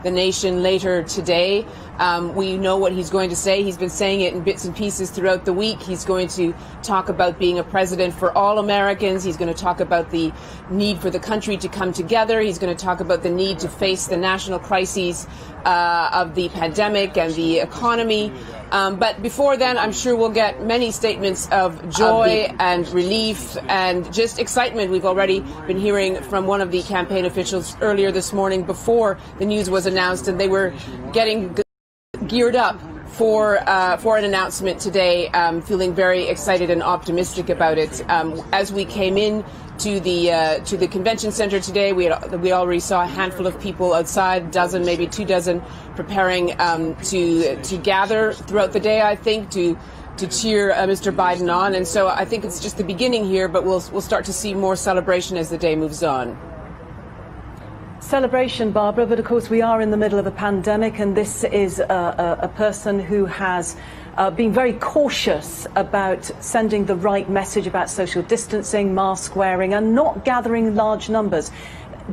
the nation later today. We know what he's going to say. He's been saying it in bits and pieces throughout the week. He's going to talk about being a president for all Americans. He's going to talk about the need for the country to come together. He's going to talk about the need to face the national crises of the pandemic and the economy. But before then, I'm sure we'll get many statements of joy and relief and just excitement. We've already been hearing from one of the campaign officials earlier this morning before the news was announced, and they were getting geared up for an announcement today, feeling very excited and optimistic about it. As we came in to the convention center today, we already saw a handful of people outside, dozen, maybe 2 dozen, preparing to gather throughout the day, I think, to cheer Mr. Biden on. And so I think it's just the beginning here, but we'll start to see more celebration as the day moves on. Celebration, Barbara, but of course we are in the middle of a pandemic, and this is a person who has been very cautious about sending the right message about social distancing, mask wearing, and not gathering large numbers.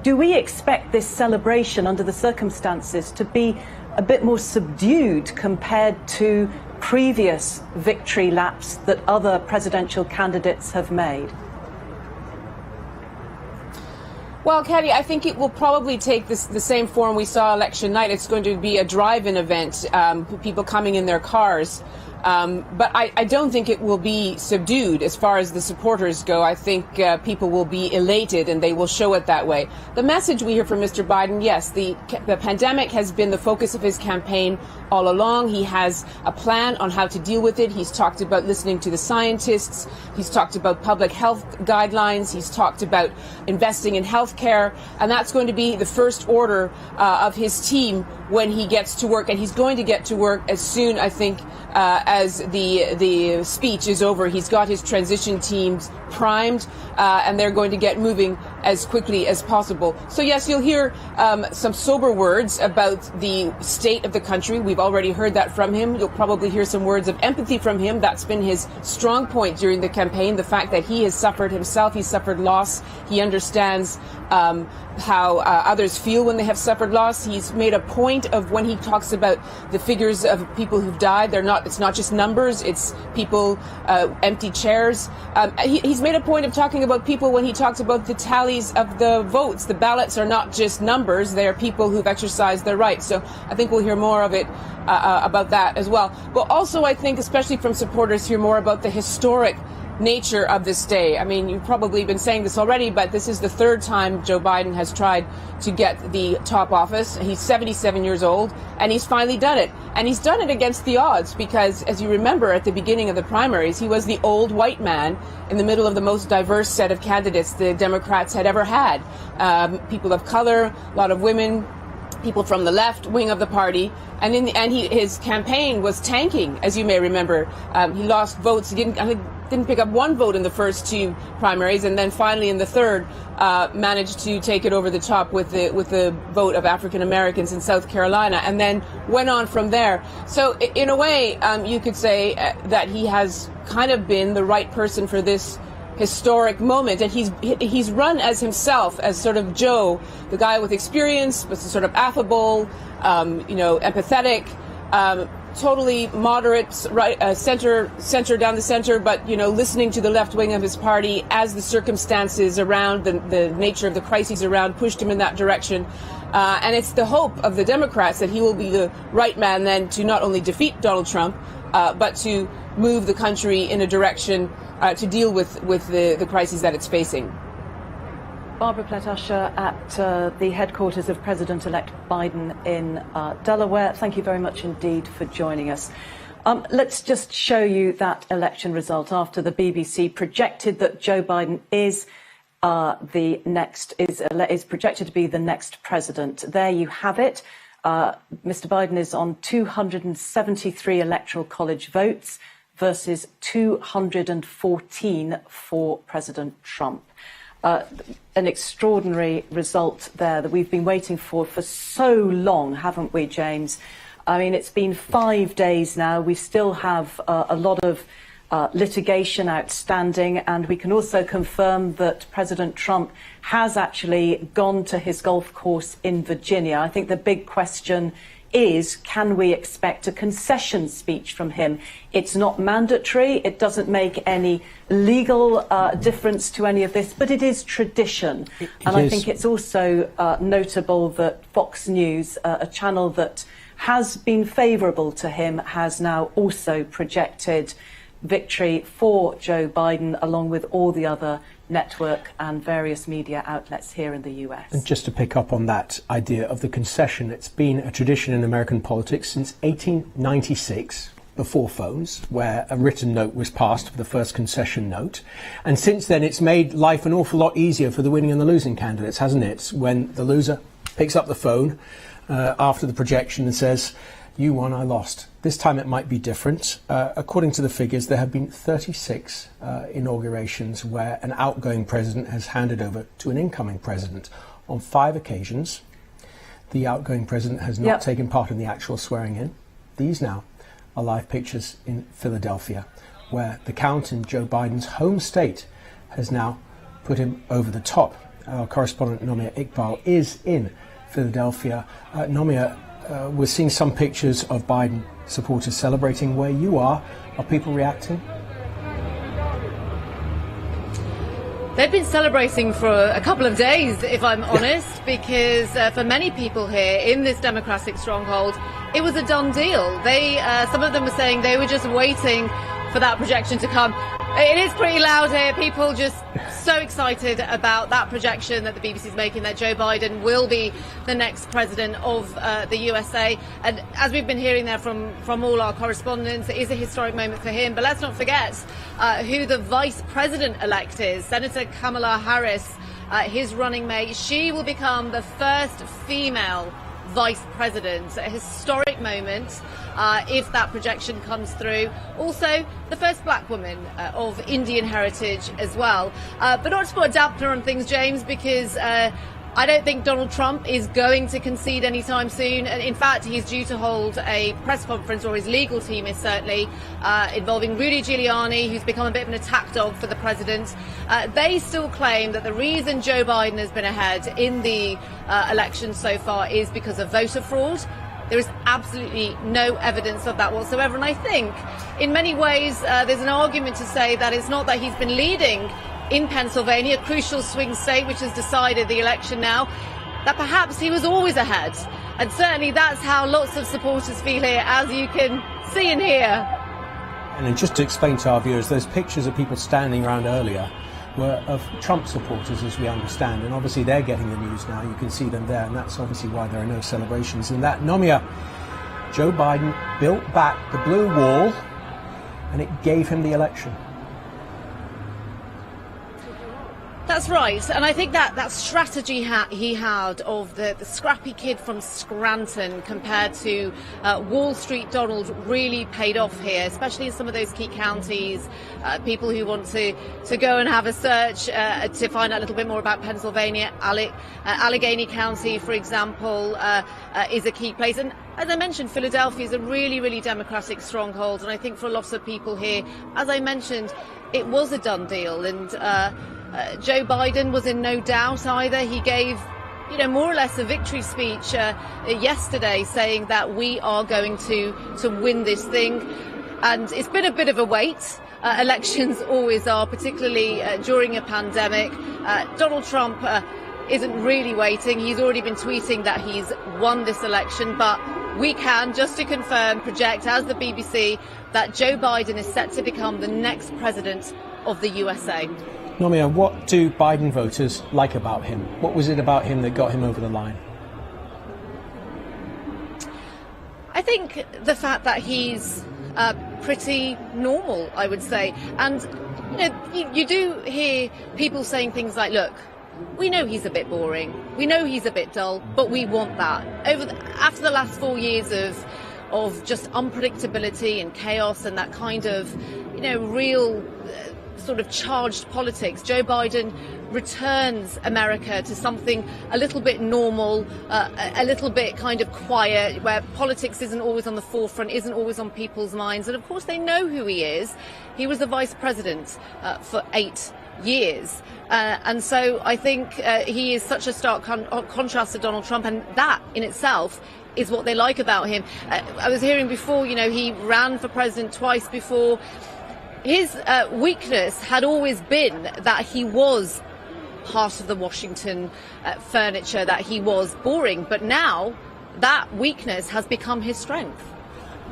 Do we expect this celebration under the circumstances to be a bit more subdued compared to previous victory laps that other presidential candidates have made? Well, Katie, I think it will probably take the same form we saw election night. It's going to be a drive-in event, people coming in their cars. But I don't think it will be subdued as far as the supporters go. I think people will be elated, and they will show it that way. The message we hear from Mr. Biden, yes, the pandemic has been the focus of his campaign all along. He has a plan on how to deal with it. He's talked about listening to the scientists. He's talked about public health guidelines. He's talked about investing in health care. And that's going to be the first order of his team when he gets to work. And he's going to get to work as soon, I think, as the speech is over. He's got his transition teams primed, and they're going to get moving as quickly as possible. So, yes, you'll hear some sober words about the state of the country. We've already heard that from him. You'll probably hear some words of empathy from him. That's been his strong point during the campaign, the fact that he has suffered himself. He's suffered loss. He understands how others feel when they have suffered loss. He's made a point of, when he talks about the figures of people who've died, it's not just numbers, it's people, empty chairs. He's made a point of talking about people when he talks about the tallies of the votes. The ballots are not just numbers, they are people who've exercised their rights. So I think we'll hear more of it about that as well. But also, I think, especially from supporters, hear more about the historic nature of this day. I mean, you've probably been saying this already, but this is the third time Joe Biden has tried to get the top office. He's 77 years old, and he's finally done it. And he's done it against the odds because, as you remember, at the beginning of the primaries, he was the old white man in the middle of the most diverse set of candidates the Democrats had ever had. People of color, a lot of women, people from the left wing of the party. And in the end, his campaign was tanking, as you may remember. He lost votes. He didn't pick up one vote in the first two primaries, and then finally in the third managed to take it over the top with the vote of African Americans in South Carolina, and then went on from there. So in a way, you could say that he has kind of been the right person for this historic moment, and he's run as himself, as sort of Joe, the guy with experience, but sort of affable, empathetic, totally moderate, right, center down the center, but listening to the left wing of his party as the circumstances around the nature of the crises around pushed him in that direction. And it's the hope of the Democrats that he will be the right man then to not only defeat Donald Trump, but to move the country in a direction to deal with the crises that it's facing. Barbara Plett-Usher at the headquarters of President-elect Biden in Delaware. Thank you very much indeed for joining us. Let's just show you that election result after the BBC projected that Joe Biden is projected to be the next president. There you have it. Mr. Biden is on 273 Electoral College votes versus 214 for President Trump. An extraordinary result there that we've been waiting for so long, haven't we, James? I mean, it's been 5 days now. We still have a lot of litigation outstanding, and we can also confirm that President Trump has actually gone to his golf course in Virginia. I think the big question is, can we expect a concession speech from him? It's not mandatory. It doesn't make any legal difference to any of this, but it is tradition. And I think it's also notable that Fox News, a channel that has been favourable to him, has now also projected victory for Joe Biden, along with all the other network and various media outlets here in the US. And just to pick up on that idea of the concession, it's been a tradition in American politics since 1896, before phones, where a written note was passed for the first concession note. And since then, it's made life an awful lot easier for the winning and the losing candidates, hasn't it? When the loser picks up the phone after the projection and says, "You won, I lost." This time it might be different. According to the figures, there have been 36 inaugurations where an outgoing president has handed over to an incoming president. On 5 occasions, the outgoing president has not taken part in the actual swearing in. These now are live pictures in Philadelphia, where the count in Joe Biden's home state has now put him over the top. Our correspondent Nomia Iqbal is in Philadelphia. Nomia, we're seeing some pictures of Biden supporters celebrating where you are. Are people reacting? They've been celebrating for a couple of days, if I'm honest, because for many people here in this Democratic stronghold, it was a done deal. Some of them were saying they were just waiting for that projection to come. It is pretty loud here. People just so excited about that projection that the BBC is making, that Joe Biden will be the next president of the USA. And as we've been hearing there from all our correspondents, it is a historic moment for him. But let's not forget who the vice president-elect is. Senator Kamala Harris, his running mate. She will become the first female vice president. A historic moment if that projection comes through. Also, the first black woman of Indian heritage as well. But not to put a dampener on things, James, because I don't think Donald Trump is going to concede anytime soon. In fact, he's due to hold a press conference, or his legal team is certainly, involving Rudy Giuliani, who's become a bit of an attack dog for the president. They still claim that the reason Joe Biden has been ahead in the election so far is because of voter fraud. There is absolutely no evidence of that whatsoever. And I think in many ways there's an argument to say that it's not that he's been leading in Pennsylvania, a crucial swing state which has decided the election now, that perhaps he was always ahead. And certainly that's how lots of supporters feel here, as you can see and hear. And just to explain to our viewers, those pictures of people standing around earlier were of Trump supporters, as we understand, and obviously they're getting the news now. You can see them there, and that's obviously why there are no celebrations. And that, Nomia, Joe Biden built back the blue wall, and it gave him the election. That's right, and I think that strategy he had of the scrappy kid from Scranton compared to Wall Street Donald really paid off here, especially in some of those key counties. People who want to go and have a search to find out a little bit more about Pennsylvania. Allegheny County, for example, is a key place. And as I mentioned, Philadelphia is a really, really Democratic stronghold, and I think for lots of people here, as I mentioned, it was a done deal. And Joe Biden was in no doubt either. He gave, more or less a victory speech yesterday, saying that we are going to win this thing. And it's been a bit of a wait. Elections always are, particularly during a pandemic. Donald Trump isn't really waiting. He's already been tweeting that he's won this election. But we can, just to confirm, project as the BBC that Joe Biden is set to become the next president of the USA. Nomia, what do Biden voters like about him? What was it about him that got him over the line? I think the fact that he's pretty normal, I would say. And, you do hear people saying things like, look, we know he's a bit boring. We know he's a bit dull, but we want that. After the last 4 years of just unpredictability and chaos and that kind of, real sort of charged politics, Joe Biden returns America to something a little bit normal, a little bit kind of quiet, where politics isn't always on the forefront, isn't always on people's minds. And of course they know who he is. He was the vice president for 8 years. And so I think he is such a stark contrast to Donald Trump, and that in itself is what they like about him. I was hearing before, he ran for president twice before. His weakness had always been that he was part of the Washington furniture, that he was boring. But now that weakness has become his strength.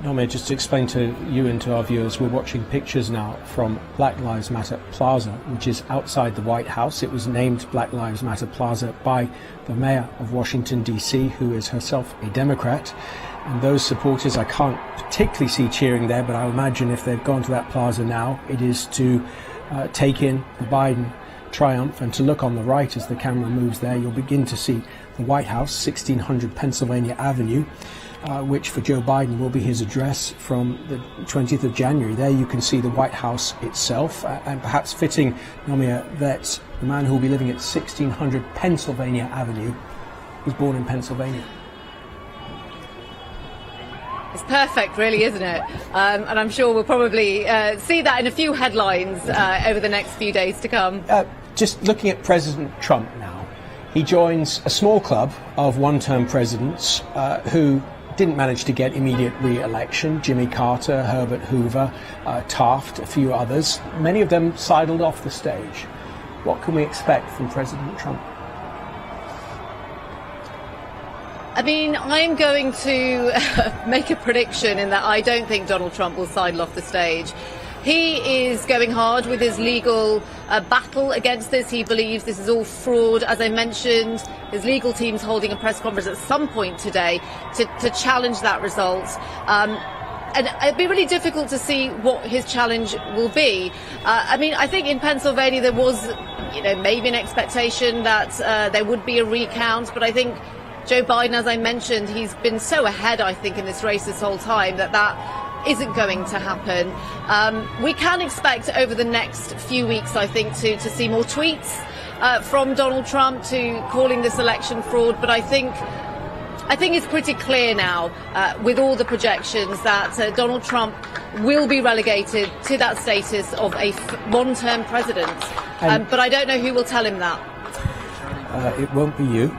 Naomi, just to explain to you and to our viewers, we're watching pictures now from Black Lives Matter Plaza, which is outside the White House. It was named Black Lives Matter Plaza by the mayor of Washington, D.C., who is herself a Democrat. And those supporters, I can't particularly see cheering there, but I imagine if they've gone to that plaza now, it is to take in the Biden triumph. And to look on the right as the camera moves there, you'll begin to see the White House, 1600 Pennsylvania Avenue, which for Joe Biden will be his address from the 20th of January. There you can see the White House itself, and perhaps fitting, Nomia, that the man who will be living at 1600 Pennsylvania Avenue was born in Pennsylvania. It's perfect, really, isn't it? And I'm sure we'll probably see that in a few headlines over the next few days to come. Just looking at President Trump now, he joins a small club of one-term presidents who didn't manage to get immediate re-election. Jimmy Carter, Herbert Hoover, Taft, a few others. Many of them sidled off the stage. What can we expect from President Trump? I mean, I'm going to make a prediction in that I don't think Donald Trump will sidle off the stage. He is going hard with his legal battle against this. He believes this is all fraud. As I mentioned, his legal team's holding a press conference at some point today to challenge that result. And it'd be really difficult to see what his challenge will be. I mean, I think in Pennsylvania there was, maybe an expectation that there would be a recount, but I think Joe Biden, as I mentioned, he's been so ahead, I think, in this race this whole time that isn't going to happen. We can expect over the next few weeks, I think, to see more tweets from Donald Trump to calling this election fraud. But I think it's pretty clear now, with all the projections, that Donald Trump will be relegated to that status of a one-term president. But I don't know who will tell him that. It won't be you.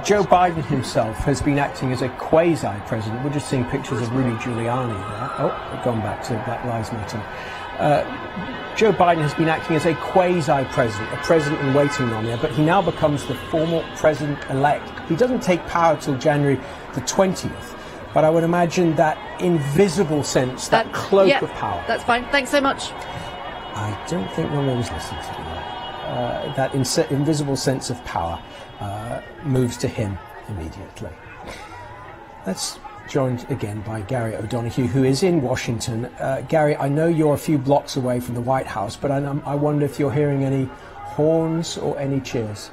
Joe Biden himself has been acting as a quasi-president. We're just seeing pictures of Rudy Giuliani there. Oh, we've gone back to Black Lives Matter. Joe Biden has been acting as a quasi-president, a president in waiting on there, but he now becomes the formal president-elect. He doesn't take power till January the 20th, but I would imagine that invisible sense, that cloak of power. That's fine. Thanks so much. I don't think one was listening to you. That invisible sense of power moves to him immediately. That's joined again by Gary O'Donoghue, who is in Washington. Gary, I know you're a few blocks away from the White House, but I wonder if you're hearing any horns or any cheers.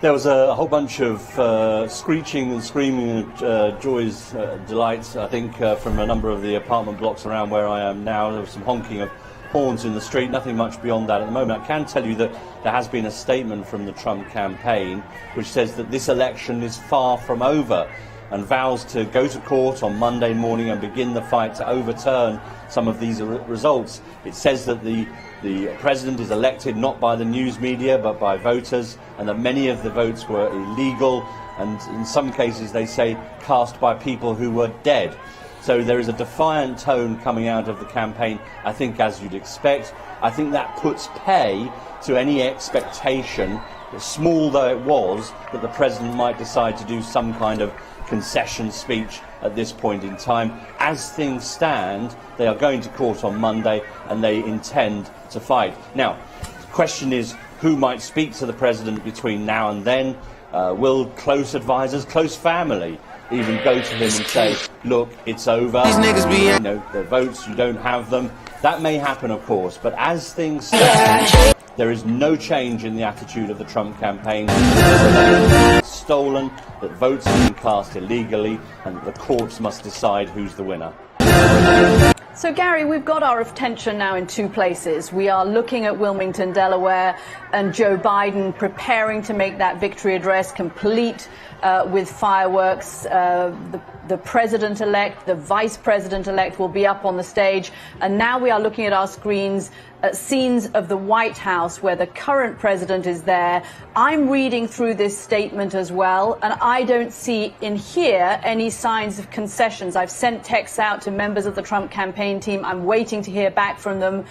There was a whole bunch of screeching and screaming and joys, delights, I think, from a number of the apartment blocks around where I am now. There was some honking of horns in the street, nothing much beyond that at the moment. I can tell you that there has been a statement from the Trump campaign which says that this election is far from over and vows to go to court on Monday morning and begin the fight to overturn some of these results. It says that the president is elected not by the news media but by voters, and that many of the votes were illegal, and in some cases they say cast by people who were dead. So there is a defiant tone coming out of the campaign, I think, as you'd expect. I think that puts pay to any expectation, small though it was, that the president might decide to do some kind of concession speech at this point in time. As things stand, they are going to court on Monday and they intend to fight. Now, the question is, who might speak to the president between now and then? Will close advisors, close family, even go to him and say, look, it's over, the votes, you don't have them? That may happen, of course, but as things stand, there is no change in the attitude of the Trump campaign. Stolen, that votes have been cast illegally, and the courts must decide who's the winner. So, Gary, we've got our attention now in two places. We are looking at Wilmington, Delaware, and Joe Biden preparing to make that victory address, complete with fireworks. The president-elect, the vice president-elect will be up on the stage. And now we are looking at our screens at scenes of the White House where the current president is there. I'm reading through this statement as well, and I don't see in here any signs of concessions. I've sent texts out to members of the Trump campaign team. I'm waiting to hear back from them.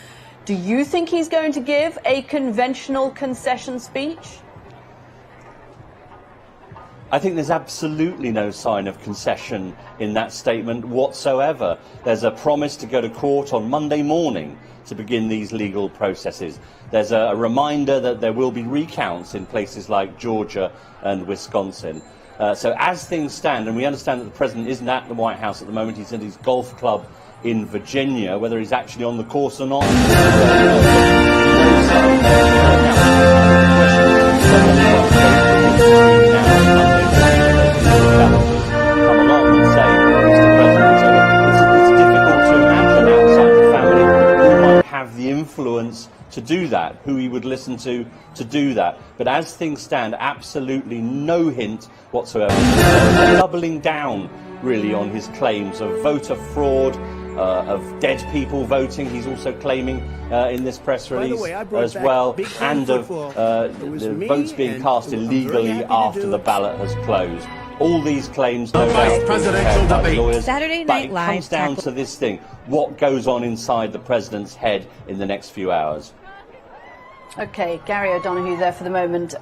Do you think he's going to give a conventional concession speech? I think there's absolutely no sign of concession in that statement whatsoever. There's a promise to go to court on Monday morning to begin these legal processes. There's a reminder that there will be recounts in places like Georgia and Wisconsin. So as things stand, and we understand that the president isn't at the White House at the moment, he's at his golf club in Virginia, whether he's actually on the course or not. Come along and say, Mr. President, it's difficult to imagine outside the family who might have the influence to do that, who he would listen to do that. But as things stand, absolutely no hint whatsoever. Doubling down, really, on his claims of voter fraud, of dead people voting. He's also claiming in this press release as well, and of the votes being cast illegally after the ballot has closed. All these claims, no doubt, presidential debate. Lawyers, Saturday Night but it comes down to this thing: what goes on inside the president's head in the next few hours. Okay, Gary O'Donoghue there for the moment.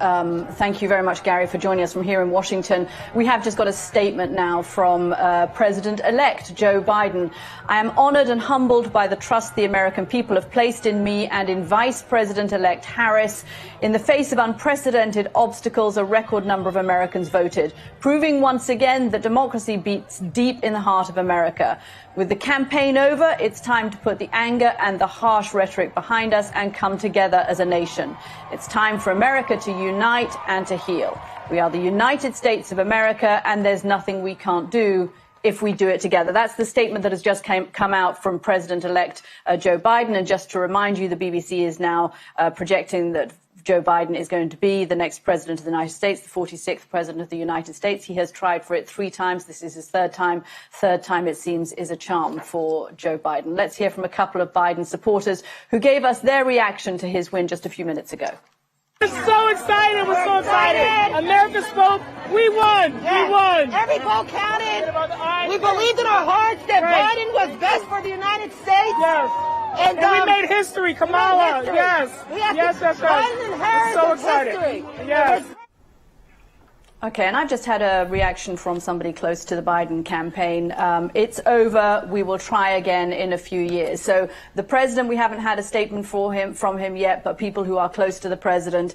Thank you very much, Gary, for joining us from here in Washington. We have just got a statement now from President-elect Joe Biden. I am honored and humbled by the trust the American people have placed in me and in Vice President-elect Harris. In the face of unprecedented obstacles, a record number of Americans voted, proving once again that democracy beats deep in the heart of America. With the campaign over, it's time to put the anger and the harsh rhetoric behind us and come together as a nation. It's time for America to unite and to heal. We are the United States of America, and there's nothing we can't do if we do it together. That's the statement that has just come out from President-elect Joe Biden. And just to remind you, the BBC is now projecting that Joe Biden is going to be the next president of the United States, the 46th president of the United States. He has tried for it 3 times. This is his third time. Third time, it seems, is a charm for Joe Biden. Let's hear from a couple of Biden supporters who gave us their reaction to his win just a few minutes ago. We're so excited. We're so excited. America spoke. We won. We won. Every vote counted. We believed in our hearts that Biden was best for the United States. Yes. And we made history, Kamala. Yes. Yes, that's right. Biden and Harris so excited. History. Yes. Okay, and I've just had a reaction from somebody close to the Biden campaign. It's over. We will try again in a few years. So the president, we haven't had a statement from him yet, but people who are close to the president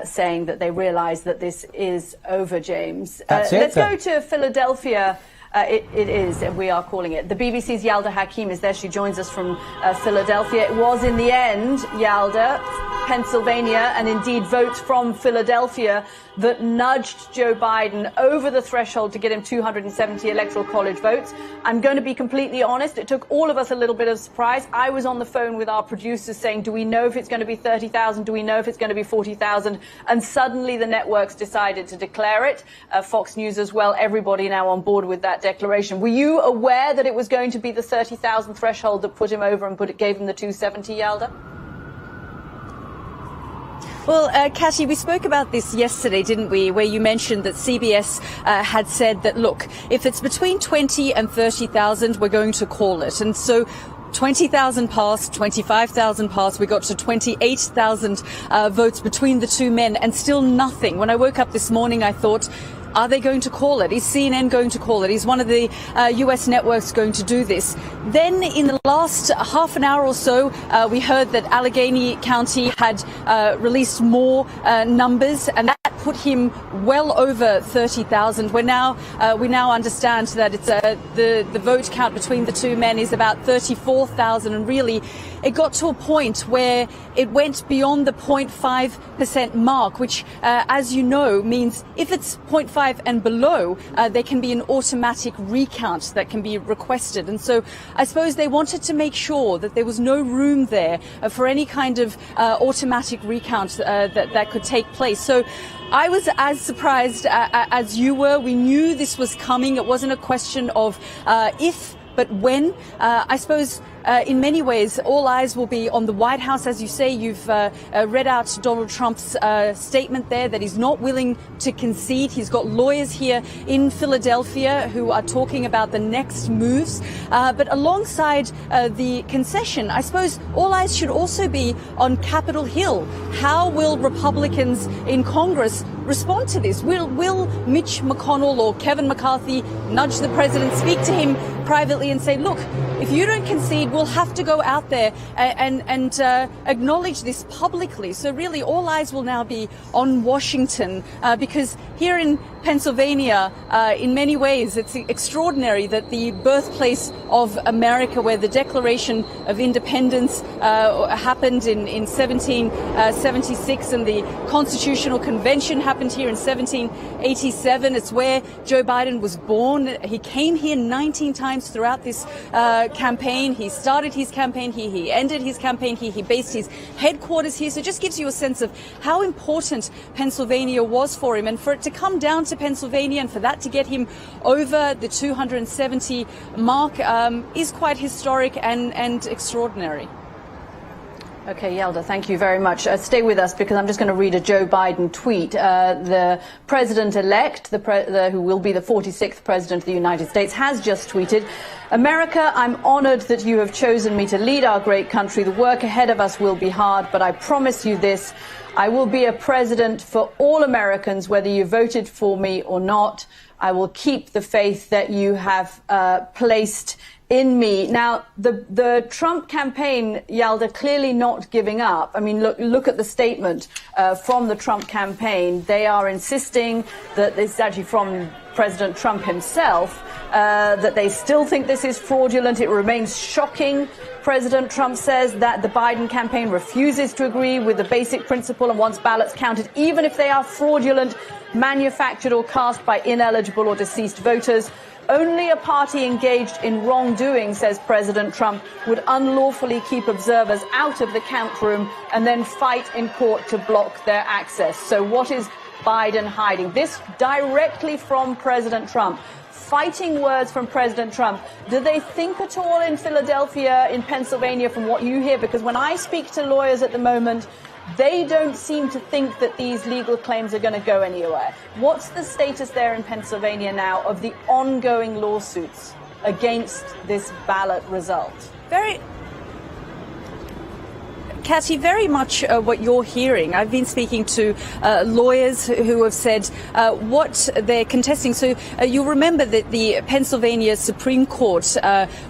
saying that they realize that this is over, James. Let's go to Philadelphia. It is, we are calling it. The BBC's Yalda Hakim is there. She joins us from Philadelphia. It was, in the end, Yalda, Pennsylvania, and indeed votes from Philadelphia that nudged Joe Biden over the threshold to get him 270 Electoral College votes. I'm going to be completely honest. It took all of us a little bit of surprise. I was on the phone with our producers saying, do we know if it's going to be 30,000? Do we know if it's going to be 40,000? And suddenly the networks decided to declare it. Fox News as well. Everybody now on board with that declaration. Were you aware that it was going to be the 30,000 threshold that put him over and gave him the 270, Yalda? Well, Katie, we spoke about this yesterday, didn't we, where you mentioned that CBS had said that, look, if it's between 20 and 30,000, we're going to call it. And so 20,000 passed, 25,000 passed. We got to 28,000 votes between the two men, and still nothing. When I woke up this morning, I thought, are they going to call it? Is CNN going to call it? Is one of the US networks going to do this? Then in the last half an hour or so, we heard that Allegheny County had released more numbers, and that put him well over 30,000. We now understand that it's the vote count between the two men is about 34,000, and really it got to a point where it went beyond the 0.5% mark, which, as you know, means if it's 0.5%, 65 and below, there can be an automatic recount that can be requested. And so I suppose they wanted to make sure that there was no room there for any kind of automatic recount that could take place. So I was as surprised as you were. We knew this was coming. It wasn't a question of if, but when. I suppose in many ways, all eyes will be on the White House. As you say, you've read out Donald Trump's statement there that he's not willing to concede. He's got lawyers here in Philadelphia who are talking about the next moves. But alongside the concession, I suppose all eyes should also be on Capitol Hill. How will Republicans in Congress respond to this? Will Mitch McConnell or Kevin McCarthy nudge the president, speak to him privately and say, look, if you don't concede, we'll have to go out there and acknowledge this publicly. So really all eyes will now be on Washington because here in Pennsylvania, in many ways, it's extraordinary that the birthplace of America, where the Declaration of Independence happened in 1776 and the Constitutional Convention happened here in 1787. It's where Joe Biden was born. He came here 19 times throughout this campaign. He started his campaign here. He ended his campaign here. He based his headquarters here. So it just gives you a sense of how important Pennsylvania was for him. And for it to come down to Pennsylvania and for that to get him over the 270 mark is quite historic and extraordinary. Okay, Yelda, thank you very much. Stay with us because I'm just going to read a Joe Biden tweet. The president-elect, who will be the 46th president of the United States, has just tweeted, America, I'm honored that you have chosen me to lead our great country. The work ahead of us will be hard, but I promise you this, I will be a president for all Americans, whether you voted for me or not. I will keep the faith that you have placed in me. Now, the Trump campaign, Yalda, clearly not giving up. I mean, look at the statement from the Trump campaign. They are insisting that this is actually from President Trump himself, that they still think this is fraudulent. It remains shocking, President Trump says, that the Biden campaign refuses to agree with the basic principle and wants ballots counted, even if they are fraudulent, manufactured or cast by ineligible or deceased voters. Only a party engaged in wrongdoing, says President Trump, would unlawfully keep observers out of the count room and then fight in court to block their access. So what is Biden hiding? This directly from President Trump. Fighting words from President Trump. Do they think at all in Philadelphia, in Pennsylvania, from what you hear? Because when I speak to lawyers at the moment, they don't seem to think that these legal claims are going to go anywhere. What's the status there in Pennsylvania now of the ongoing lawsuits against this ballot result? Catty, very much what you're hearing. I've been speaking to lawyers who have said what they're contesting. So you'll remember that the Pennsylvania Supreme Court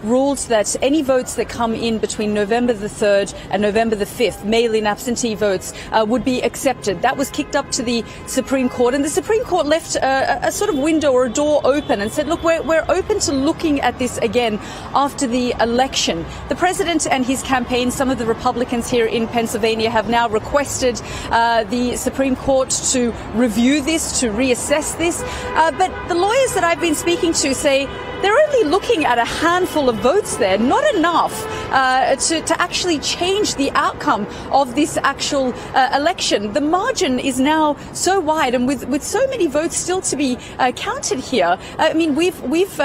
ruled that any votes that come in between November the 3rd and November the 5th, mail-in absentee votes, would be accepted. That was kicked up to the Supreme Court, and the Supreme Court left a sort of window or a door open and said, look, we're open to looking at this again after the election. The president and his campaign, some of the Republicans here in Pennsylvania, have now requested the Supreme Court to review this, to reassess this. But the lawyers that I've been speaking to say they're only looking at a handful of votes there, not enough to actually change the outcome of this actual election. The margin is now so wide, and with so many votes still to be counted here. I mean, we've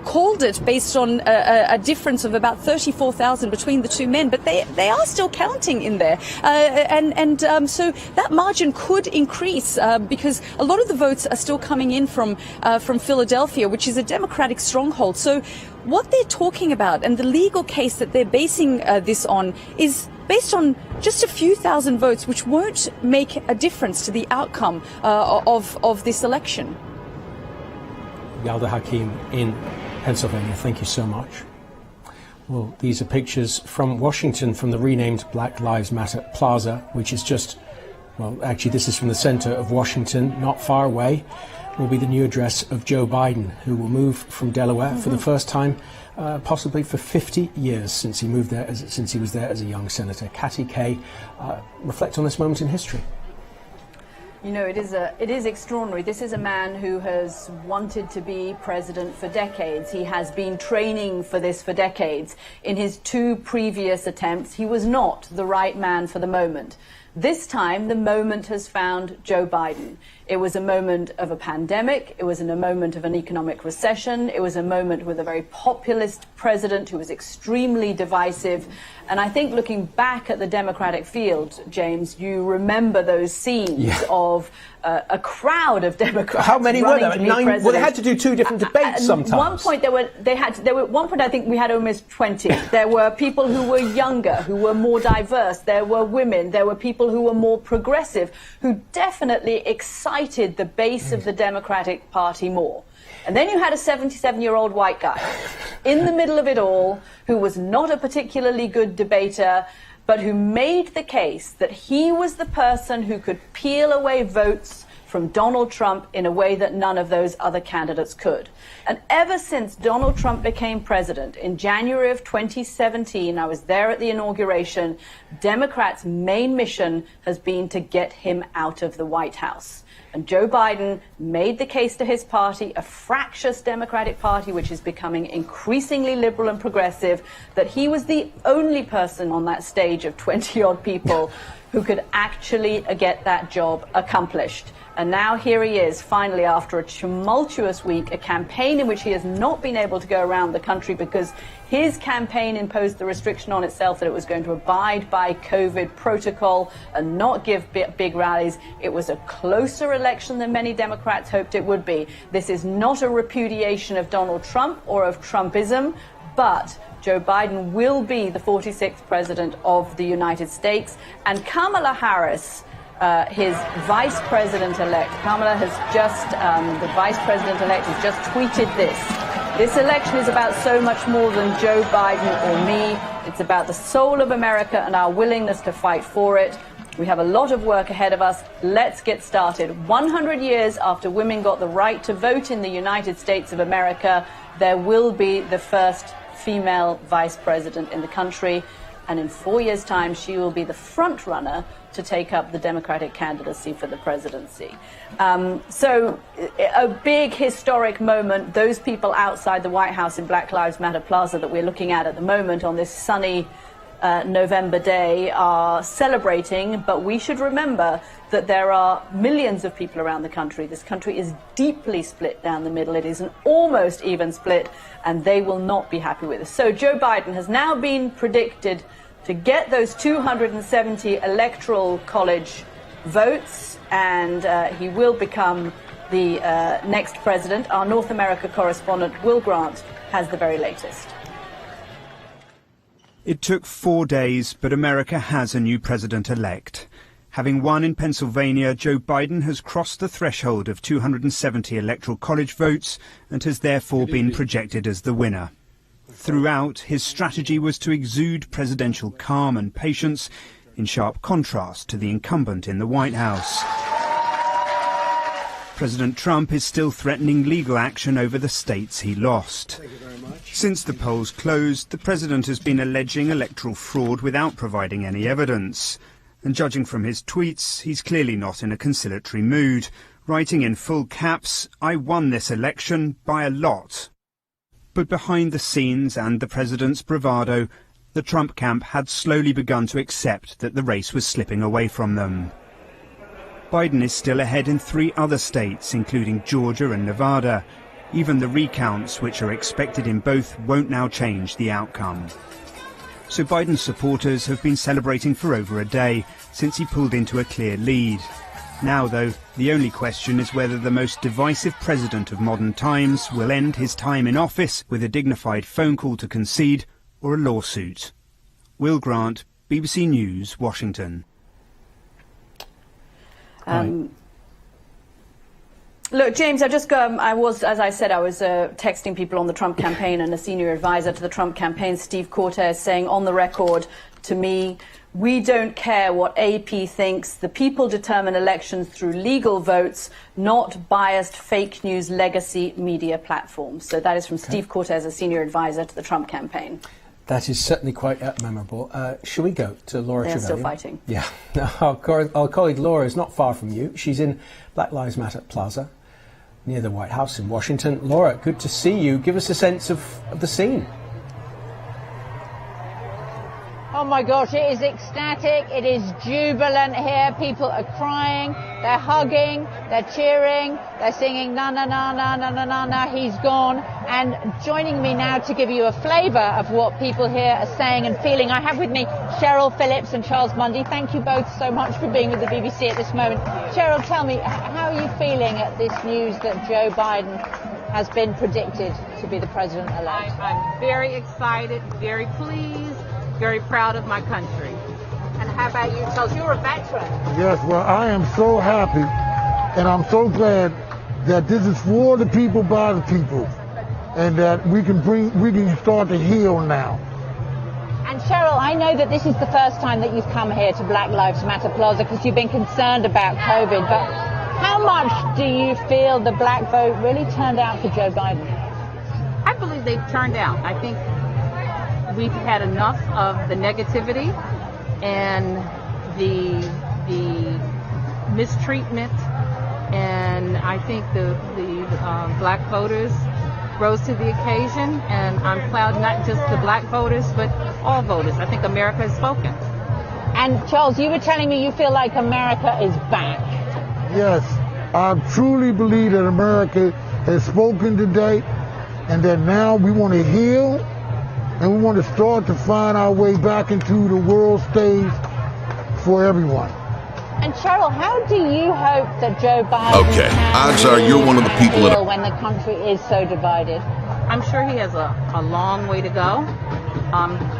called it based on a difference of about 34,000 between the two men, but they are still counting in there, so that margin could increase because a lot of the votes are still coming in from Philadelphia, which is a Democratic stronghold. So what they're talking about and the legal case that they're basing this on is based on just a few thousand votes, which won't make a difference to the outcome of this election. Yalda Hakim in Pennsylvania, thank you so much. Well, these are pictures from Washington, from the renamed Black Lives Matter Plaza, which is just, well, actually this is from the center of Washington, not far away, will be the new address of Joe Biden, who will move from Delaware for the first time, possibly for 50 years since he moved there, since he was there as a young senator. Catty Kay, reflect on this moment in history. You know, it is extraordinary. This is a man who has wanted to be president for decades. He has been training for this for decades. In his 2 previous attempts, he was not the right man for the moment. This time, the moment has found Joe Biden. It was a moment of a pandemic. It was in a moment of an economic recession. It was a moment with a very populist president who was extremely divisive. And I think looking back at the Democratic field, James, you remember those scenes of a crowd of Democrats. How many were there? 9. Well, they had to do 2 different debates sometimes. At one point, at one point, I think we had almost 20. There were people who were younger, who were more diverse. There were women. There were people who were more progressive, who definitely excited the base of the Democratic Party more. And then you had a 77-year-old white guy in the middle of it all, who was not a particularly good debater, but who made the case that he was the person who could peel away votes from Donald Trump in a way that none of those other candidates could. And ever since Donald Trump became president in January of 2017, I was there at the inauguration, Democrats' main mission has been to get him out of the White House. And Joe Biden made the case to his party, a fractious Democratic Party which is becoming increasingly liberal and progressive, that he was the only person on that stage of 20-odd people who could actually get that job accomplished. And now here he is, finally, after a tumultuous week, a campaign in which he has not been able to go around the country because his campaign imposed the restriction on itself that it was going to abide by COVID protocol and not give big rallies. It was a closer election than many Democrats hoped it would be. This is not a repudiation of Donald Trump or of Trumpism, but Joe Biden will be the 46th president of the United States. And Kamala Harris, his vice president-elect, Kamala has just, the vice president-elect has just tweeted this. This election is about so much more than Joe Biden or me. It's about the soul of America and our willingness to fight for it. We have a lot of work ahead of us. Let's get started. 100 years after women got the right to vote in the United States of America, there will be the first female vice president in the country. And in 4 years' time, she will be the front runner to take up the Democratic candidacy for the presidency. So a big historic moment. Those people outside the White House in Black Lives Matter Plaza that we're looking at the moment on this sunny November day are celebrating, but we should remember that there are millions of people around the country. This country is deeply split down the middle. It is an almost even split, and they will not be happy with this. So Joe Biden has now been predicted to get those 270 electoral college votes, and he will become the next president. Our North America correspondent, Will Grant, has the very latest. It took 4 days, but America has a new president-elect. Having won in Pennsylvania, Joe Biden has crossed the threshold of 270 electoral college votes and has therefore been projected as the winner. Throughout, his strategy was to exude presidential calm and patience, in sharp contrast to the incumbent in the White House. President Trump is still threatening legal action over the states he lost. Since the polls closed, the president has been alleging electoral fraud without providing any evidence. And judging from his tweets, he's clearly not in a conciliatory mood, writing in full caps, "I won this election by a lot." But behind the scenes and the president's bravado, the Trump camp had slowly begun to accept that the race was slipping away from them. Biden is still ahead in 3 other states, including Georgia and Nevada. Even the recounts, which are expected in both, won't now change the outcome. So Biden's supporters have been celebrating for over a day, since he pulled into a clear lead. Now, though, the only question is whether the most divisive president of modern times will end his time in office with a dignified phone call to concede or a lawsuit. Will Grant, BBC News, Washington. Look, James, I was texting people on the Trump campaign, and a senior advisor to the Trump campaign, Steve Cortes, saying on the record to me, "We don't care what AP thinks. The people determine elections through legal votes, not biased fake news legacy media platforms." So that is from Steve Cortes, a senior advisor to the Trump campaign. That is certainly quite memorable. Shall we go to Laura They're Trevelyan? still fighting. Yeah. Our colleague Laura is not far from you. She's in Black Lives Matter Plaza near the White House in Washington. Laura, good to see you. Give us a sense of the scene. Oh my gosh, it is ecstatic, it is jubilant here. People are crying, they're hugging, they're cheering, they're singing na na na na na na na na, he's gone. And joining me now to give you a flavour of what people here are saying and feeling, I have with me Cheryl Phillips and Charles Mundy. Thank you both so much for being with the BBC at this moment. Cheryl, tell me, how are you feeling at this news that Joe Biden has been predicted to be the president-elect? I'm very excited, very pleased, very proud of my country. And how about you, Charles? You're a veteran. Yes, well, I am so happy, and I'm so glad that this is for the people, by the people, and that we can start to heal now. And Cheryl, I know that this is the first time that you've come here to Black Lives Matter Plaza because you've been concerned about COVID, but how much do you feel the black vote really turned out for Joe Biden? I believe they've turned out. I think we've had enough of the negativity and the mistreatment, and I think the black voters rose to the occasion, and I'm proud not just the black voters but all voters. I think America has spoken. And Charles, you were telling me you feel like America is back. Yes, I truly believe that America has spoken today, and that now we want to heal. And we want to start to find our way back into the world stage for everyone. And Cheryl, how do you hope that Joe Biden odds are you're one of the people that when the country is so divided? I'm sure he has a long way to go.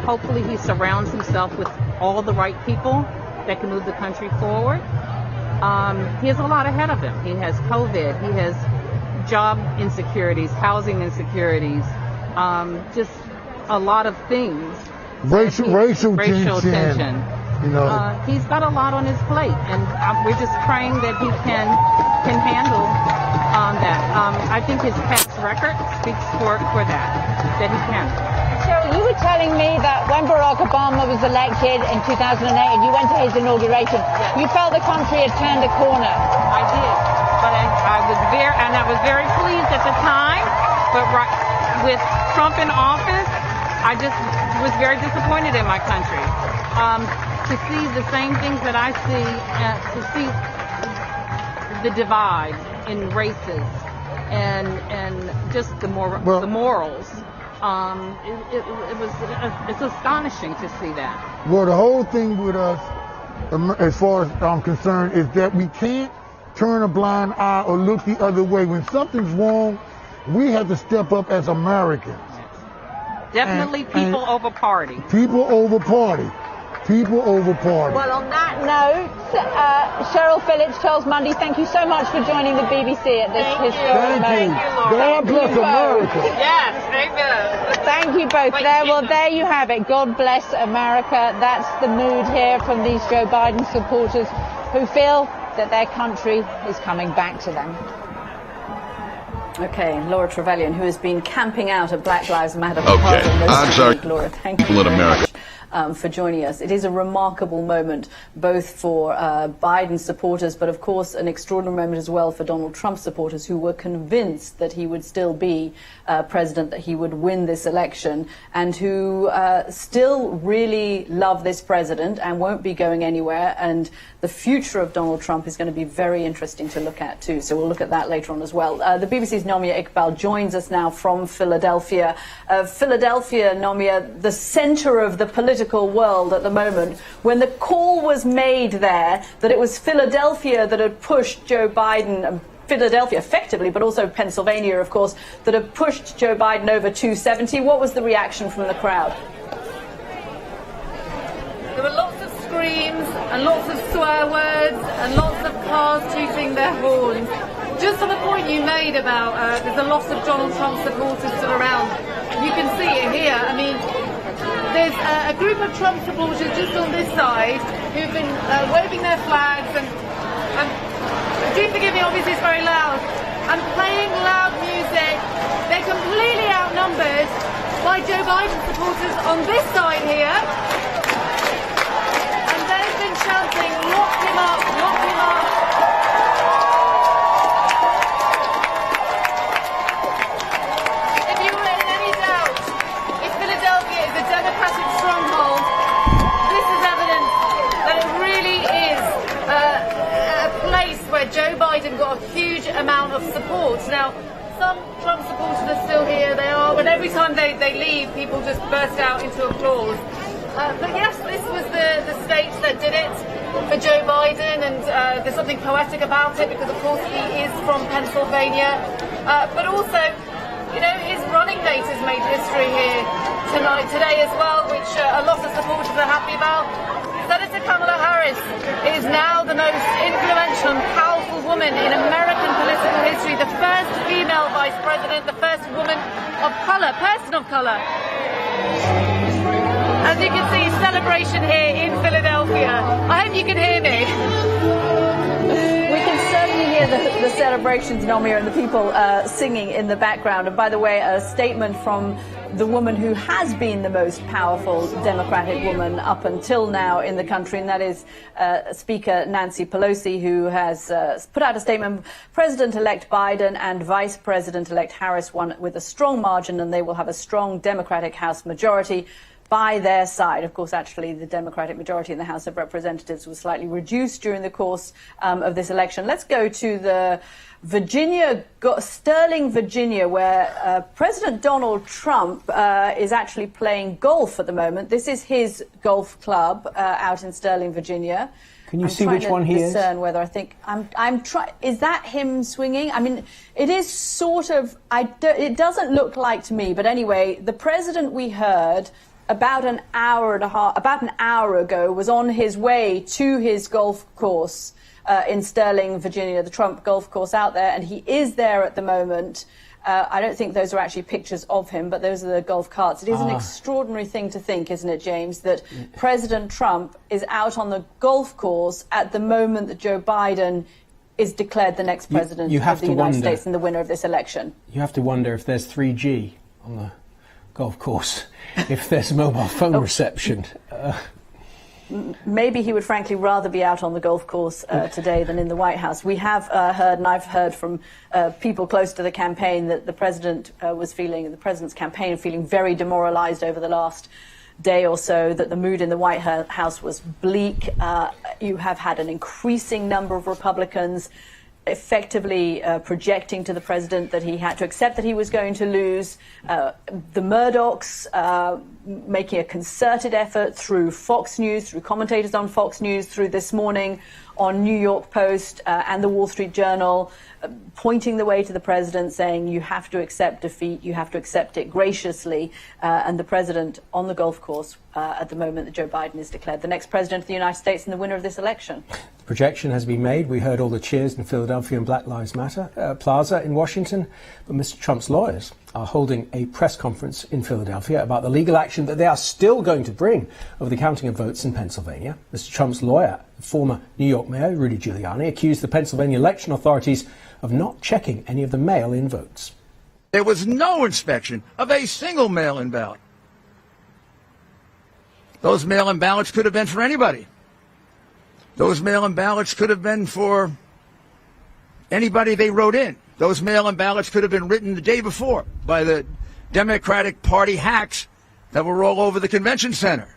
Hopefully he surrounds himself with all the right people that can move the country forward. He has a lot ahead of him. He has COVID. He has job insecurities, housing insecurities, just a lot of things. Racial tension. You know, he's got a lot on his plate, and we're just praying that he can handle that. I think his past record speaks for that he can. Cheryl, you were telling me that when Barack Obama was elected in 2008 and you went to his inauguration, you felt the country had turned a corner. I did, but I was very pleased at the time, but with Trump in office, I just was very disappointed in my country. To see the same things that I see, to see the divide in races and just the morals. It's astonishing to see that. Well, the whole thing with us, as far as I'm concerned, is that we can't turn a blind eye or look the other way. When something's wrong, we have to step up as Americans. Definitely people over party. People over party. People over party. Well, on that note, Cheryl Phillips, Charles Mundy, thank you so much for joining the BBC at this historic moment. God bless America. Yes, amen. Thank you both. There you have it. God bless America. That's the mood here from these Joe Biden supporters who feel that their country is coming back to them. Okay, Laura Trevelyan, who has been camping out at Black Lives Matter. Odds are Laura, thank you very much for joining us. It is a remarkable moment, both for Biden supporters, but of course an extraordinary moment as well for Donald Trump supporters who were convinced that he would still be president, that he would win this election, and who still really love this president and won't be going anywhere. And the future of Donald Trump is going to be very interesting to look at too. So we'll look at that later on as well. The BBC's Nomia Iqbal joins us now from Philadelphia. Philadelphia, Nomia, the center of the political world at the moment. When the call was made there that it was Philadelphia that had pushed Joe Biden, Philadelphia effectively, but also Pennsylvania, of course, that had pushed Joe Biden over 270, what was the reaction from the crowd? There were lots of screams and lots of swear words and lots of cars tooting their horns. Just on the point you made about there's a lot of Donald Trump supporters still around. You can see it here. I mean, there's a group of Trump supporters just on this side who've been waving their flags and do forgive me, obviously it's very loud, and playing loud music. They're completely outnumbered by Joe Biden supporters supporters on this side here, and they've been chanting, "Lock him up, lock him up." If you were in any doubt if Philadelphia is a Democratic stronghold, this is evidence that it really is a place where Joe Biden got a huge amount of support. Now, some Trump supporters are still here, they are, but every time they leave, people just burst out into applause. But yes, this was the state that did it for Joe Biden, and there's something poetic about it because, of course, he is from Pennsylvania. But also, you know, his running mate has made history here today as well, which a lot of supporters are happy about. Senator Kamala Harris is now the most influential and powerful woman in American political history, the first female vice president, the first woman of color, person of color. As you can see, celebration here in Philadelphia. I hope you can hear me. We can certainly hear the celebrations, Nomia, and the people singing in the background. And by the way, a statement from the woman who has been the most powerful Democratic woman up until now in the country, and that is Speaker Nancy Pelosi, who has put out a statement. President-elect Biden and Vice President-elect Harris won with a strong margin, and they will have a strong Democratic House majority by their side. Of course, actually, the Democratic majority in the House of Representatives was slightly reduced during the course of this election. Let's go to the Sterling, Virginia, where President Donald Trump is actually playing golf at the moment. This is his golf club out in Sterling, Virginia. Can you see which one he is? Discern whether I think I'm trying. Is that him swinging? I mean, it is sort of. It doesn't look like to me, but anyway, the president we heard about an hour ago was on his way to his golf course in Sterling, Virginia, the Trump golf course out there, and he is there at the moment. I don't think those are actually pictures of him, but those are the golf carts. It is an extraordinary thing to think, isn't it, James, that President Trump is out on the golf course at the moment that Joe Biden is declared the next president of the United States and the winner of this election. You have to wonder if there's 3G on the golf course, if there's mobile phone reception. Maybe he would frankly rather be out on the golf course today than in the White House. We have heard, and I've heard from people close to the campaign, that the president's campaign feeling very demoralized over the last day or so, that the mood in the White House was bleak. You have had an increasing number of Republicans effectively projecting to the president that he had to accept that he was going to lose. The Murdochs making a concerted effort through Fox News, through commentators on Fox News, through This Morning on New York Post and the Wall Street Journal, pointing the way to the president, saying you have to accept defeat, you have to accept it graciously. And the president on the golf course at the moment that Joe Biden is declared the next president of the United States and the winner of this election. The projection has been made. We heard all the cheers in Philadelphia and Black Lives Matter Plaza in Washington. But Mr. Trump's lawyers are holding a press conference in Philadelphia about the legal action that they are still going to bring over the counting of votes in Pennsylvania. Mr. Trump's lawyer, former New York Mayor Rudy Giuliani, accused the Pennsylvania election authorities of not checking any of the mail-in votes. There was no inspection of a single mail-in ballot. Those mail-in ballots could have been for anybody. Those mail-in ballots could have been for anybody they wrote in. Those mail-in ballots could have been written the day before by the Democratic Party hacks that were all over the convention center.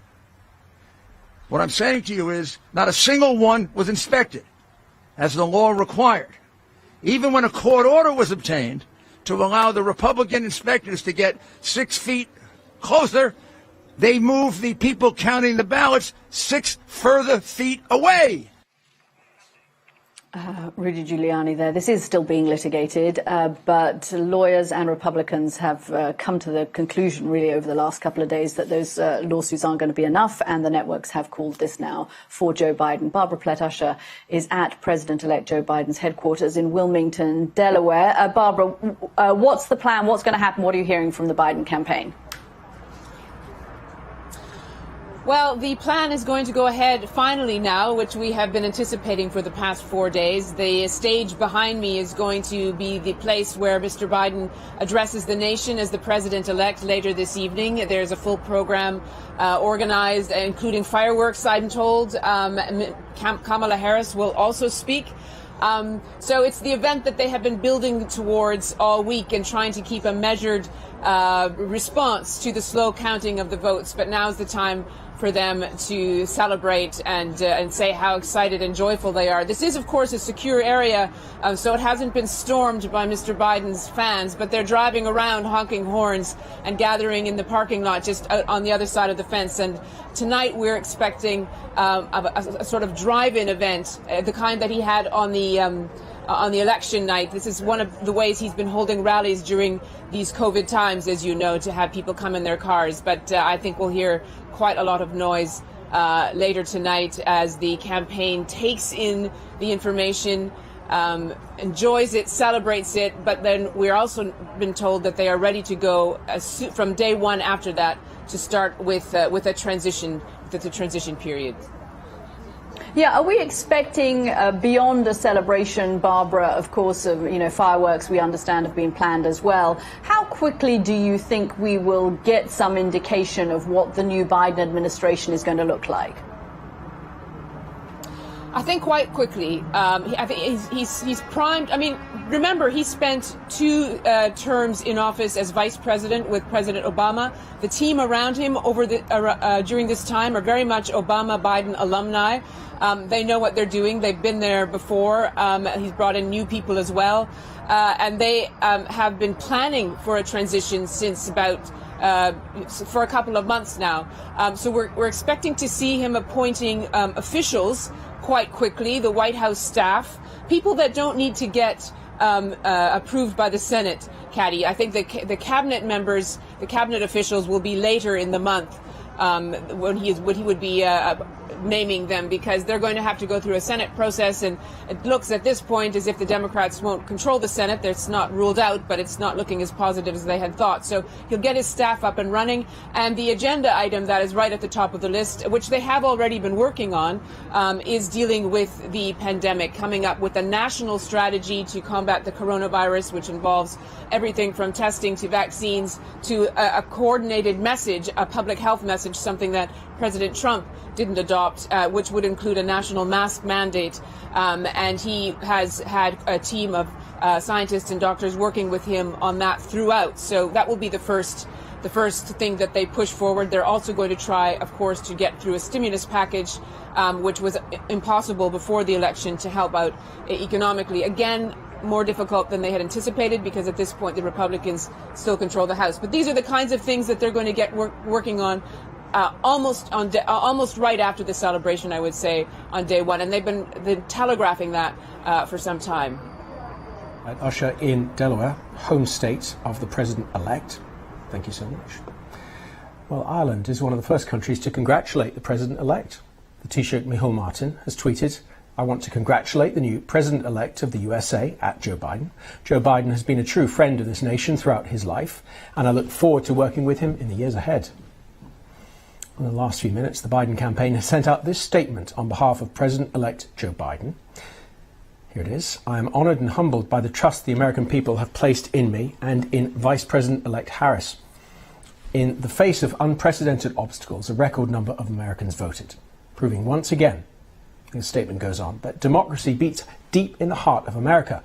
What I'm saying to you is not a single one was inspected, as the law required. Even when a court order was obtained to allow the Republican inspectors to get 6 feet closer, they moved the people counting the ballots 6 further feet away. Rudy Giuliani there. This is still being litigated, but lawyers and Republicans have come to the conclusion really over the last couple of days that those lawsuits aren't going to be enough, and the networks have called this now for Joe Biden. Barbara Plett-Usher is at President-elect Joe Biden's headquarters in Wilmington, Delaware. Barbara, what's the plan? What's going to happen? What are you hearing from the Biden campaign? Well, the plan is going to go ahead finally now, which we have been anticipating for the past 4 days. The stage behind me is going to be the place where Mr. Biden addresses the nation as the president-elect later this evening. There's a full program organized, including fireworks, I'm told. Kamala Harris will also speak. So it's the event that they have been building towards all week and trying to keep a measured response to the slow counting of the votes. But now's the time for them to celebrate and say how excited and joyful they are. This is, of course, a secure area, so it hasn't been stormed by Mr. Biden's fans, but they're driving around honking horns and gathering in the parking lot just out on the other side of the fence. And tonight we're expecting a sort of drive-in event, the kind that he had on the election night. This is one of the ways he's been holding rallies during these COVID times, as you know, to have people come in their cars. But I think we'll hear quite a lot of noise later tonight as the campaign takes in the information, enjoys it, celebrates it. But then we're also been told that they are ready to go from day one after that to start with a transition, the transition period. Yeah, are we expecting beyond a celebration, Barbara, of course, fireworks we understand have been planned as well. How quickly do you think we will get some indication of what the new Biden administration is going to look like? I think quite quickly. I think he's primed. I mean, remember, he spent 2 terms in office as vice president with President Obama. The team around him during this time are very much Obama-Biden alumni. They know what they're doing. They've been there before. He's brought in new people as well. And they have been planning for a transition since about for a couple of months now. So we're expecting to see him appointing officials quite quickly, the White House staff, people that don't need to get approved by the Senate, Caddy. I think the cabinet members, the cabinet officials will be later in the month when he would be naming them, because they're going to have to go through a Senate process, and it looks at this point as if the Democrats won't control the Senate. That's not ruled out, but it's not looking as positive as they had thought. So he'll get his staff up and running, and the agenda item that is right at the top of the list, which they have already been working on, is dealing with the pandemic, coming up with a national strategy to combat the coronavirus, which involves everything from testing to vaccines to a coordinated message, a public health message, something that President Trump didn't adopt, which would include a national mask mandate. And he has had a team of scientists and doctors working with him on that throughout. So that will be the first thing that they push forward. They're also going to try, of course, to get through a stimulus package, which was impossible before the election, to help out economically. Again, more difficult than they had anticipated, because at this point the Republicans still control the House. But these are the kinds of things that they're going to get working on almost right after the celebration, I would say, on day one. And they've been telegraphing that for some time. Usher in Delaware, home state of the president-elect. Thank you so much. Well, Ireland is one of the first countries to congratulate the president-elect. The Taoiseach Micheál Martin has tweeted, "I want to congratulate the new president-elect of the USA, at Joe Biden. Joe Biden has been a true friend of this nation throughout his life, and I look forward to working with him in the years ahead." In the last few minutes, the Biden campaign has sent out this statement on behalf of President-elect Joe Biden. Here it is. "I am honoured and humbled by the trust the American people have placed in me and in Vice President-elect Harris. In the face of unprecedented obstacles, a record number of Americans voted, proving once again," the statement goes on, "that democracy beats deep in the heart of America.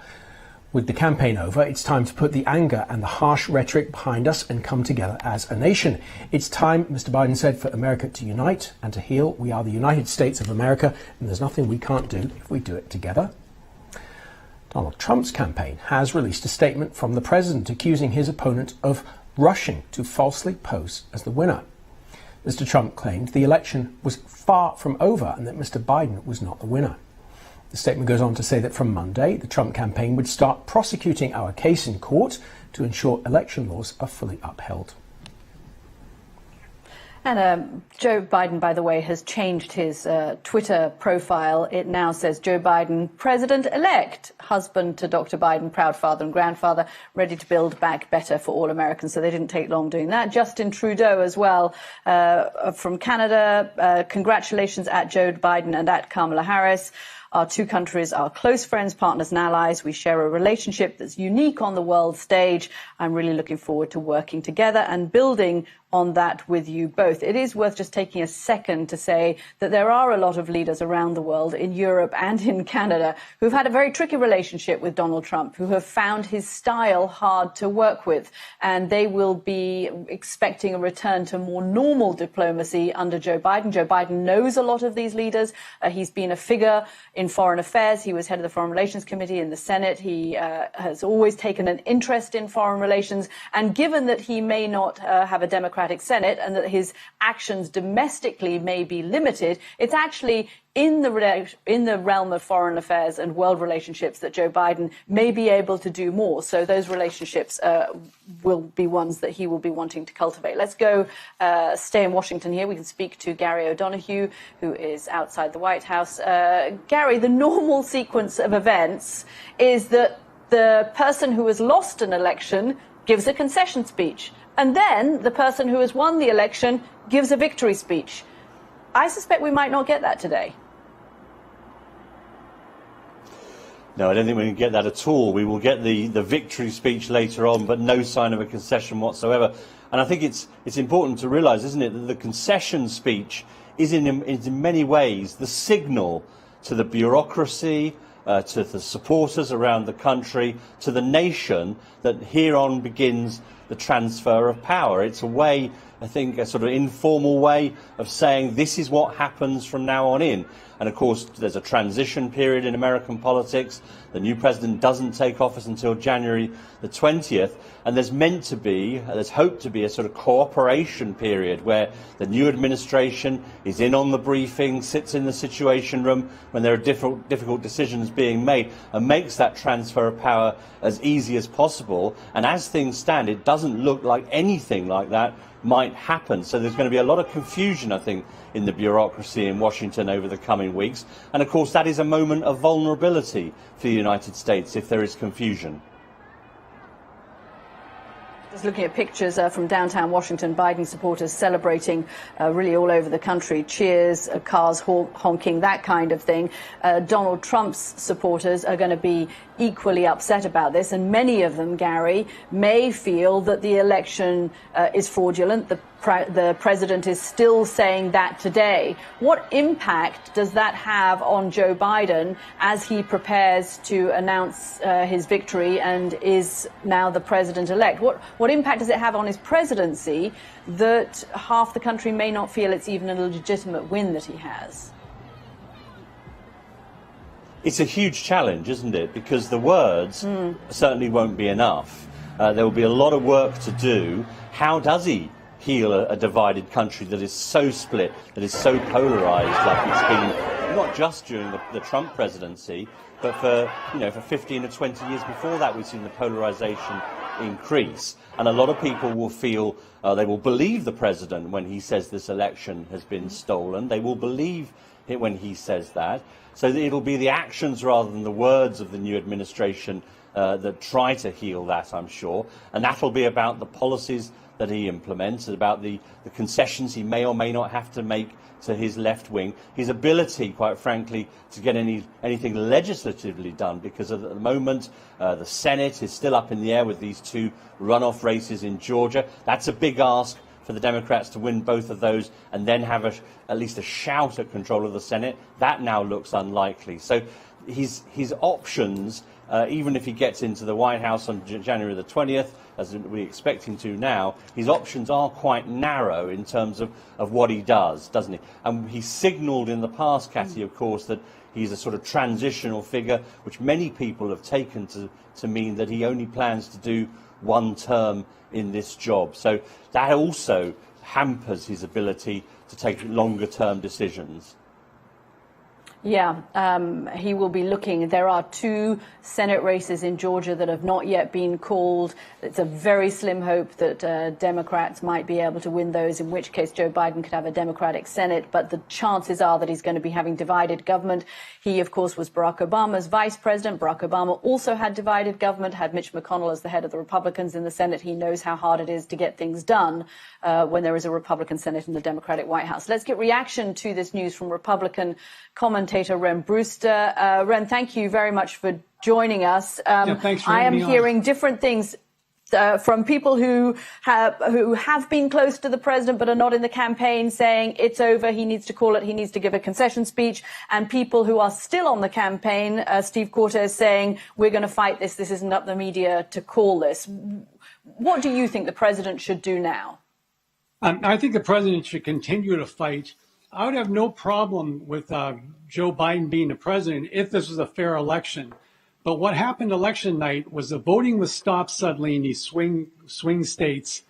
With the campaign over, it's time to put the anger and the harsh rhetoric behind us and come together as a nation. It's time," Mr. Biden said, "for America to unite and to heal. We are the United States of America, and there's nothing we can't do if we do it together." Donald Trump's campaign has released a statement from the president accusing his opponent of rushing to falsely pose as the winner. Mr. Trump claimed the election was far from over and that Mr. Biden was not the winner. The statement goes on to say that from Monday, the Trump campaign would start prosecuting our case in court to ensure election laws are fully upheld. And Joe Biden, by the way, has changed his Twitter profile. It now says Joe Biden, President-elect, husband to Dr. Biden, proud father and grandfather, ready to build back better for all Americans. So they didn't take long doing that. Justin Trudeau as well from Canada. Congratulations at Joe Biden and at Kamala Harris. Our two countries are close friends, partners and allies. We share a relationship that's unique on the world stage. I'm really looking forward to working together and building on that with you both. It is worth just taking a second to say that there are a lot of leaders around the world, in Europe and in Canada, who've had a very tricky relationship with Donald Trump, who have found his style hard to work with. And they will be expecting a return to more normal diplomacy under Joe Biden. Joe Biden knows a lot of these leaders. He's been a figure in foreign affairs. He was head of the Foreign Relations Committee in the Senate. He has always taken an interest in foreign relations. And given that he may not have a Democratic Senate and that his actions domestically may be limited, it's actually in the realm of foreign affairs and world relationships that Joe Biden may be able to do more. So those relationships will be ones that he will be wanting to cultivate. Let's go stay in Washington here. We can speak to Gary O'Donoghue, who is outside the White House. Gary, the normal sequence of events is that the person who has lost an election gives a concession speech. And then the person who has won the election gives a victory speech. I suspect we might not get that today. No, I don't think we can get that at all. We will get the victory speech later on, but no sign of a concession whatsoever. And I think it's important to realise, isn't it, that the concession speech is in many ways the signal to the bureaucracy, to the supporters around the country, to the nation, that here on begins the transfer of power. It's a way, I think, a sort of informal way of saying this is what happens from now on in. And of course, there's a transition period in American politics. The new president doesn't take office until January the 20th. And there's hoped to be a sort of cooperation period where the new administration is in on the briefing, sits in the situation room when there are difficult decisions being made, and makes that transfer of power as easy as possible. And as things stand, it doesn't look like anything like that might happen. So there's going to be a lot of confusion, I think, in the bureaucracy in Washington over the coming weeks. And of course, that is a moment of vulnerability for the United States if there is confusion. Just looking at pictures from downtown Washington, Biden supporters celebrating really all over the country, cheers, cars honking, that kind of thing. Donald Trump's supporters are going to be equally upset about this, and many of them, Gary, may feel that the election is fraudulent. The president is still saying that today. What impact does that have on Joe Biden as he prepares to announce his victory and is now the president-elect? What impact does it have on his presidency that half the country may not feel it's even a legitimate win that he has? It's a huge challenge, isn't it? Because the words certainly won't be enough. There will be a lot of work to do. How does he heal a divided country that is so split, that is so polarised, like it's been not just during the Trump presidency, but for 15 or 20 years before that, we've seen the polarisation increase. And a lot of people will feel they will believe the president when he says this election has been stolen. They will believe it when he says that. So it'll be the actions rather than the words of the new administration that try to heal that, I'm sure. And that'll be about the policies that he implements, about the concessions he may or may not have to make to his left wing, his ability, quite frankly, to get anything legislatively done, because at the moment the Senate is still up in the air with these two runoff races in Georgia. That's a big ask for the Democrats to win both of those and then have at least a shout at control of the Senate. That now looks unlikely. So his options, even if he gets into the White House on January the 20th, as we expect him to now, his options are quite narrow in terms of what he does, doesn't he? And he's signalled in the past, Cathy, of course, that he's a sort of transitional figure, which many people have taken to mean that he only plans to do one term in this job. So that also hampers his ability to take longer term decisions. Yeah, he will be looking. There are 2 Senate races in Georgia that have not yet been called. It's a very slim hope that Democrats might be able to win those, in which case Joe Biden could have a Democratic Senate. But the chances are that he's going to be having divided government. He, of course, was Barack Obama's vice president. Barack Obama also had divided government, had Mitch McConnell as the head of the Republicans in the Senate. He knows how hard it is to get things done when there is a Republican Senate and the Democratic White House. Let's get reaction to this news from Republican commentator Ren Brewster. Ren, thank you very much for joining us. Thanks for I am having me on. hearing different things from people who have been close to the president but are not in the campaign, saying it's over, he needs to call it, he needs to give a concession speech, and people who are still on the campaign, Steve Cortes, saying we're going to fight this isn't up the media to call this. What do you think the president should do now? I think the president should continue to fight. I would have no problem with Joe Biden being the president if this was a fair election. But what happened election night was the voting was stopped suddenly in these swing states.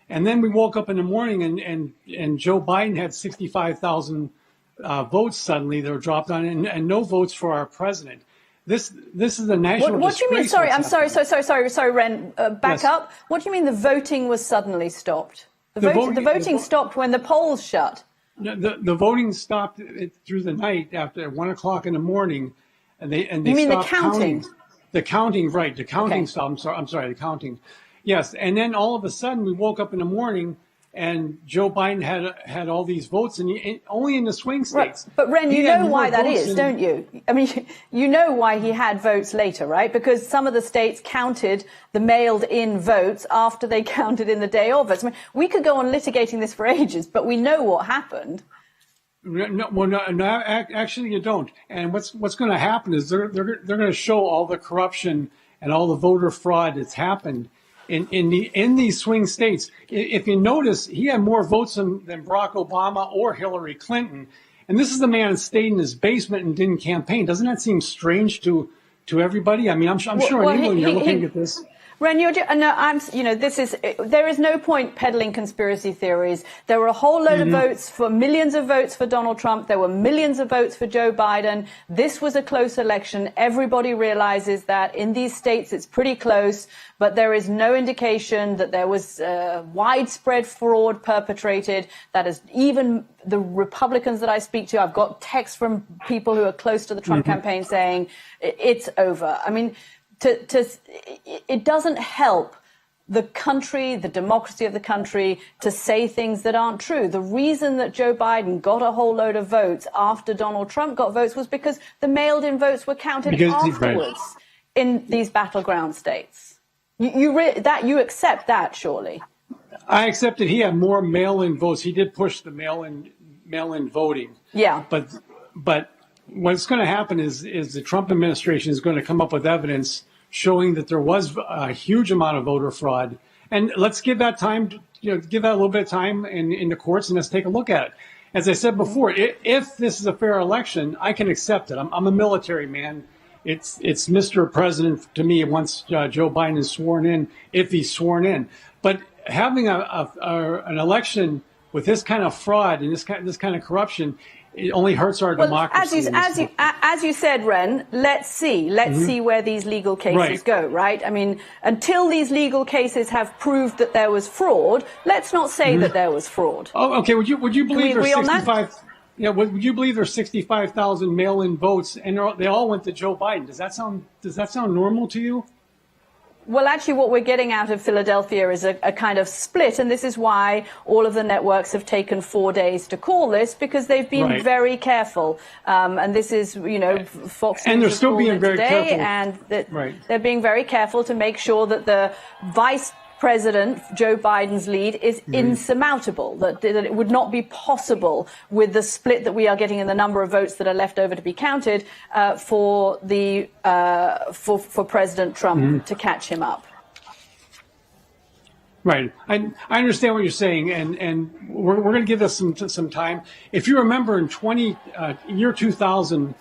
And then we woke up in the morning and Joe Biden had 65,000 votes suddenly that were dropped on and no votes for our president. This is a national What do you mean? disgrace. Sorry, I'm sorry, Ren. Back up. What do you mean the voting was suddenly stopped? The voting stopped when the polls shut. The voting stopped through the night after 1 o'clock in the morning, and they You mean the stopped counting? The counting, right? The counting Okay. stopped. I'm sorry, the counting. Yes, and then all of a sudden we woke up in the morning, and Joe Biden had all these votes, and only in the swing states. Right. But Ren, He you had know more why that votes is, than- don't you? I mean, you know why he had votes later, right? Because some of the states counted the mailed-in votes after they counted in the day of votes. I mean, we could go on litigating this for ages, but we know what happened. No, actually, you don't. And what's going to happen is they're going to show all the corruption and all the voter fraud that's happened in these swing states. If you notice, he had more votes than Barack Obama or Hillary Clinton, and this is the man that stayed in his basement and didn't campaign. Doesn't that seem strange to everybody? I mean, I'm sure in England you're looking at this. Ren, there is no point peddling conspiracy theories. There were a whole load of votes millions of votes for Donald Trump. There were millions of votes for Joe Biden. This was a close election. Everybody realizes that in these states it's pretty close, but there is no indication that there was widespread fraud perpetrated. That is, even the Republicans that I speak to, I've got texts from people who are close to the Trump campaign saying it's over. I mean, it doesn't help the country, the democracy of the country, to say things that aren't true. The reason that Joe Biden got a whole load of votes after Donald Trump got votes was because the mailed-in votes were counted afterwards in these battleground states. You accept that, surely? I accept that he had more mail-in votes. He did push the mail-in voting. Yeah. But what's going to happen is the Trump administration is going to come up with evidence showing that there was a huge amount of voter fraud. And let's give that time, give that a little bit of time in the courts, and let's take a look at it. As I said before, if this is a fair election, I can accept it. I'm a military man. It's Mr. President to me once Joe Biden is sworn in, if he's sworn in. But having an election with this kind of fraud and this kind of corruption, it only hurts our democracy. As you said, Ren, let's see where these legal cases go, right? I mean, until these legal cases have proved that there was fraud, let's not say that there was fraud. Oh, okay. Would you believe there's 65? Yeah, would you believe there's 65,000 mail-in votes and they all went to Joe Biden? Does that sound normal to you? Well, actually, what we're getting out of Philadelphia is a kind of split, and this is why all of the networks have taken 4 days to call this, because they've been very careful. And this is, Fox News and they're still being very today, careful. and they're being very careful to make sure that the Vice President Joe Biden's lead is insurmountable, that it would not be possible with the split that we are getting in the number of votes that are left over to be counted for President Trump to catch him up. Right. I understand what you're saying, and we're going to give this some time. If you remember in year 2000,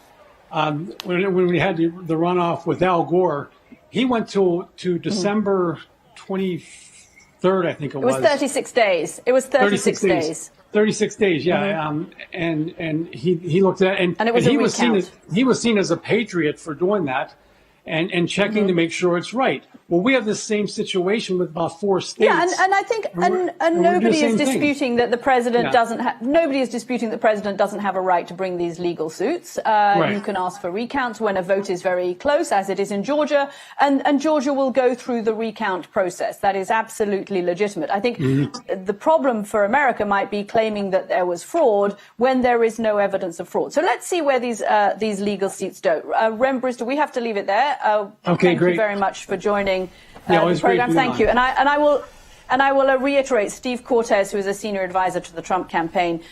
when we had the runoff with Al Gore, he went to December 23rd, I think it was. It was 36 days. It was 36 days. 36 days, yeah. And he looked at it, and it was he was seen as a patriot for doing that and checking to make sure it's right. Well, we have the same situation with about 4 states. Yeah, and I think and nobody is disputing that the president doesn't have. Nobody is disputing that the president doesn't have a right to bring these legal suits. You can ask for recounts when a vote is very close, as it is in Georgia, and Georgia will go through the recount process. That is absolutely legitimate. I think the problem for America might be claiming that there was fraud when there is no evidence of fraud. So let's see where these legal seats go. Rem Brewster, we have to leave it there. Thank you very much for joining the program. Thank you. And I will reiterate, Steve Cortes, who is a senior advisor to the Trump campaign,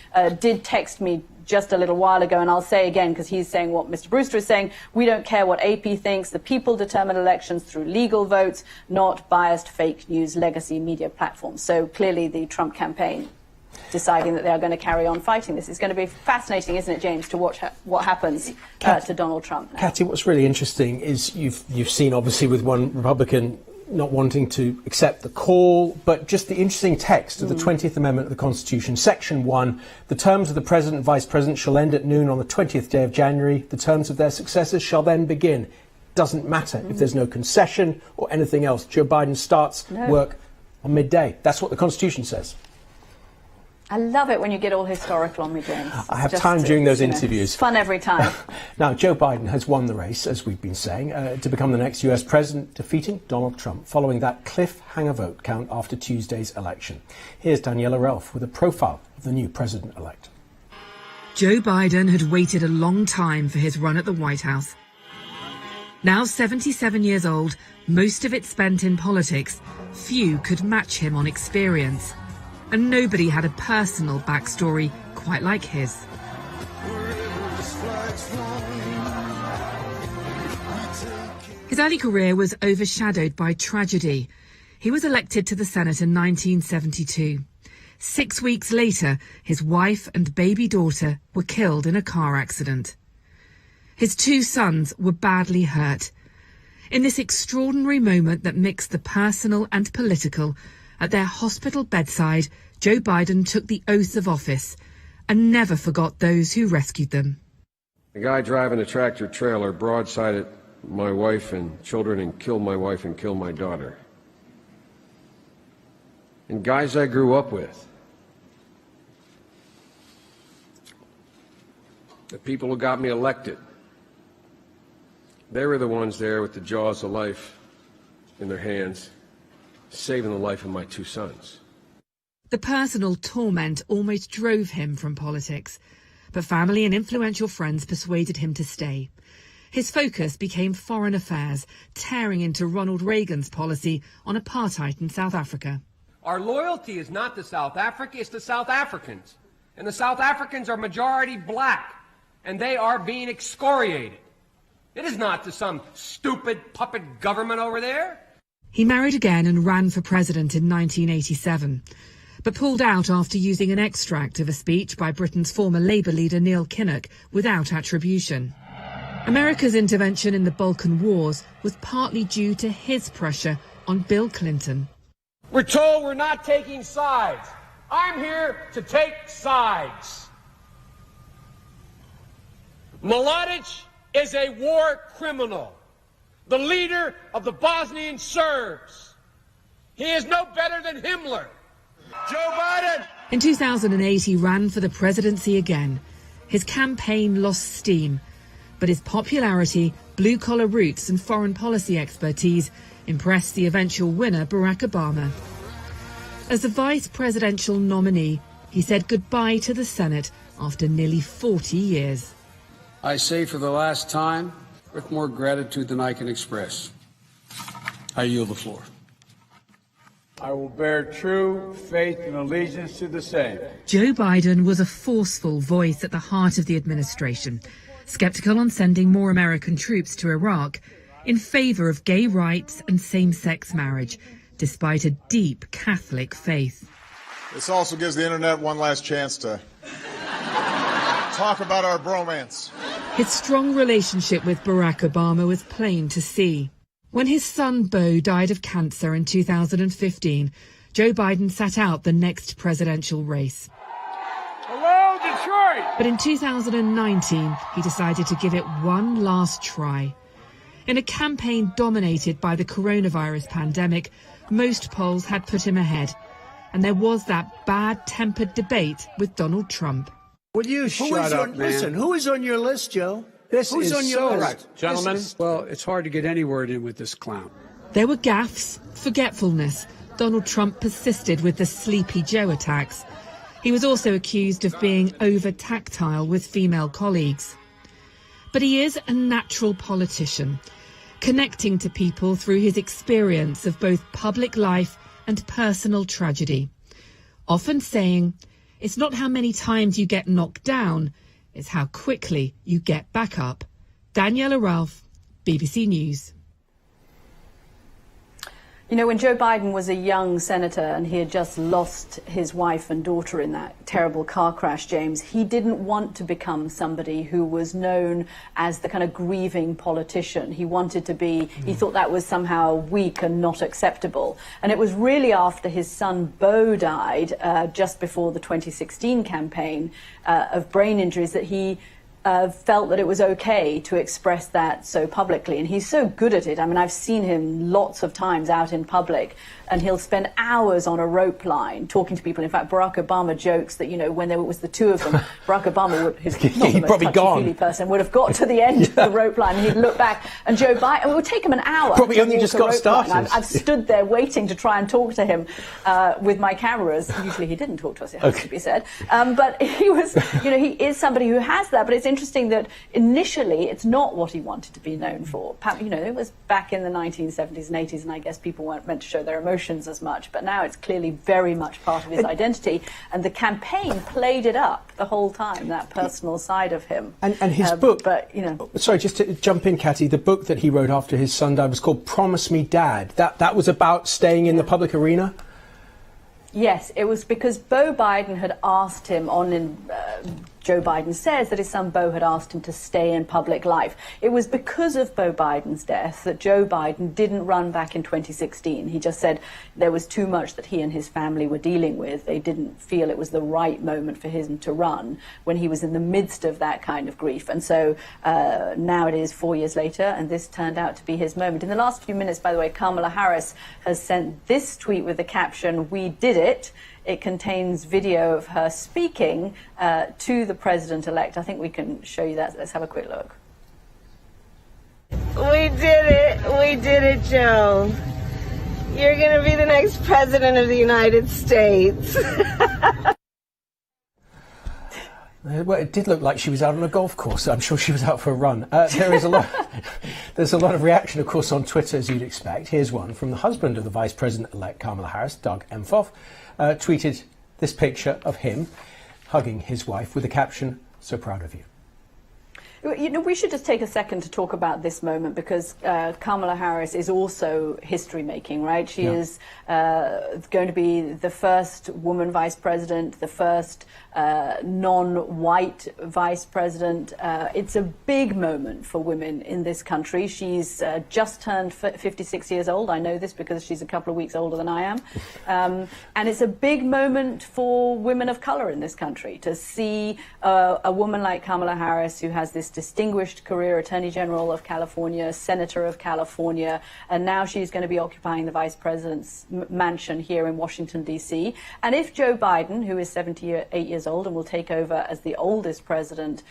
did text me just a little while ago, and I'll say again, because he's saying what Mr. Brewster is saying, we don't care what AP thinks. The people determine elections through legal votes, not biased fake news legacy media platforms. So clearly the Trump campaign deciding that they are going to carry on fighting this. It's going to be fascinating, isn't it, James, to watch what happens to Donald Trump now. Katie, what's really interesting is you've seen, obviously, with one Republican not wanting to accept the call, but just the interesting text of the 20th Amendment of the Constitution. Section 1, the terms of the President and Vice President shall end at noon on the 20th day of January. The terms of their successors shall then begin. Doesn't matter if there's no concession or anything else. Joe Biden starts work on midday. That's what the Constitution says. I love it when you get all historical on me, James. I have time during those interviews. Fun every time. Now, Joe Biden has won the race, as we've been saying, to become the next US president, defeating Donald Trump, following that cliffhanger vote count after Tuesday's election. Here's Daniela Relf with a profile of the new president-elect. Joe Biden had waited a long time for his run at the White House. Now 77 years old, most of it spent in politics, few could match him on experience. And nobody had a personal backstory quite like his. His early career was overshadowed by tragedy. He was elected to the Senate in 1972. 6 weeks later, his wife and baby daughter were killed in a car accident. His 2 sons were badly hurt. In this extraordinary moment that mixed the personal and political, at their hospital bedside, Joe Biden took the oath of office and never forgot those who rescued them. The guy driving a tractor trailer broadsided my wife and children and killed my wife and killed my daughter. And guys I grew up with. The people who got me elected. They were the ones there with the jaws of life in their hands, saving the life of my 2 sons. The personal torment almost drove him from politics, but family and influential friends persuaded him to stay. His focus became foreign affairs, tearing into Ronald Reagan's policy on apartheid in South Africa. Our loyalty is not to South Africa, it's to South Africans. And the South Africans are majority black, and they are being excoriated. It is not to some stupid puppet government over there. He married again and ran for president in 1987, but pulled out after using an extract of a speech by Britain's former Labour leader Neil Kinnock without attribution. America's intervention in the Balkan Wars was partly due to his pressure on Bill Clinton. We're told we're not taking sides. I'm here to take sides. Mladic is a war criminal, the leader of the Bosnian Serbs. He is no better than Himmler. Joe Biden! In 2008, he ran for the presidency again. His campaign lost steam, but his popularity, blue-collar roots and foreign policy expertise impressed the eventual winner, Barack Obama. As the vice presidential nominee, he said goodbye to the Senate after nearly 40 years. I say for the last time, with more gratitude than I can express, I yield the floor. I will bear true faith and allegiance to the same. Joe Biden was a forceful voice at the heart of the administration, skeptical on sending more American troops to Iraq, in favor of gay rights and same-sex marriage, despite a deep Catholic faith. This also gives the internet one last chance to talk about our bromance. His strong relationship with Barack Obama was plain to see. When his son Beau died of cancer in 2015, Joe Biden sat out the next presidential race. But in 2019, he decided to give it one last try. In a campaign dominated by the coronavirus pandemic, most polls had put him ahead. And there was that bad-tempered debate with Donald Trump. Will you shut up, man? Listen, who is on your list, Joe? Who's on your list? Right. Gentlemen? Well, it's hard to get any word in with this clown. There were gaffes, forgetfulness. Donald Trump persisted with the Sleepy Joe attacks. He was also accused of being over-tactile with female colleagues. But he is a natural politician, connecting to people through his experience of both public life and personal tragedy. Often saying, it's not how many times you get knocked down, it's how quickly you get back up. Daniela Ralph, BBC News. You know, when Joe Biden was a young senator and he had just lost his wife and daughter in that terrible car crash, James, he didn't want to become somebody who was known as the kind of grieving politician. He wanted to be, he thought that was somehow weak and not acceptable. And it was really after his son Beau died, just before the 2016 campaign, of brain injuries, that he felt that it was okay to express that so publicly. And he's so good at it. I mean, I've seen him lots of times out in public, and he'll spend hours on a rope line talking to people. In fact, Barack Obama jokes that, you know, when there was the two of them, Barack Obama, who's not the most touchy-feely person, would have got to the end of the rope line, and he'd look back, and Joe Biden, and it would take him an hour. Probably only just got started. I've stood there waiting to try and talk to him with my cameras. Usually he didn't talk to us, it has to be said. But he was, you know, he is somebody who has that, but it's interesting that initially it's not what he wanted to be known for. You know, it was back in the 1970s and 80s, and I guess people weren't meant to show their emotions as much, but now it's clearly very much part of his identity, and the campaign played it up the whole time, that personal side of him. And his book, but, you know, sorry, just to jump in, Catty, the book that he wrote after his son died was called Promise Me Dad. That was about staying in the public arena? Yes, it was because Beau Biden had asked him Joe Biden says that his son Beau had asked him to stay in public life. It was because of Beau Biden's death that Joe Biden didn't run back in 2016. He just said there was too much that he and his family were dealing with. They didn't feel it was the right moment for him to run when he was in the midst of that kind of grief. And so now it is 4 years later, and this turned out to be his moment. In the last few minutes, by the way, Kamala Harris has sent this tweet with the caption, "We did it." It contains video of her speaking to the president-elect. I think we can show you that. Let's have a quick look. We did it. We did it, Joe. You're going to be the next president of the United States. Well, it did look like she was out on a golf course. I'm sure she was out for a run. There's a lot of reaction, of course, on Twitter, as you'd expect. Here's one from the husband of the Vice President-elect Kamala Harris, Doug Emhoff, tweeted this picture of him hugging his wife with the caption, "So proud of you." You know, we should just take a second to talk about this moment, because Kamala Harris is also history-making, right? She is going to be the first woman vice president, the first non-white vice president. It's a big moment for women in this country. She's just turned 56 years old. I know this because she's a couple of weeks older than I am. And it's a big moment for women of color in this country to see a woman like Kamala Harris, who has this distinguished career, Attorney General of California, Senator of California, and now she's going to be occupying the Vice President's mansion here in Washington, D.C. And if Joe Biden, who is 78 years old and will take over as the oldest president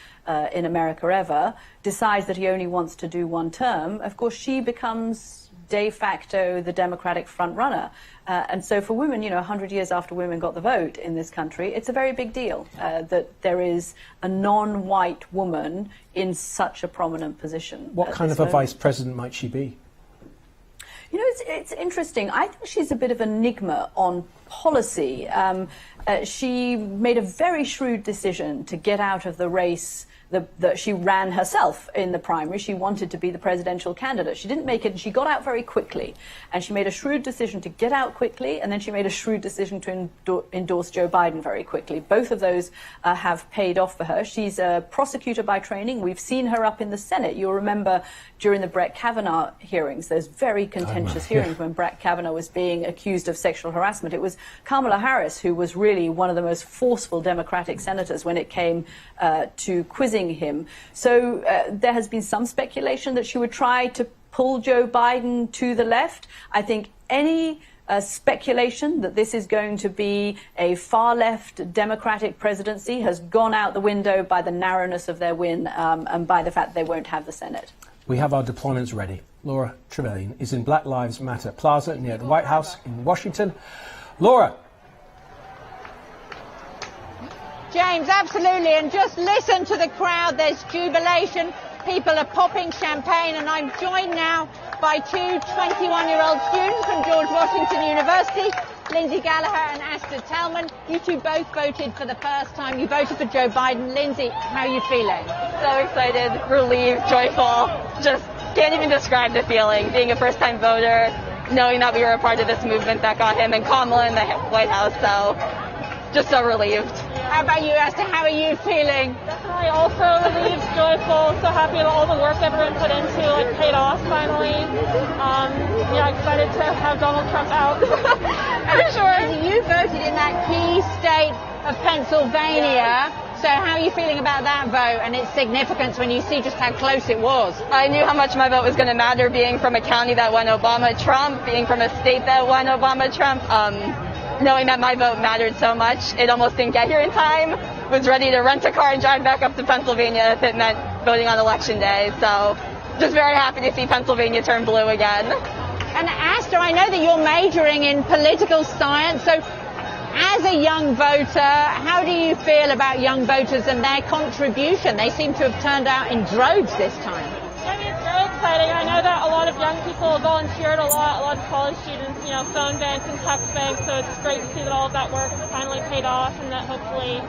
in America ever, decides that he only wants to do one term, of course she becomes de facto the Democratic frontrunner. And so for women, you know, 100 years after women got the vote in this country, it's a very big deal that there is a non-white woman in such a prominent position. What kind of a vice president might she be? You know, it's interesting. I think she's a bit of an enigma on policy. She made a very shrewd decision to get out of the race that she ran herself in the primary. She wanted to be the presidential candidate. She didn't make it, and she got out very quickly. And she made a shrewd decision to get out quickly, and then she made a shrewd decision to endorse Joe Biden very quickly. Both of those have paid off for her. She's a prosecutor by training. We've seen her up in the Senate. You'll remember during the Brett Kavanaugh hearings, those very contentious hearings when Brett Kavanaugh was being accused of sexual harassment. It was Kamala Harris who was really one of the most forceful Democratic senators when it came to quizzing him. So there has been some speculation that she would try to pull Joe Biden to the left. I think any speculation that this is going to be a far-left Democratic presidency has gone out the window by the narrowness of their win and by the fact they won't have the Senate. We have our deployments ready. Laura Trevelyan is in Black Lives Matter Plaza near the White House in Washington. Laura. James, absolutely. And just listen to the crowd. There's jubilation. People are popping champagne. And I'm joined now by two 21-year-old students from George Washington University, Lindsay Gallagher and Asta Tellman. You two both voted for the first time. You voted for Joe Biden. Lindsay, how are you feeling? So excited, relieved, joyful. Just can't even describe the feeling. Being a first-time voter, knowing that we were a part of this movement that got him and Kamala in the White House. So just so relieved. How about you, Asta? How are you feeling? Definitely also relieved, joyful, so happy that all the work everyone put into it paid off finally. Excited to have Donald Trump out. For sure. You voted in that key state of Pennsylvania. So how are you feeling about that vote and its significance when you see just how close it was? I knew how much my vote was going to matter, being from a county that won Obama-Trump, being from a state that won Obama-Trump. Knowing that my vote mattered so much, it almost didn't get here in time. Was ready to rent a car and drive back up to Pennsylvania if it meant voting on Election Day. So just very happy to see Pennsylvania turn blue again. And Asta, I know that you're majoring in political science, so as a young voter, how do you feel about young voters and their contribution? They seem to have turned out in droves this time. I mean, it's very exciting. I know that a lot of young people volunteered a lot of college students, phone banks and text banks, so it's great to see that all of that work finally paid off and that hopefully,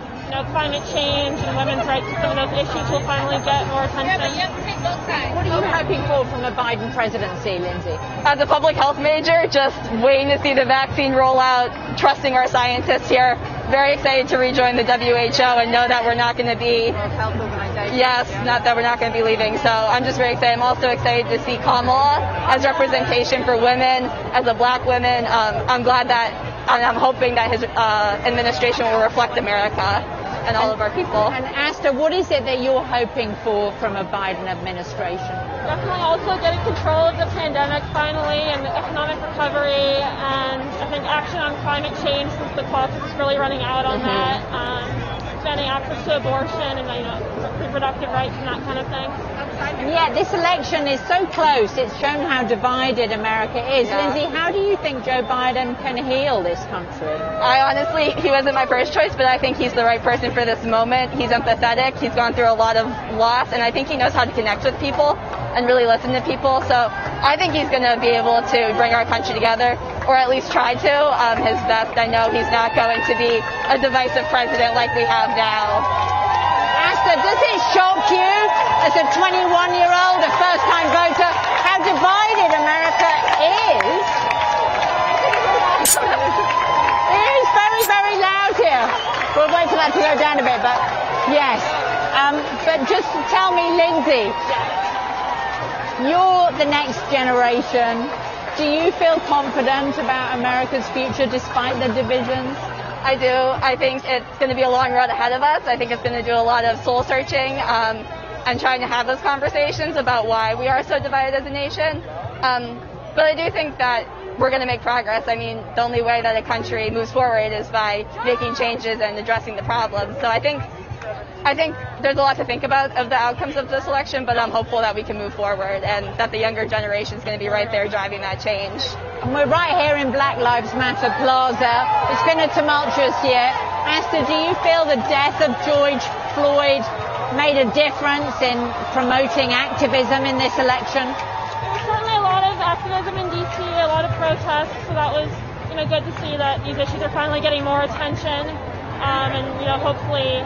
climate change and women's rights and some of those issues will finally get more attention. What are you hoping for from a Biden presidency, Lindsay? As a public health major, just waiting to see the vaccine roll out, trusting our scientists here. Very excited to rejoin the WHO and know that we're not going to be, we're not going to be leaving. So I'm just very excited. I'm also excited to see Kamala as representation for women, as a black woman. I'm glad that, and I'm hoping that his administration will reflect America and all of our people. And Asta, what is it that you're hoping for from a Biden administration? Definitely also getting control of the pandemic finally and the economic recovery, and I think action on climate change since the clock is really running out on that. Expanding access to abortion and reproductive rights and that kind of thing. And yet this election is so close. It's shown how divided America is. Yeah. Lindsay, how do you think Joe Biden can heal this country? He wasn't my first choice, but I think he's the right person for this moment. He's empathetic. He's gone through a lot of loss, and I think he knows how to connect with people and really listen to people. So I think he's going to be able to bring our country together, or at least try to, his best. I know he's not going to be a divisive president like we have now. Asta, does it shock you as a 21-year-old, a first-time voter, how divided America is? It is very, very loud here. We'll wait for that to go down a bit, but yes. But just tell me, Lindsay, you're the next generation. Do you feel confident about America's future despite the divisions? I do. I think it's going to be a long road ahead of us. I think it's going to do a lot of soul searching and trying to have those conversations about why we are so divided as a nation. But I do think that we're going to make progress. I mean, the only way that a country moves forward is by making changes and addressing the problems. So I think there's a lot to think about of the outcomes of this election, but I'm hopeful that we can move forward and that the younger generation is going to be right there driving that change. And we're right here in Black Lives Matter Plaza. It's been a tumultuous year. Asta, do you feel the death of George Floyd made a difference in promoting activism in this election? There was certainly a lot of activism in D.C., a lot of protests, so that was good to see that these issues are finally getting more attention, and hopefully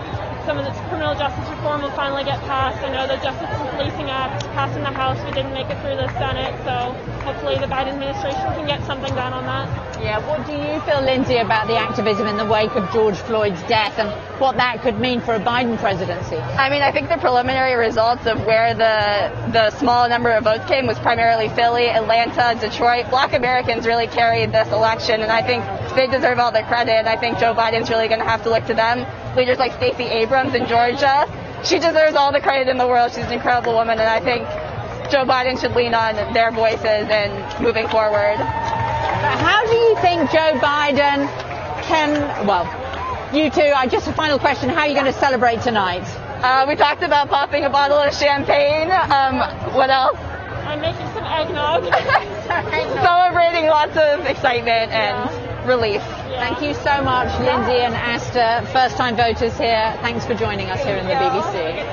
some of the criminal justice reform will finally get passed. I know the Justice and Policing Act passed in the House, but didn't make it through the Senate, so hopefully the Biden administration can get something done on that. Yeah, what do you feel, Lindsay, about the activism in the wake of George Floyd's death and what that could mean for a Biden presidency? I mean, I think the preliminary results of where the small number of votes came was primarily Philly, Atlanta, Detroit. Black Americans really carried this election, and I think they deserve all the credit. I think Joe Biden's really going to have to look to them. Leaders like Stacey Abrams in Georgia, she deserves all the credit in the world. She's an incredible woman, and I think Joe Biden should lean on their voices and moving forward. How do you think Joe Biden can, well, you two, just a final question, how are you going to celebrate tonight? We talked about popping a bottle of champagne. What else? I'm making some eggnog. Celebrating lots of excitement and relief. Thank you so much, Lindsay and Asta, first-time voters here. Thanks for joining us here in the BBC.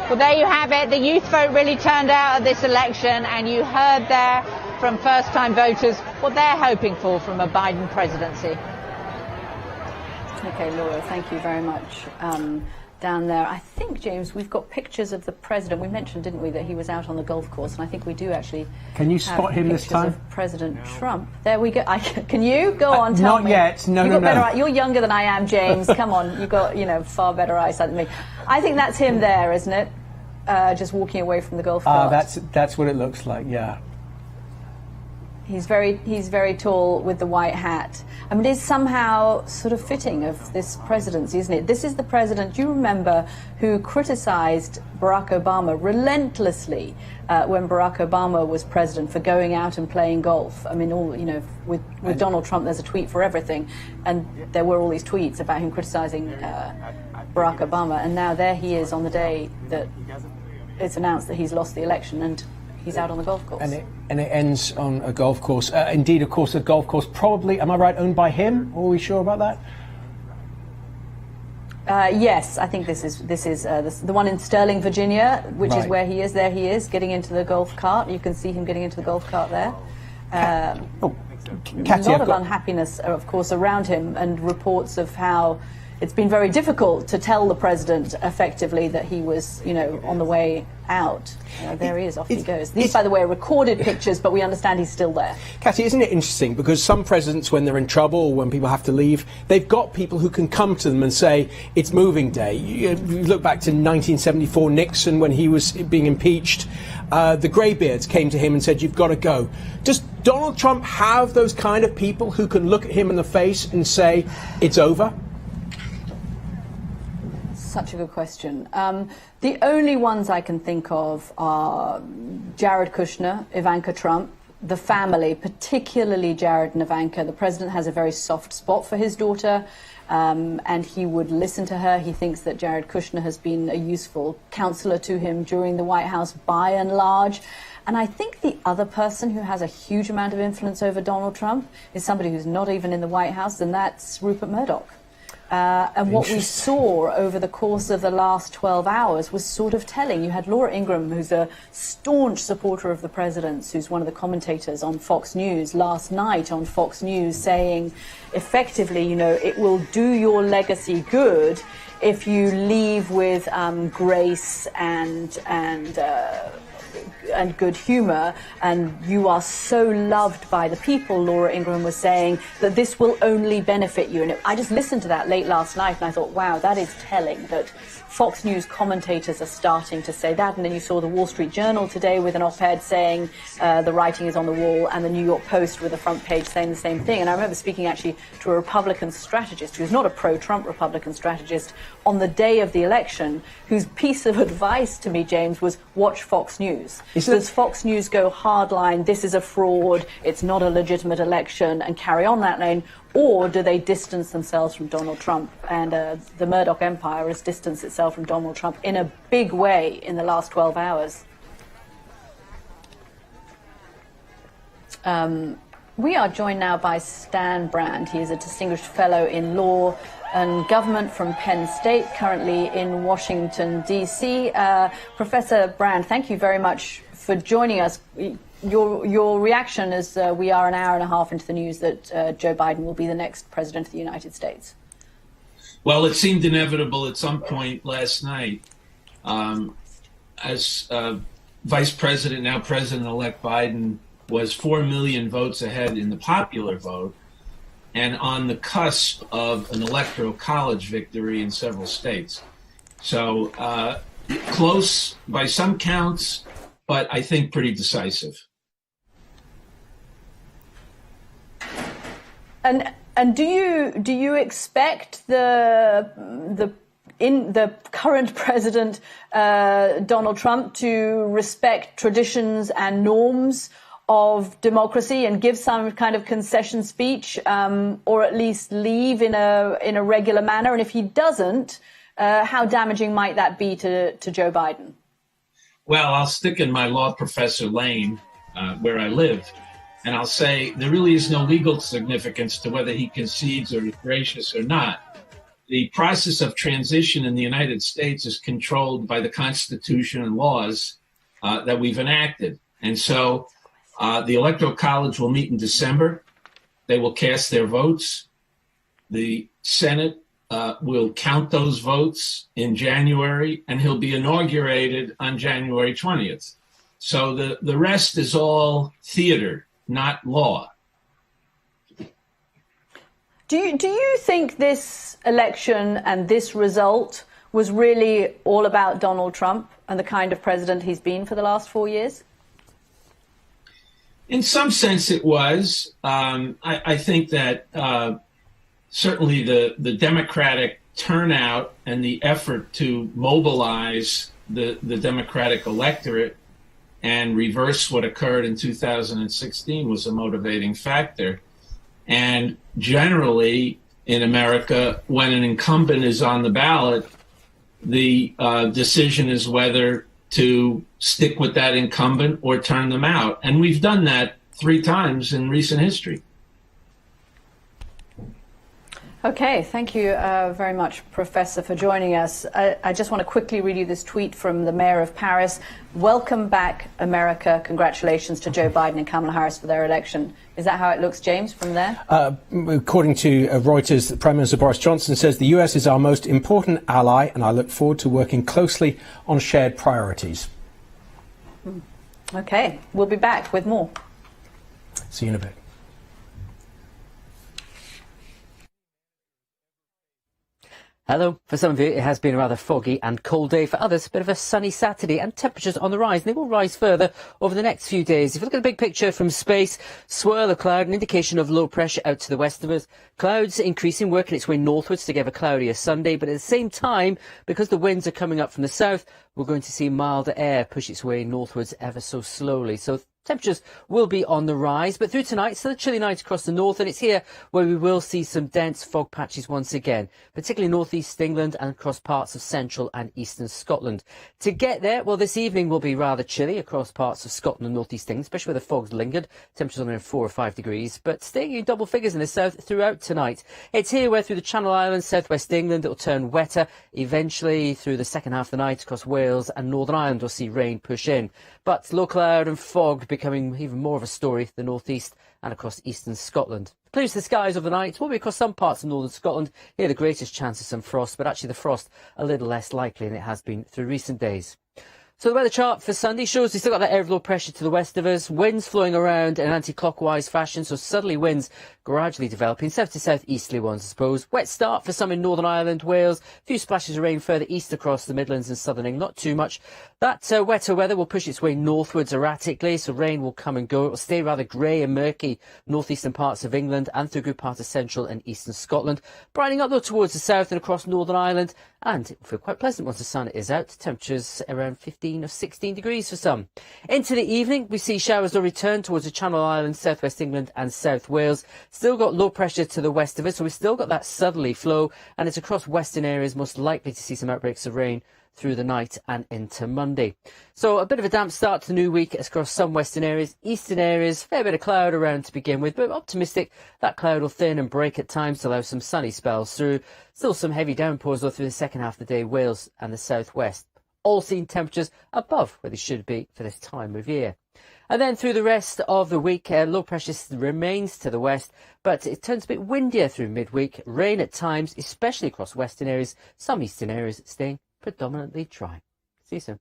Well, there you have it. The youth vote really turned out at this election, and you heard there from first-time voters what they're hoping for from a Biden presidency. Okay, Laura, thank you very much. Down there, I think, James, we've got pictures of the president. We mentioned, didn't we, that he was out on the golf course, and I think we do actually. Can you spot him this time? Of President Trump. There we go. Can you go on? Tell me. Not yet. No. You're younger than I am, James. Come on, you've got far better eyesight than me. I think that's him there, isn't it? Just walking away from the golf cart. That's what it looks like. Yeah. He's very tall with the white hat. I mean, it's somehow sort of fitting of this presidency, isn't it? This is the president, do you remember, who criticized Barack Obama relentlessly when Barack Obama was president for going out and playing golf. I mean, with Donald Trump, there's a tweet for everything. And there were all these tweets about him criticizing Barack Obama. And now there he is on the day that it's announced that he's lost the election and he's out on the golf course. And it ends on a golf course. Indeed, of course, a golf course probably, am I right, owned by him? Are we sure about that? Yes, I think this is the one in Sterling, Virginia, which is where he is. There he is, getting into the golf cart. You can see him getting into the golf cart there. A lot of unhappiness, of course, around him, and reports of how it's been very difficult to tell the president effectively that he was, on the way out. There he is, off he goes. These, by the way, are recorded pictures, but we understand he's still there. Cathy, isn't it interesting? Because some presidents, when they're in trouble or when people have to leave, they've got people who can come to them and say, it's moving day. You look back to 1974, Nixon, when he was being impeached. The greybeards came to him and said, you've got to go. Does Donald Trump have those kind of people who can look at him in the face and say, it's over? Such a good question. The only ones I can think of are Jared Kushner, Ivanka Trump, the family, particularly Jared and Ivanka. The president has a very soft spot for his daughter, and he would listen to her. He thinks that Jared Kushner has been a useful counselor to him during the White House by and large. And I think the other person who has a huge amount of influence over Donald Trump is somebody who's not even in the White House, and that's Rupert Murdoch. And what we saw over the course of the last 12 hours was sort of telling. You had Laura Ingraham, who's a staunch supporter of the president's, who's one of the commentators on Fox News last night on Fox News, saying effectively, it will do your legacy good if you leave with grace and good humour, and you are so loved by the people, Laura Ingraham was saying, that this will only benefit you. And I just listened to that late last night and I thought, wow, that is telling, that Fox News commentators are starting to say that. And then you saw the Wall Street Journal today with an op-ed saying the writing is on the wall, and the New York Post with a front page saying the same thing. And I remember speaking actually to a Republican strategist who's not a pro-Trump Republican strategist on the day of the election, whose piece of advice to me, James, was watch Fox News. Does Fox News go hardline, this is a fraud, it's not a legitimate election, and carry on that lane? Or do they distance themselves from Donald Trump? And the Murdoch empire has distanced itself from Donald Trump in a big way in the last 12 hours. We are joined now by Stan Brand. He is a distinguished fellow in law and government from Penn State, currently in Washington, D.C. Professor Brand, thank you very much for joining us. Your reaction as we are an hour and a half into the news that Joe Biden will be the next president of the United States. Well, it seemed inevitable at some point last night. As Vice President, now President-elect Biden was 4 million votes ahead in the popular vote and on the cusp of an electoral college victory in several states. So close by some counts, but I think pretty decisive. And do you expect the current president Donald Trump to respect traditions and norms of democracy and give some kind of concession speech, or at least leave in a regular manner? And if he doesn't, how damaging might that be to Joe Biden? Well, I'll stick in my law professor lane where I live. And I'll say there really is no legal significance to whether he concedes or is gracious or not. The process of transition in the United States is controlled by the Constitution and laws that we've enacted. And so the Electoral College will meet in December. They will cast their votes. The Senate will count those votes in January, and he'll be inaugurated on January 20th. So the rest is all theater, not law. Do you think this election and this result was really all about Donald Trump and the kind of president he's been for the last 4 years? In some sense, it was. I think that certainly the Democratic turnout and the effort to mobilize the Democratic electorate and reverse what occurred in 2016 was a motivating factor. And generally in America, when an incumbent is on the ballot, the decision is whether to stick with that incumbent or turn them out. And we've done that 3 times in recent history. Okay, thank you very much, Professor, for joining us. I just want to quickly read you this tweet from the mayor of Paris. Welcome back, America. Congratulations to Joe Biden and Kamala Harris for their election. Is that how it looks, James, from there? According to Reuters, Prime Minister Boris Johnson says the US is our most important ally, and I look forward to working closely on shared priorities. Okay, we'll be back with more. See you in a bit. Hello. For some of you, it has been a rather foggy and cold day. For others, a bit of a sunny Saturday, and temperatures on the rise. And they will rise further over the next few days. If you look at the big picture from space, swirl of cloud, an indication of low pressure out to the west of us. Clouds increasing, working its way northwards to give a cloudier Sunday. But at the same time, because the winds are coming up from the south, we're going to see milder air push its way northwards ever so slowly. So temperatures will be on the rise, but through tonight, still a chilly night across the north, and it's here where we will see some dense fog patches once again, particularly northeast England and across parts of central and eastern Scotland. To get there, well, this evening will be rather chilly across parts of Scotland and northeast England, especially where the fog's lingered. Temperatures on around 4 or 5 degrees, but staying in double figures in the south throughout tonight. It's here where through the Channel Islands, southwest England, it'll turn wetter. Eventually, through the second half of the night, across Wales and Northern Ireland, we'll see rain push in. But low cloud and fog becoming even more of a story for the northeast and across eastern Scotland. Clear to the skies overnight will be across some parts of northern Scotland. Here the greatest chance of some frost, but actually the frost a little less likely than it has been through recent days. So the weather chart for Sunday shows we still got that area of low pressure to the west of us, winds flowing around in an anti-clockwise fashion, so southerly winds gradually developing, south to south-easterly ones, I suppose. Wet start for some in Northern Ireland, Wales, a few splashes of rain further east across the Midlands and southern England, not too much. That wetter weather will push its way northwards erratically, so rain will come and go. It will stay rather grey and murky northeastern parts of England and through a good part of central and eastern Scotland. Brightening up though towards the south and across Northern Ireland, and it will feel quite pleasant once the sun is out. Temperatures around 15 or 16 degrees for some. Into the evening, we see showers will return towards the Channel Islands, southwest England and south Wales. Still got low pressure to the west of us, so we've still got that southerly flow, and it's across western areas most likely to see some outbreaks of rain through the night and into Monday. So a bit of a damp start to the new week across some western areas. Eastern areas, fair bit of cloud around to begin with, but optimistic that cloud will thin and break at times to allow some sunny spells through. Still some heavy downpours though through the second half of the day, Wales and the southwest. All seeing temperatures above where they should be for this time of year. And then through the rest of the week, low pressure remains to the west, but it turns a bit windier through midweek. Rain at times, especially across western areas, some eastern areas staying predominantly dry. See you soon.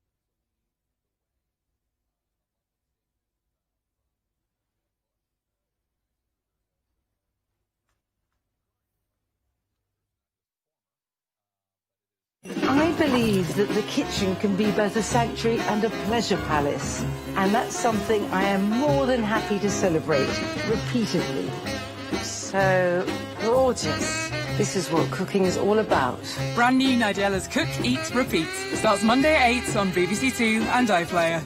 I believe that the kitchen can be both a sanctuary and a pleasure palace, and that's something I am more than happy to celebrate repeatedly. So gorgeous. This is what cooking is all about. Brand new Nigella's Cook, Eat, Repeat. Starts Monday at 8 on BBC Two and iPlayer.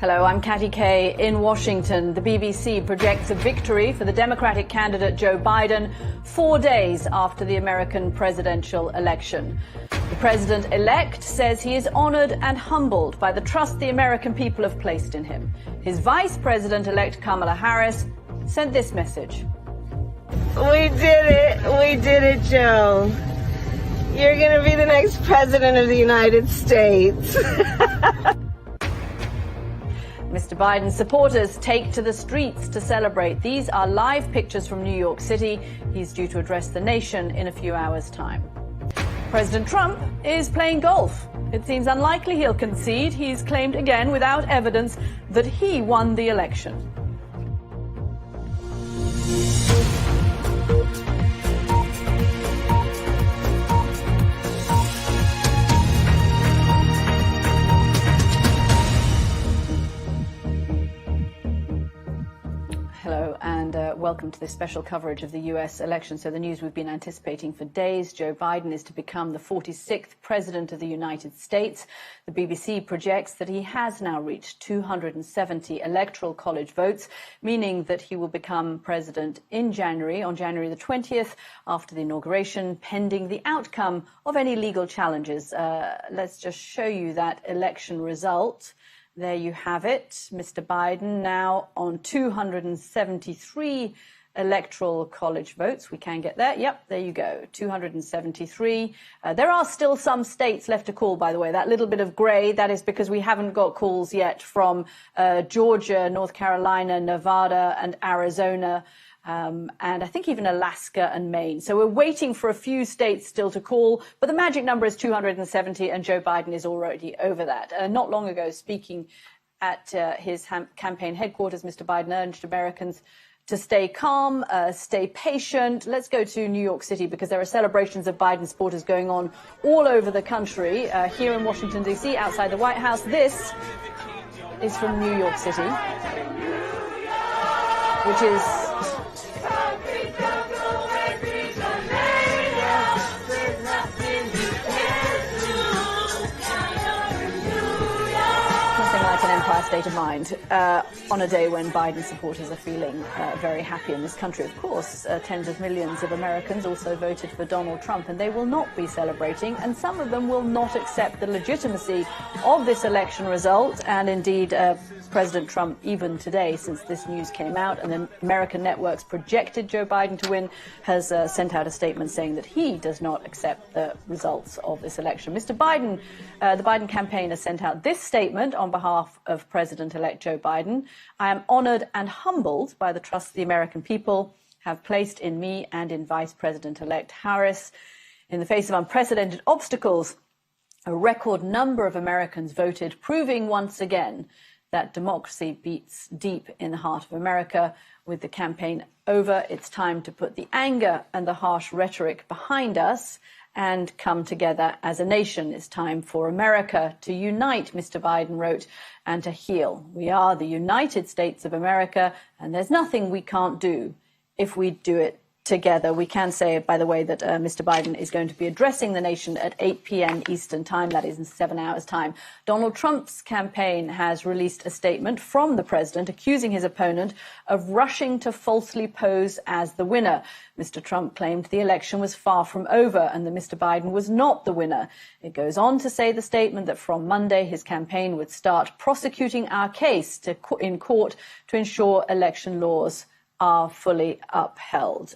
Hello, I'm Katty Kay in Washington. The BBC projects a victory for the Democratic candidate Joe Biden 4 days after the American presidential election. The president-elect says he is honored and humbled by the trust the American people have placed in him. His vice president-elect Kamala Harris sent this message. We did it. We did it, Joe. You're going to be the next president of the United States. Mr. Biden's supporters take to the streets to celebrate. These are live pictures from New York City. He's due to address the nation in a few hours' time. President Trump is playing golf. It seems unlikely he'll concede. He's claimed again, without evidence, that he won the election. Hello and welcome to this special coverage of the US election. So the news we've been anticipating for days. Joe Biden is to become the 46th president of the United States. The BBC projects that he has now reached 270 electoral college votes, meaning that he will become president in January, on January the 20th, after the inauguration, pending the outcome of any legal challenges. Let's just show you that election result. There you have it. Mr. Biden now on 273 electoral college votes. We can get there. Yep, there you go. 273. There are still some states left to call, by the way. That little bit of grey, that is because we haven't got calls yet from Georgia, North Carolina, Nevada and Arizona. And I think even Alaska and Maine. So we're waiting for a few states still to call, but the magic number is 270, and Joe Biden is already over that. Not long ago, speaking at his campaign headquarters, Mr. Biden urged Americans to stay calm, stay patient. Let's go to New York City because there are celebrations of Biden supporters going on all over the country. Here in Washington, D.C., outside the White House, this is from New York City, which is... Empire state of mind on a day when Biden supporters are feeling very happy in this country. Of course, tens of millions of Americans also voted for Donald Trump, and they will not be celebrating, and some of them will not accept the legitimacy of this election result. And indeed, President Trump, even today, since this news came out and the American networks projected Joe Biden to win, has sent out a statement saying that he does not accept the results of this election. Mr. Biden, the Biden campaign has sent out this statement on behalf of President-elect Joe Biden. I am honored and humbled by the trust the American people have placed in me and in Vice President-elect Harris. In the face of unprecedented obstacles, a record number of Americans voted, proving once again that democracy beats deep in the heart of America. With the campaign over, it's time to put the anger and the harsh rhetoric behind us and come together as a nation. It's time for America to unite, Mr. Biden wrote, and to heal. We are the United States of America, and there's nothing we can't do if we do it together. We can say, by the way, that Mr. Biden is going to be addressing the nation at 8 p.m. Eastern time. That is in 7 hours' time. Donald Trump's campaign has released a statement from the president accusing his opponent of rushing to falsely pose as the winner. Mr. Trump claimed the election was far from over and that Mr. Biden was not the winner. It goes on to say, the statement, that from Monday his campaign would start prosecuting our case in court to ensure election laws are fully upheld.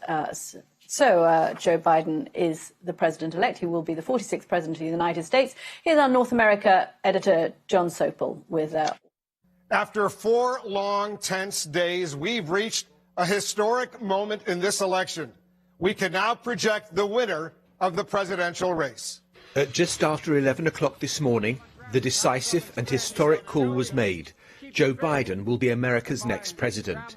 So Joe Biden is the president-elect. He will be the 46th president of the United States. Here's our North America editor, John Sopel, with... After 4 long, tense days, we've reached a historic moment in this election. We can now project the winner of the presidential race. At just after 11 o'clock this morning, the decisive and historic call was made. Joe Biden will be America's next president.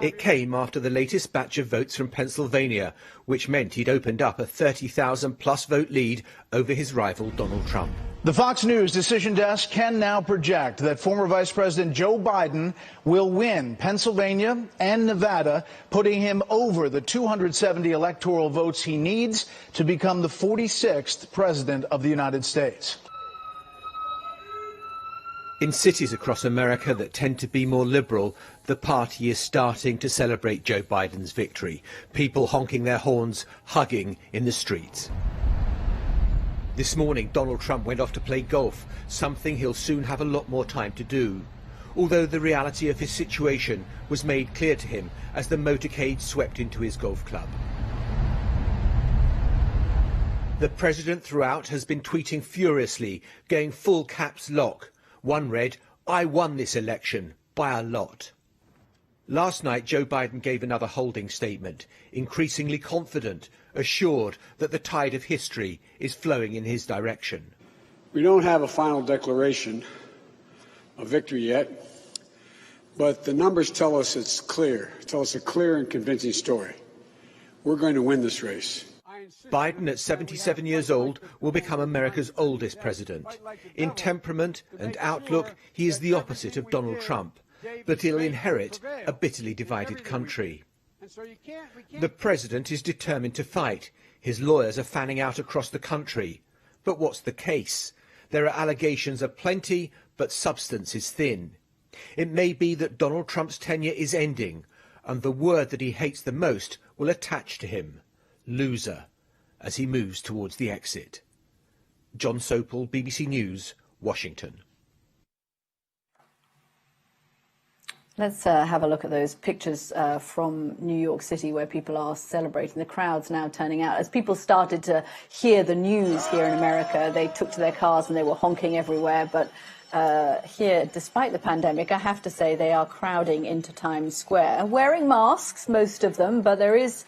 It came after the latest batch of votes from Pennsylvania, which meant he'd opened up a 30,000-plus vote lead over his rival Donald Trump. The Fox News decision desk can now project that former Vice President Joe Biden will win Pennsylvania and Nevada, putting him over the 270 electoral votes he needs to become the 46th president of the United States. In cities across America that tend to be more liberal, the party is starting to celebrate Joe Biden's victory. People honking their horns, hugging in the streets. This morning, Donald Trump went off to play golf, something he'll soon have a lot more time to do. Although the reality of his situation was made clear to him as the motorcade swept into his golf club. The president throughout has been tweeting furiously, going full caps lock. One read, "I won this election by a lot." Last night, Joe Biden gave another holding statement, increasingly confident, assured that the tide of history is flowing in his direction. We don't have a final declaration of victory yet, but the numbers tell us it's clear, tell us a clear and convincing story. We're going to win this race. Biden, at 77 years old, will become America's oldest president. In temperament and outlook, he is the opposite of Donald Trump, but he'll inherit a bitterly divided country. The president is determined to fight. His lawyers are fanning out across the country. But what's the case? There are allegations aplenty, but substance is thin. It may be that Donald Trump's tenure is ending, and the word that he hates the most will attach to him: loser, as he moves towards the exit. John Sopel, BBC News, Washington. Let's have a look at those pictures from New York City, where people are celebrating. The crowds now turning out. As people started to hear the news here in America, they took to their cars and they were honking everywhere. But here, despite the pandemic, I have to say they are crowding into Times Square, wearing masks, most of them, but there is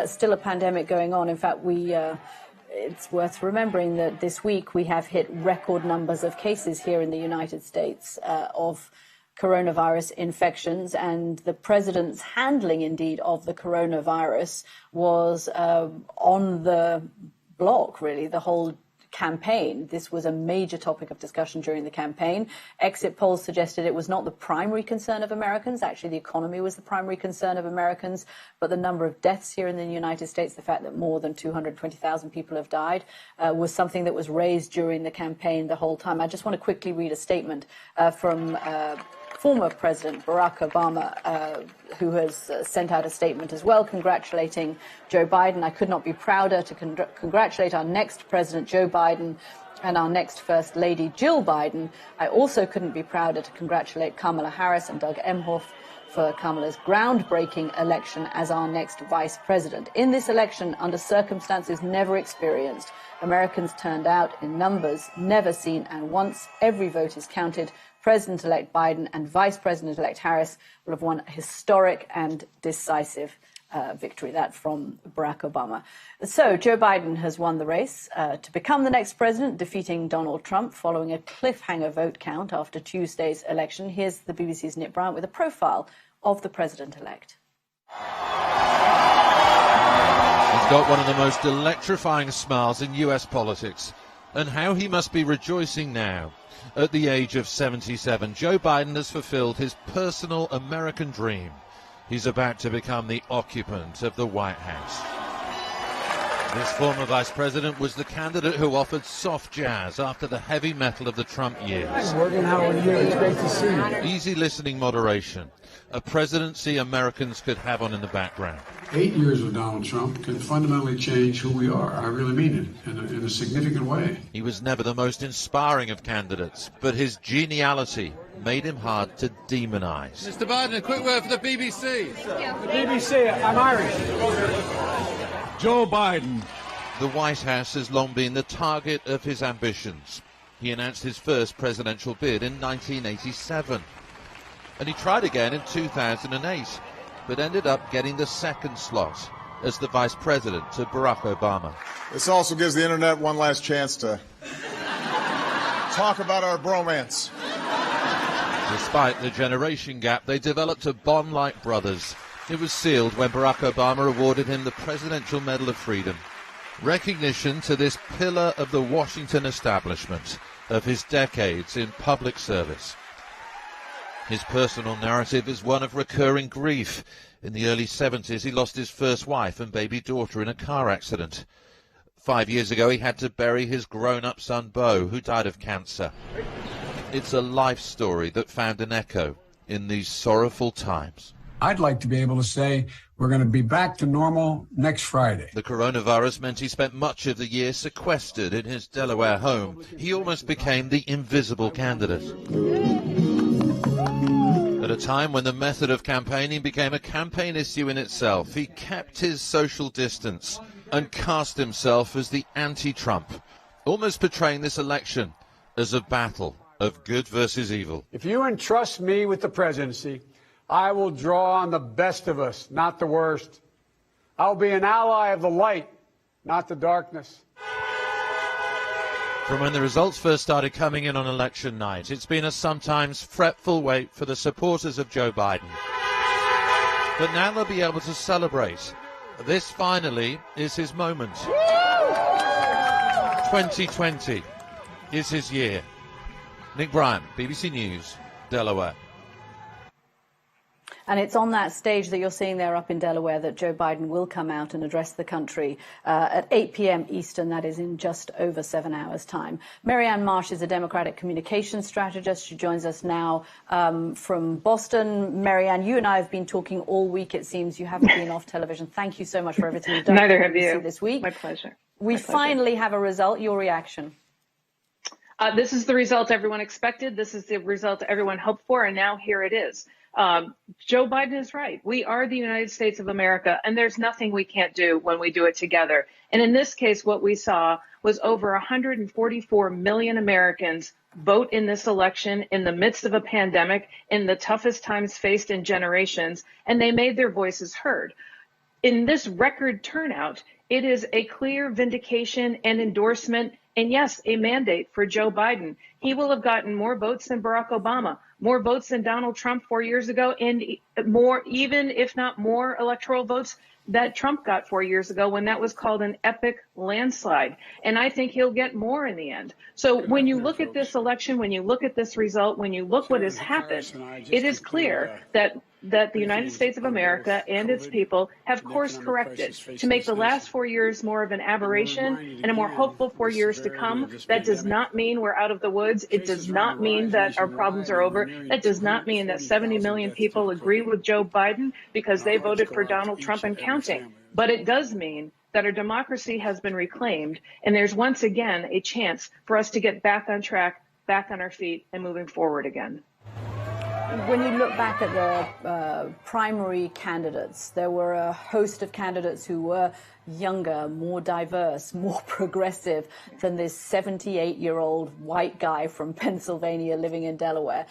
still a pandemic going on. In fact, it's worth remembering that this week we have hit record numbers of cases here in the United States of coronavirus infections, and the president's handling, indeed, of the coronavirus was on the block, really, the whole campaign. This was a major topic of discussion during the campaign. Exit polls suggested it was not the primary concern of Americans. Actually, the economy was the primary concern of Americans, but the number of deaths here in the United States, the fact that more than 220,000 people have died, was something that was raised during the campaign the whole time. I just want to quickly read a statement from former President Barack Obama, who has sent out a statement as well, congratulating Joe Biden. I could not be prouder to congratulate our next president, Joe Biden, and our next First Lady, Jill Biden. I also couldn't be prouder to congratulate Kamala Harris and Doug Emhoff for Kamala's groundbreaking election as our next vice president. In this election, under circumstances never experienced, Americans turned out in numbers never seen, and once every vote is counted, President-elect Biden and Vice President-elect Harris will have won a historic and decisive victory. That from Barack Obama. So Joe Biden has won the race to become the next president, defeating Donald Trump following a cliffhanger vote count after Tuesday's election. Here's the BBC's Nick Bryant with a profile of the president-elect. He's got one of the most electrifying smiles in US politics, and how he must be rejoicing now. At the age of 77, Joe Biden has fulfilled his personal American dream. He's about to become the occupant of the White House. This former vice president was the candidate who offered soft jazz after the heavy metal of the Trump years. Hi, Morgan. How are you? It's great to see you. Easy listening moderation, a presidency Americans could have on in the background. 8 years with Donald Trump can fundamentally change who we are. I really mean it, in a significant way. He was never the most inspiring of candidates, but his geniality made him hard to demonize. Mr. Biden, a quick word for the BBC. The BBC, I'm Irish. Joe Biden. The White House has long been the target of his ambitions. He announced his first presidential bid in 1987. And he tried again in 2008, but ended up getting the second slot as the vice president to Barack Obama. This also gives the internet one last chance to talk about our bromance. Despite the generation gap, they developed a bond like brothers. It was sealed when Barack Obama awarded him the Presidential Medal of Freedom, recognition to this pillar of the Washington establishment, of his decades in public service. His personal narrative is one of recurring grief. In the early 70s, he lost his first wife and baby daughter in a car accident. 5 years ago, he had to bury his grown-up son, Beau, who died of cancer. It's a life story that found an echo in these sorrowful times. I'd like to be able to say we're going to be back to normal next Friday. The coronavirus meant he spent much of the year sequestered in his Delaware home. He almost became the invisible candidate. At a time when the method of campaigning became a campaign issue in itself, he kept his social distance and cast himself as the anti-Trump, almost portraying this election as a battle of good versus evil. If you entrust me with the presidency, I will draw on the best of us, not the worst. I'll be an ally of the light, not the darkness. From when the results first started coming in on election night, it's been a sometimes fretful wait for the supporters of Joe Biden. But now they'll be able to celebrate. This finally is his moment. 2020 is his year. Nick Bryant, BBC News, Delaware. And it's on that stage that you're seeing there up in Delaware that Joe Biden will come out and address the country at 8 p.m. Eastern. That is in just over 7 hours' time. Marianne Marsh is a Democratic communications strategist. She joins us now from Boston. Marianne, you and I have been talking all week, it seems. You haven't been off television. Thank you so much for everything you've done. Neither have you. This week. My pleasure. We finally have a result. Your reaction? This is the result everyone expected. This is the result everyone hoped for. And now here it is. Joe Biden is right. We are the United States of America, and there's nothing we can't do when we do it together. And in this case, what we saw was over 144 million Americans vote in this election in the midst of a pandemic, in the toughest times faced in generations, and they made their voices heard. In this record turnout, it is a clear vindication and endorsement, and yes, a mandate for Joe Biden. He will have gotten more votes than Barack Obama, more votes than Donald Trump 4 years ago, and more, even if not more, electoral votes that Trump got 4 years ago when that was called an epic landslide. And I think he'll get more in the end. So when you look at this election, when you look at this result, when you look what has happened, it is clear that the United States of America and its people have course corrected to make the last 4 years more of an aberration and a more hopeful 4 years to come. That does not mean we're out of the woods. It does not mean that our problems are over. That does not mean that 70 million people agree with Joe Biden because they voted for Donald Trump and counting. But it does mean that our democracy has been reclaimed, and there's once again a chance for us to get back on track, back on our feet, and moving forward again. When you look back at the primary candidates, there were a host of candidates who were younger, more diverse, more progressive than this 78-year-old white guy from Pennsylvania living in Delaware.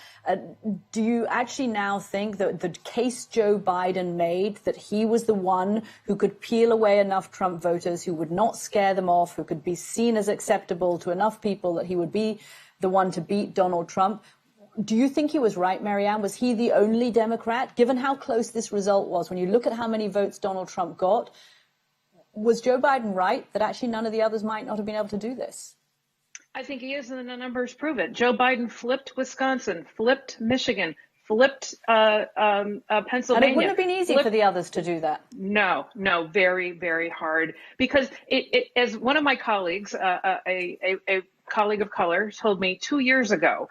Do you actually now think that the case Joe Biden made, that he was the one who could peel away enough Trump voters, who would not scare them off, who could be seen as acceptable to enough people, that he would be the one to beat Donald Trump? Do you think he was right, Marianne? Was he the only Democrat? Given how close this result was, when you look at how many votes Donald Trump got, was Joe Biden right that actually none of the others might not have been able to do this? I think he is, and the numbers prove it. Joe Biden flipped Wisconsin, flipped Michigan, flipped Pennsylvania. And it wouldn't have been easy for the others to do that. No, very, very hard. Because it as one of my colleagues, a colleague of color, told me 2 years ago,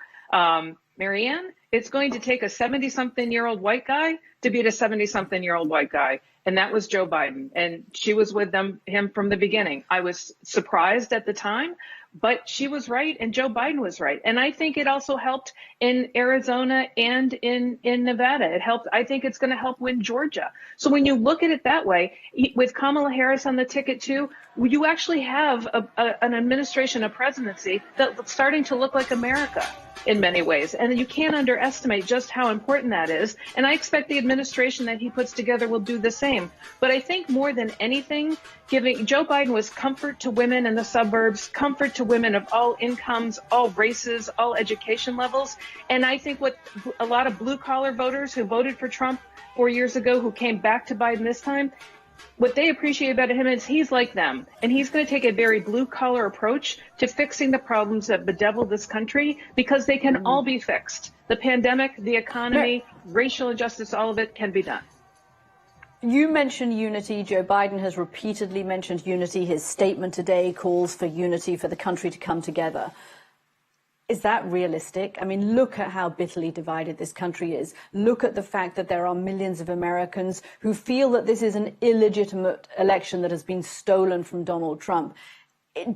Marianne, it's going to take a 70-something-year-old white guy to beat a 70-something-year-old white guy. And that was Joe Biden. And she was with him from the beginning. I was surprised at the time, but she was right and Joe Biden was right. And I think it also helped in Arizona and in Nevada. It helped. I think it's going to help win Georgia. So when you look at it that way, with Kamala Harris on the ticket too, you actually have an administration, a presidency that's starting to look like America in many ways. And you can't underestimate just how important that is. And I expect the administration that he puts together will do the same. But I think more than anything, giving Joe Biden was comfort to women in the suburbs, comfort to women of all incomes, all races, all education levels. And I think what a lot of blue collar voters who voted for Trump 4 years ago, who came back to Biden this time, what they appreciate about him is he's like them, and he's going to take a very blue-collar approach to fixing the problems that bedevil this country, because they can all be fixed. The pandemic, the economy, racial injustice, all of it can be done. You mentioned unity. Joe Biden has repeatedly mentioned unity. His statement today calls for unity, for the country to come together. Is that realistic? I mean, look at how bitterly divided this country is. Look at the fact that there are millions of Americans who feel that this is an illegitimate election that has been stolen from Donald Trump.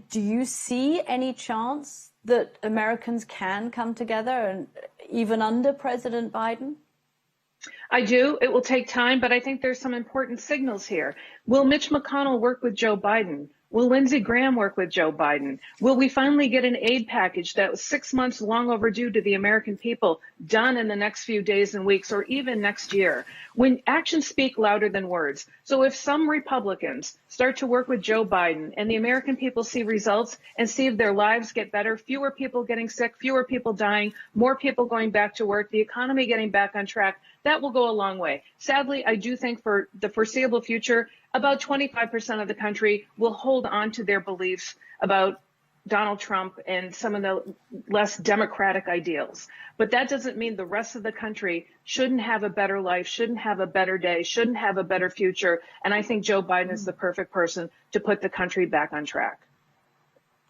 Do you see any chance that Americans can come together, and even under President Biden? I do. It will take time, but I think there's some important signals here. Will Mitch McConnell work with Joe Biden? Will Lindsey Graham work with Joe Biden? Will we finally get an aid package that was 6 months long overdue to the American people done in the next few days and weeks, or even next year? When actions speak louder than words. So if some Republicans start to work with Joe Biden and the American people see results and see if their lives get better, fewer people getting sick, fewer people dying, more people going back to work, the economy getting back on track, that will go a long way. Sadly, I do think for the foreseeable future, about 25% of the country will hold on to their beliefs about Donald Trump and some of the less democratic ideals. But that doesn't mean the rest of the country shouldn't have a better life, shouldn't have a better day, shouldn't have a better future. And I think Joe Biden is the perfect person to put the country back on track.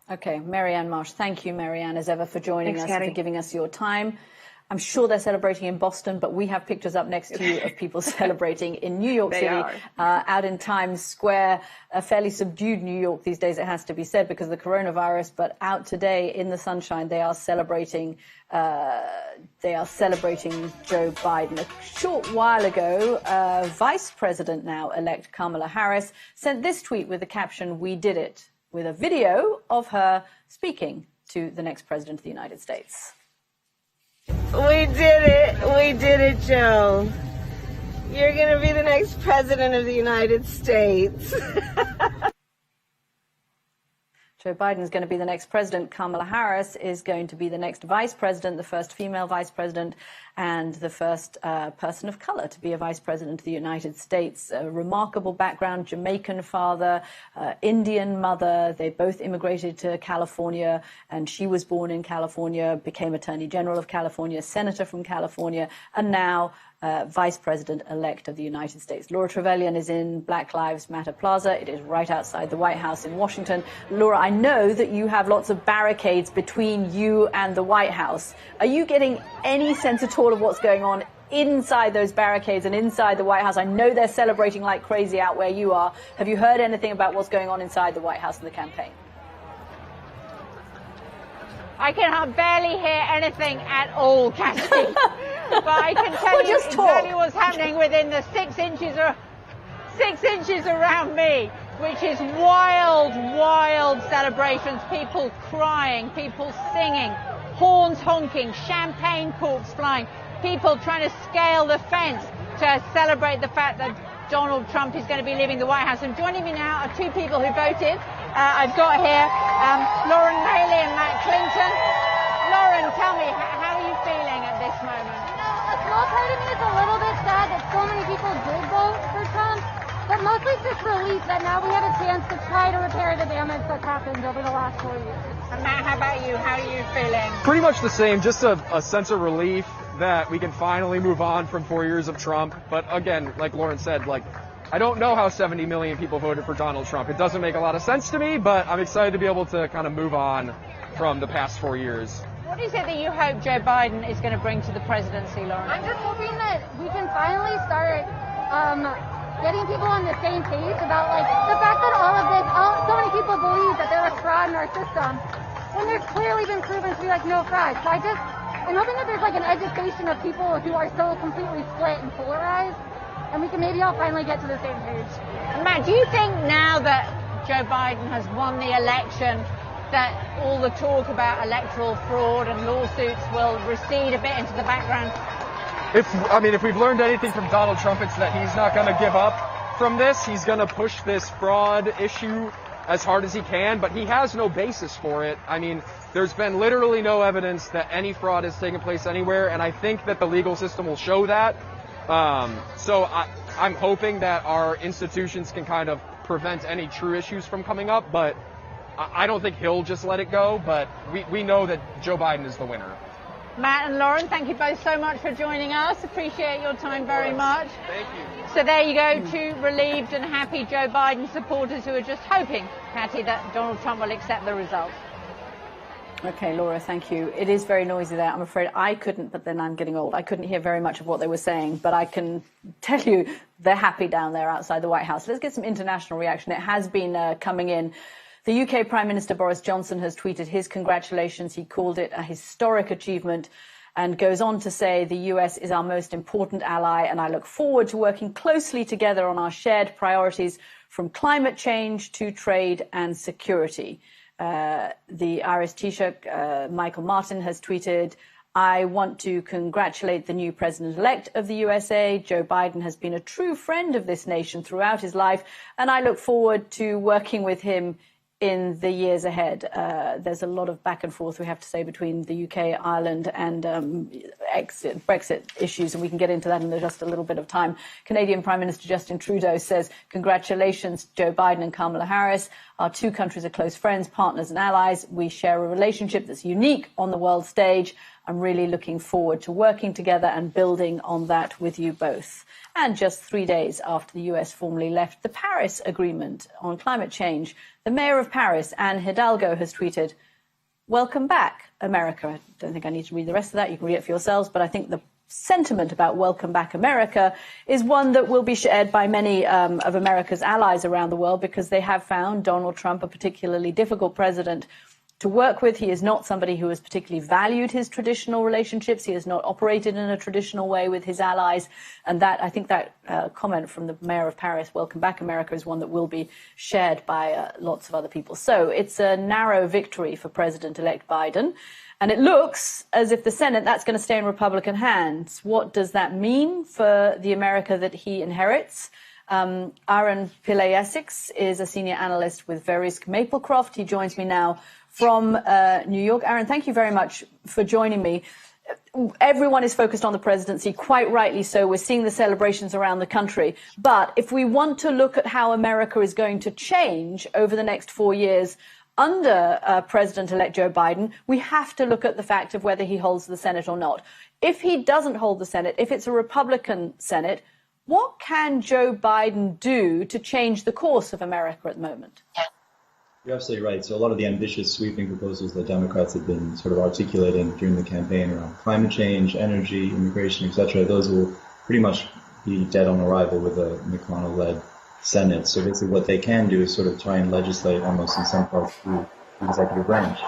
Okay, Marianne Marsh. Thank you, Marianne, as ever, for joining Thanks, us Hattie. and for giving us your time. I'm sure they're celebrating in Boston, but we have pictures up next to you of people celebrating in New York City, out in Times Square, a fairly subdued New York these days, it has to be said, because of the coronavirus. But out today in the sunshine, they are celebrating Joe Biden. A short while ago, Vice President now-elect Kamala Harris sent this tweet with the caption, "We did it," with a video of her speaking to the next president of the United States. We did it. We did it, Joe. You're going to be the next president of the United States. Joe Biden is going to be the next president. Kamala Harris is going to be the next vice president, the first female vice president, and the first person of color to be a vice president of the United States. A remarkable background, Jamaican father, Indian mother. They both immigrated to California, and she was born in California, became Attorney General of California, Senator from California, and now Vice President-elect of the United States. Laura Trevelyan is in Black Lives Matter Plaza. It is right outside the White House in Washington. Laura, I know that you have lots of barricades between you and the White House. Are you getting any sense at all of what's going on inside those barricades and inside the White House? I know they're celebrating like crazy out where you are. Have you heard anything about what's going on inside the White House and the campaign? I can barely hear anything at all, Cassie. But I can tell you exactly what's happening within the 6 inches around me, which is wild, wild celebrations. People crying, people singing, horns honking, champagne corks flying, people trying to scale the fence to celebrate the fact that Donald Trump is going to be leaving the White House. And joining me now are two people who voted. I've got here Lauren Haley and Matt Clinton. Lauren, tell me, how are you feeling at this moment? A small part of me is a little bit sad that so many people did vote for Trump, but mostly just relief that now we have a chance to try to repair the damage that's happened over the last 4 years. And Matt, how about you? How are you feeling? Pretty much the same, just a sense of relief that we can finally move on from 4 years of Trump. But again, like Lauren said, I don't know how 70 million people voted for Donald Trump. It doesn't make a lot of sense to me, but I'm excited to be able to kind of move on from the past 4 years. What is it that you hope Joe Biden is going to bring to the presidency, Lauren? I'm just hoping that we can finally start getting people on the same page about the fact that all of this, so many people believe that there was fraud in our system when there's clearly been proven to be no fraud. So I'm hoping that there's an education of people who are so completely split and polarized, and we can maybe all finally get to the same page. Matt, do you think now that Joe Biden has won the election that all the talk about electoral fraud and lawsuits will recede a bit into the background? If we've learned anything from Donald Trump, it's that he's not going to give up from this. He's going to push this fraud issue as hard as he can, but he has no basis for it. There's been literally no evidence that any fraud has taken place anywhere, and I think that the legal system will show that. So I'm hoping that our institutions can kind of prevent any true issues from coming up, but I don't think he'll just let it go, but we know that Joe Biden is the winner. Matt and Lauren, thank you both so much for joining us. Appreciate your time very much. Thank you. So there you go, two relieved and happy Joe Biden supporters who are just hoping, Patty, that Donald Trump will accept the result. Okay, Laura, thank you. It is very noisy there. I'm afraid I couldn't, but then I'm getting old. I couldn't hear very much of what they were saying, but I can tell you they're happy down there outside the White House. Let's get some international reaction. It has been coming in. The UK Prime Minister Boris Johnson has tweeted his congratulations. He called it a historic achievement and goes on to say the US is our most important ally, and I look forward to working closely together on our shared priorities from climate change to trade and security. The Irish Taoiseach, Michael Martin, has tweeted, I want to congratulate the new president-elect of the USA. Joe Biden has been a true friend of this nation throughout his life, and I look forward to working with him in the years ahead. There's a lot of back and forth, we have to say, between the UK, Ireland and Brexit issues, and we can get into that in just a little bit of time. Canadian Prime Minister Justin Trudeau says, congratulations, Joe Biden and Kamala Harris. Our two countries are close friends, partners and allies. We share a relationship that's unique on the world stage. I'm really looking forward to working together and building on that with you both. And just 3 days after the US formally left the Paris Agreement on climate change, the mayor of Paris, Anne Hidalgo, has tweeted, welcome back, America. I don't think I need to read the rest of that. You can read it for yourselves. But I think the sentiment about welcome back, America, is one that will be shared by many of America's allies around the world, because they have found Donald Trump a particularly difficult president to work with. He is not somebody who has particularly valued his traditional relationships. He has not operated in a traditional way with his allies. And that, I think that comment from the mayor of Paris, welcome back, America, is one that will be shared by lots of other people. So it's a narrow victory for President-elect Biden. And it looks as if the Senate, that's going to stay in Republican hands. What does that mean for the America that he inherits? Aaron Pillay-Essex is a senior analyst with Verisk Maplecroft. He joins me now from New York. Aaron, thank you very much for joining me. Everyone is focused on the presidency, quite rightly so. We're seeing the celebrations around the country. But if we want to look at how America is going to change over the next 4 years under President-elect Joe Biden, we have to look at the fact of whether he holds the Senate or not. If he doesn't hold the Senate, if it's a Republican Senate, what can Joe Biden do to change the course of America at the moment? You're absolutely right. So a lot of the ambitious, sweeping proposals that Democrats have been sort of articulating during the campaign around climate change, energy, immigration, etc., those will pretty much be dead on arrival with a McConnell-led Senate. So basically what they can do is sort of try and legislate almost in some parts through the executive branch.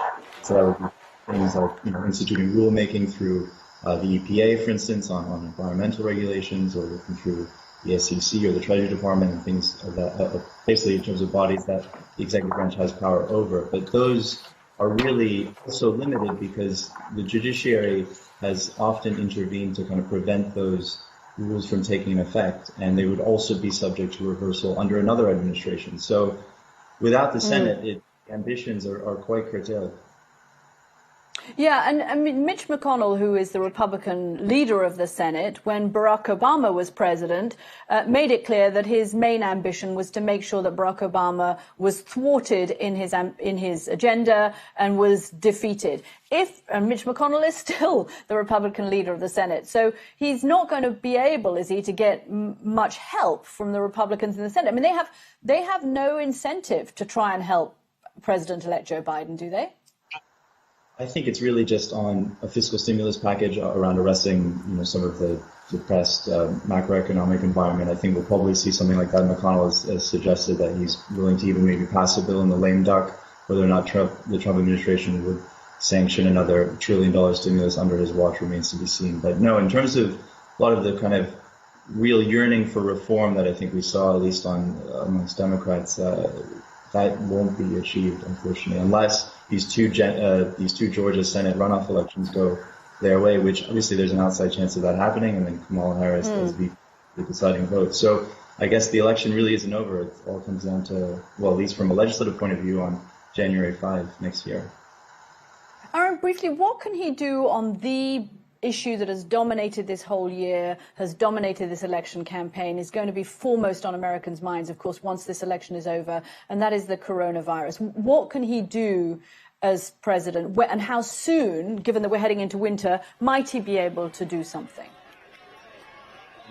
So that would be things like, instituting rulemaking through the EPA, for instance, on environmental regulations, or looking through the SEC or the Treasury Department and things of that, basically in terms of bodies that the executive branch has power over. But those are really also limited because the judiciary has often intervened to kind of prevent those rules from taking effect, and they would also be subject to reversal under another administration. So without the Senate, ambitions are quite curtailed. Yeah, and I mean, Mitch McConnell, who is the Republican leader of the Senate, when Barack Obama was president, made it clear that his main ambition was to make sure that Barack Obama was thwarted in his agenda and was defeated. Mitch McConnell is still the Republican leader of the Senate, so he's not going to be able, is he, to get much help from the Republicans in the Senate. I mean, they have no incentive to try and help President-elect Joe Biden, do they? I think it's really just on a fiscal stimulus package around arresting, some of the depressed macroeconomic environment. I think we'll probably see something like that. McConnell has suggested that he's willing to even maybe pass a bill in the lame duck. Whether or not the Trump administration would sanction another $1 trillion stimulus under his watch remains to be seen. But no, in terms of a lot of the kind of real yearning for reform that I think we saw, at least amongst Democrats, that won't be achieved, unfortunately, unless these two Georgia Senate runoff elections go their way, which obviously there's an outside chance of that happening, and then Kamala Harris as the deciding vote. So I guess the election really isn't over. It all comes down to, well, at least from a legislative point of view, on January 5 next year. Aaron, briefly, what can he do on the issue that has dominated this whole year, has dominated this election campaign, is going to be foremost on Americans' minds, of course, once this election is over, and that is the coronavirus. What can he do as president, and how soon, given that we're heading into winter, might he be able to do something?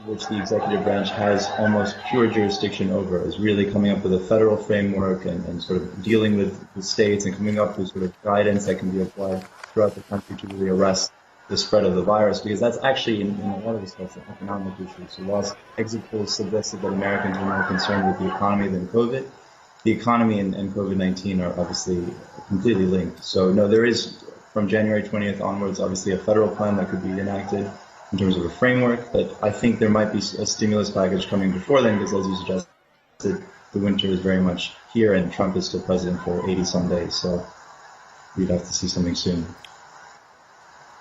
Which the executive branch has almost pure jurisdiction over, is really coming up with a federal framework and sort of dealing with the states and coming up with sort of guidance that can be applied throughout the country to really arrest the spread of the virus, because that's actually in a lot of respects an economic issue. So whilst exit polls suggested that Americans are more concerned with the economy than COVID, the economy and COVID-19 are obviously completely linked. So no, there is, from January 20th onwards, obviously a federal plan that could be enacted in terms of a framework, but I think there might be a stimulus package coming before then, because as you suggested, the winter is very much here and Trump is still president for 80-some days. So we'd have to see something soon.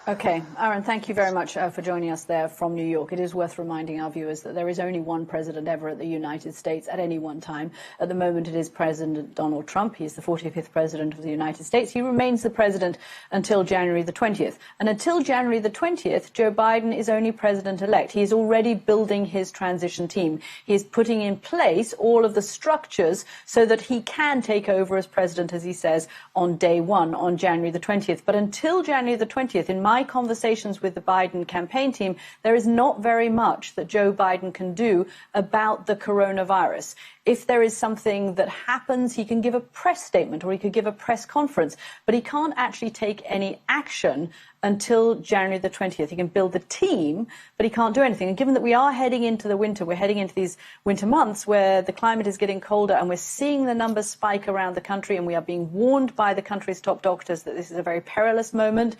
Okay, Aaron, thank you very much for joining us there from New York. It is worth reminding our viewers that there is only one president ever at the United States at any one time. At the moment, it is President Donald Trump. He is the 45th president of the United States. He remains the president until January the 20th. And until January the 20th, Joe Biden is only president-elect. He is already building his transition team. He is putting in place all of the structures so that he can take over as president, as he says, on day one, on January the 20th. But until January the 20th, in my conversations with the Biden campaign team, there is not very much that Joe Biden can do about the coronavirus. If there is something that happens, he can give a press statement or he could give a press conference, but he can't actually take any action until January the 20th. He can build the team, but he can't do anything. And given that we are heading into the winter, we're heading into these winter months where the climate is getting colder and we're seeing the numbers spike around the country, and we are being warned by the country's top doctors that this is a very perilous moment.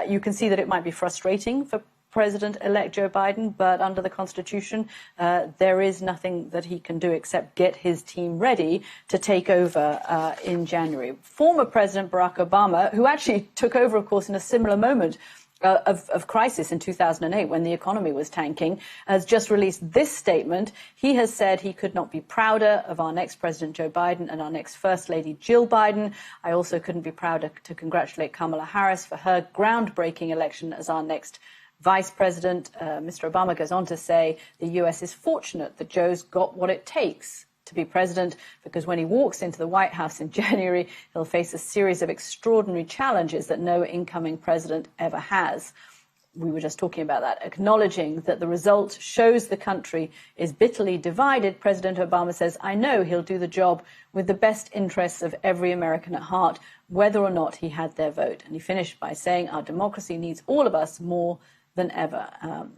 You can see that it might be frustrating for President-elect Joe Biden, but under the Constitution, there is nothing that he can do except get his team ready to take over in January. Former President Barack Obama, who actually took over, of course, in a similar moment of crisis in 2008 when the economy was tanking, has just released this statement. He has said he could not be prouder of our next President Joe Biden and our next First Lady Jill Biden. I also couldn't be prouder to congratulate Kamala Harris for her groundbreaking election as our next Vice President. Mr. Obama goes on to say the U.S. is fortunate that Joe's got what it takes to be president, because when he walks into the White House in January, he'll face a series of extraordinary challenges that no incoming president ever has. We were just talking about that, acknowledging that the result shows the country is bitterly divided. President Obama says, I know he'll do the job with the best interests of every American at heart, whether or not he had their vote. And he finished by saying, our democracy needs all of us more than ever.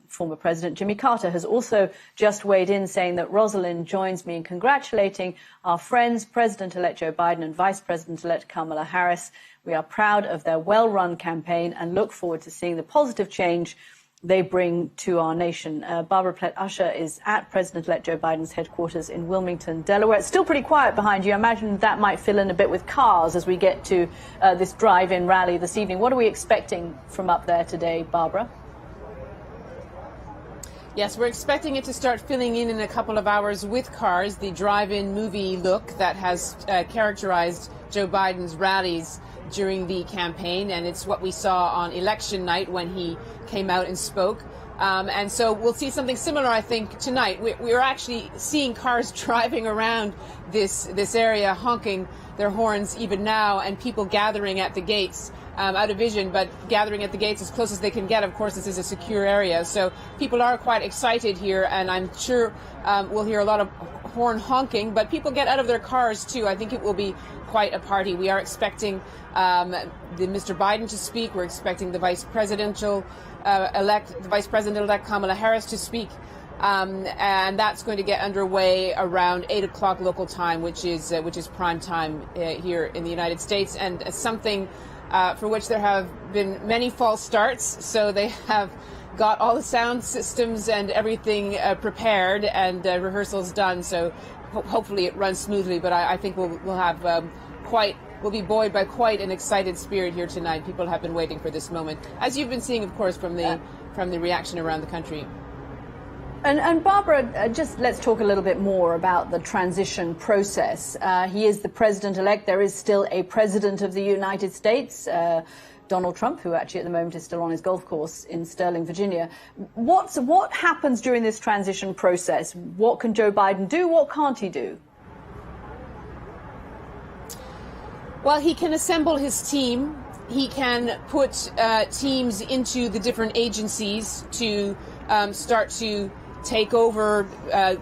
Former President Jimmy Carter has also just weighed in, saying that Rosalind joins me in congratulating our friends, President-elect Joe Biden and Vice President-elect Kamala Harris. We are proud of their well-run campaign and look forward to seeing the positive change they bring to our nation. Barbara Plett-Usher is at President-elect Joe Biden's headquarters in Wilmington, Delaware. It's still pretty quiet behind you. I imagine that might fill in a bit with cars as we get to this drive-in rally this evening. What are we expecting from up there today, Barbara? Yes, we're expecting it to start filling in a couple of hours with cars, the drive-in movie look that has characterized Joe Biden's rallies during the campaign, and it's what we saw on election night when he came out and spoke. And so we'll see something similar, I think, tonight. We're actually seeing cars driving around this area, honking their horns even now, and people gathering at the gates. Out of vision, but gathering at the gates as close as they can get. Of course, this is a secure area, so people are quite excited here, and I'm sure we'll hear a lot of horn honking, but people get out of their cars too. I think it will be quite a party. We are expecting Mr. Biden to speak. We're expecting the Vice President-elect Kamala Harris to speak. And that's going to get underway around 8 o'clock local time, which is prime time here in the United States, and something for which there have been many false starts. So they have got all the sound systems and everything prepared and rehearsals done. So hopefully it runs smoothly. But I think we'll have we'll be buoyed by quite an excited spirit here tonight. People have been waiting for this moment, as you've been seeing, of course, from the reaction around the country. And Barbara, just let's talk a little bit more about the transition process. He is the president-elect. There is still a president of the United States, Donald Trump, who actually at the moment is still on his golf course in Sterling, Virginia. What happens during this transition process? What can Joe Biden do? What can't he do? Well, he can assemble his team. He can put teams into the different agencies to start to take over.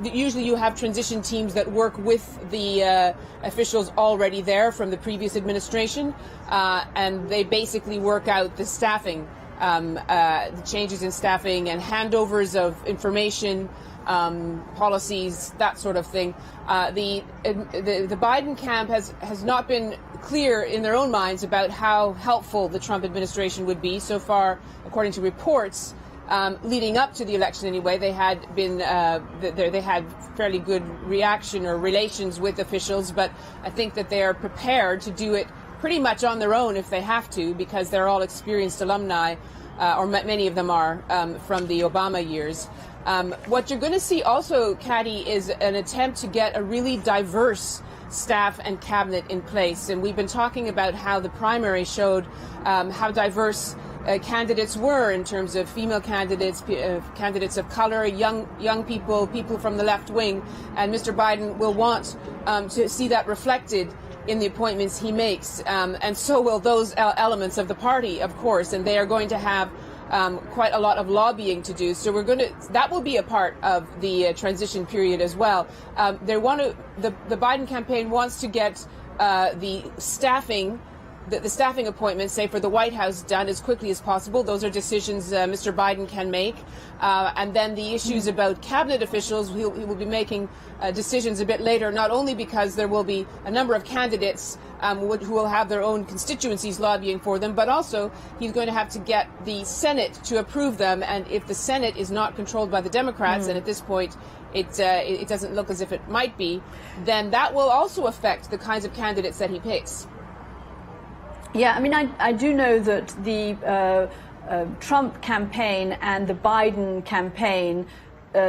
Usually you have transition teams that work with the officials already there from the previous administration, and they basically work out the staffing, the changes in staffing and handovers of information, policies, that sort of thing. The Biden camp has not been clear in their own minds about how helpful the Trump administration would be. So far, according to reports, leading up to the election anyway, they had been they had fairly good reaction or relations with officials, but I think that they are prepared to do it pretty much on their own if they have to, because they're all experienced alumni, or many of them are, from the Obama years. What you're going to see also, Katty, is an attempt to get a really diverse staff and cabinet in place. And we've been talking about how the primary showed how diverse candidates were in terms of female candidates, candidates of color, young people, people from the left wing. And Mr. Biden will want to see that reflected in the appointments he makes. And so will those elements of the party, of course. And they are going to have quite a lot of lobbying to do. So that will be a part of the transition period as well. The Biden campaign wants to get the staffing appointments, say for the White House, done as quickly as possible. Those are decisions Mr. Biden can make. And then the issues about cabinet officials, he will be making decisions a bit later, not only because there will be a number of candidates who will have their own constituencies lobbying for them, but also he's going to have to get the Senate to approve them. And if the Senate is not controlled by the Democrats, and at this point it doesn't look as if it might be, then that will also affect the kinds of candidates that he picks. Yeah, I mean, I do know that the Trump campaign and the Biden campaign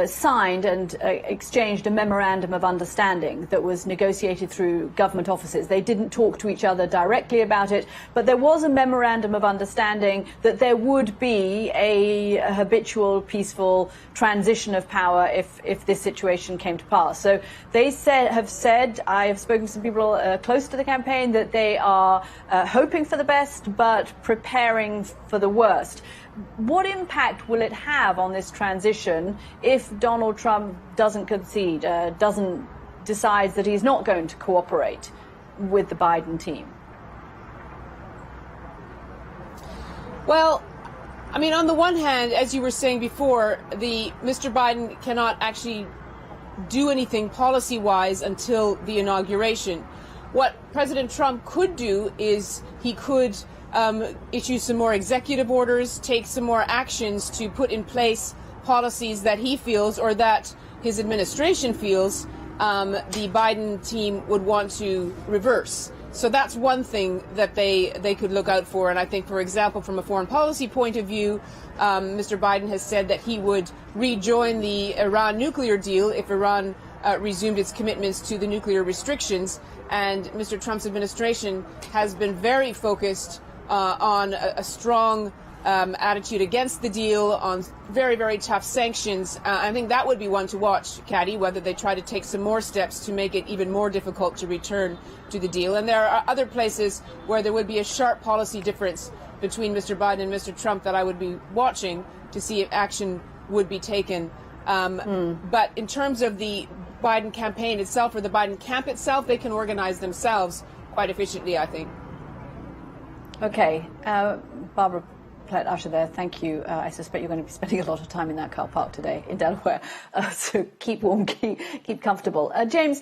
signed and exchanged a memorandum of understanding that was negotiated through government offices. They didn't talk to each other directly about it, but there was a memorandum of understanding that there would be a habitual, peaceful transition of power if this situation came to pass. So they have said, I have spoken to some people close to the campaign, that they are hoping for the best, but preparing for the worst. What impact will it have on this transition if Donald Trump doesn't concede, decides that he's not going to cooperate with the Biden team? Well, I mean, on the one hand, as you were saying before, Mr. Biden cannot actually do anything policy-wise until the inauguration. What President Trump could do is he could issue some more executive orders, take some more actions to put in place policies that he feels or that his administration feels the Biden team would want to reverse. So that's one thing that they could look out for. And I think, for example, from a foreign policy point of view, Mr. Biden has said that he would rejoin the Iran nuclear deal if Iran resumed its commitments to the nuclear restrictions. And Mr. Trump's administration has been very focused on a strong attitude against the deal, on very, very tough sanctions. I think that would be one to watch, Caddy, whether they try to take some more steps to make it even more difficult to return to the deal. And there are other places where there would be a sharp policy difference between Mr. Biden and Mr. Trump that I would be watching to see if action would be taken. But in terms of the Biden campaign itself or the Biden camp itself, they can organize themselves quite efficiently, I think. Okay. Barbara Usher there, thank you. I suspect you're going to be spending a lot of time in that car park today in Delaware. So keep warm, keep comfortable. James,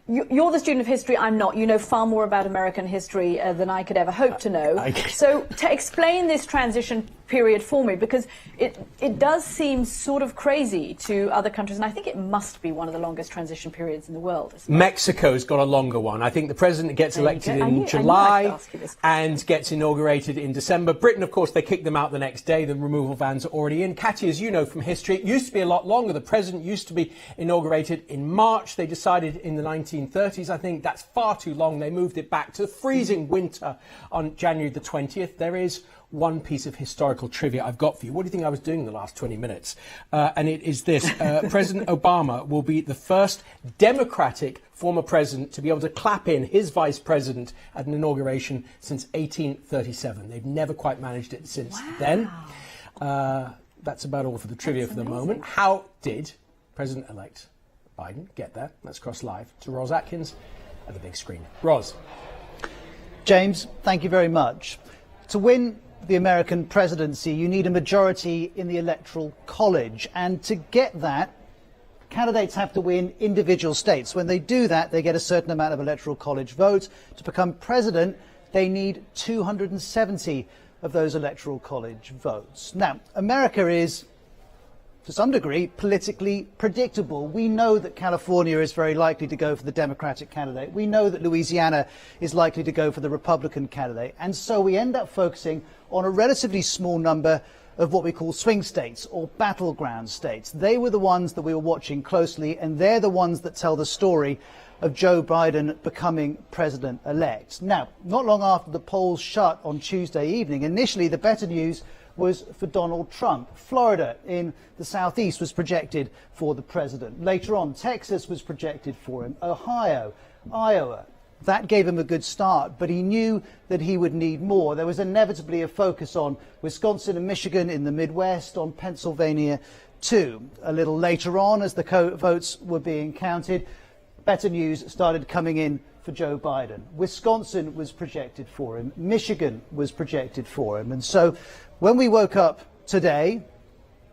you're the student of history. I'm not. You know far more about American history than I could ever hope to know. So to explain this transition period for me, because it does seem sort of crazy to other countries, and I think it must be one of the longest transition periods in the world. Mexico's got a longer one. I think the president gets elected in July and gets inaugurated in December. Britain, of course, they kick them out the next day. The removal vans are already in. Katy, as you know from history, it used to be a lot longer. The president used to be inaugurated in March. They decided in the 1930s, I think that's far too long. They moved it back to the freezing winter on January the 20th. There is one piece of historical trivia I've got for you. What do you think I was doing the last 20 minutes? And it is this. President Obama will be the first Democratic former president to be able to clap in his vice president at an inauguration since 1837. They've never quite managed it since then. That's about all for the trivia for the moment. How did President-elect Biden get there? Let's cross live to Ros Atkins at the big screen. Ros. James, thank you very much. To win the American presidency, you need a majority in the Electoral College. And to get that, candidates have to win individual states. When they do that, they get a certain amount of Electoral College votes. To become president, they need 270 of those Electoral College votes. Now, America is, to some degree, politically predictable. We know that California is very likely to go for the Democratic candidate. We know that Louisiana is likely to go for the Republican candidate. And so we end up focusing on a relatively small number of what we call swing states or battleground states. They were the ones that we were watching closely, and they're the ones that tell the story of Joe Biden becoming president-elect. Now, not long after the polls shut on Tuesday evening, initially the better news was for Donald Trump. Florida in the southeast was projected for the president. Later on, Texas was projected for him. Ohio, Iowa. That gave him a good start, but he knew that he would need more. There was inevitably a focus on Wisconsin and Michigan in the Midwest, on Pennsylvania too. A little later on, as the votes were being counted, better news started coming in for Joe Biden. Wisconsin was projected for him. Michigan was projected for him. And so when we woke up today,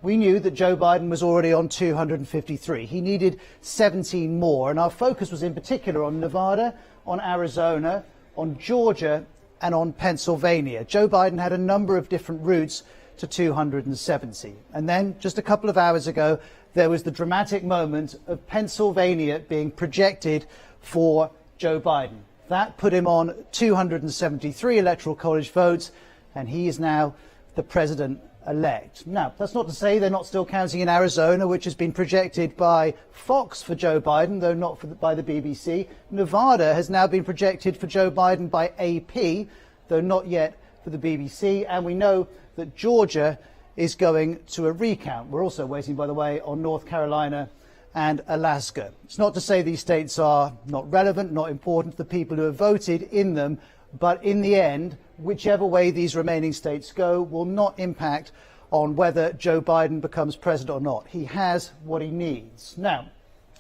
we knew that Joe Biden was already on 253. He needed 17 more. And our focus was in particular on Nevada, on Arizona, on Georgia, and on Pennsylvania. Joe Biden had a number of different routes to 270. And then just a couple of hours ago, there was the dramatic moment of Pennsylvania being projected for Joe Biden. That put him on 273 Electoral College votes, and he is now the president-elect. Now, that's not to say they're not still counting in Arizona, which has been projected by Fox for Joe Biden, though not by the BBC. Nevada has now been projected for Joe Biden by AP, though not yet for the BBC. And we know that Georgia is going to a recount. We're also waiting, by the way, on North Carolina and Alaska. It's not to say these states are not relevant, not important to the people who have voted in them, but in the end, whichever way these remaining states go will not impact on whether Joe Biden becomes president or not. He has what he needs. Now,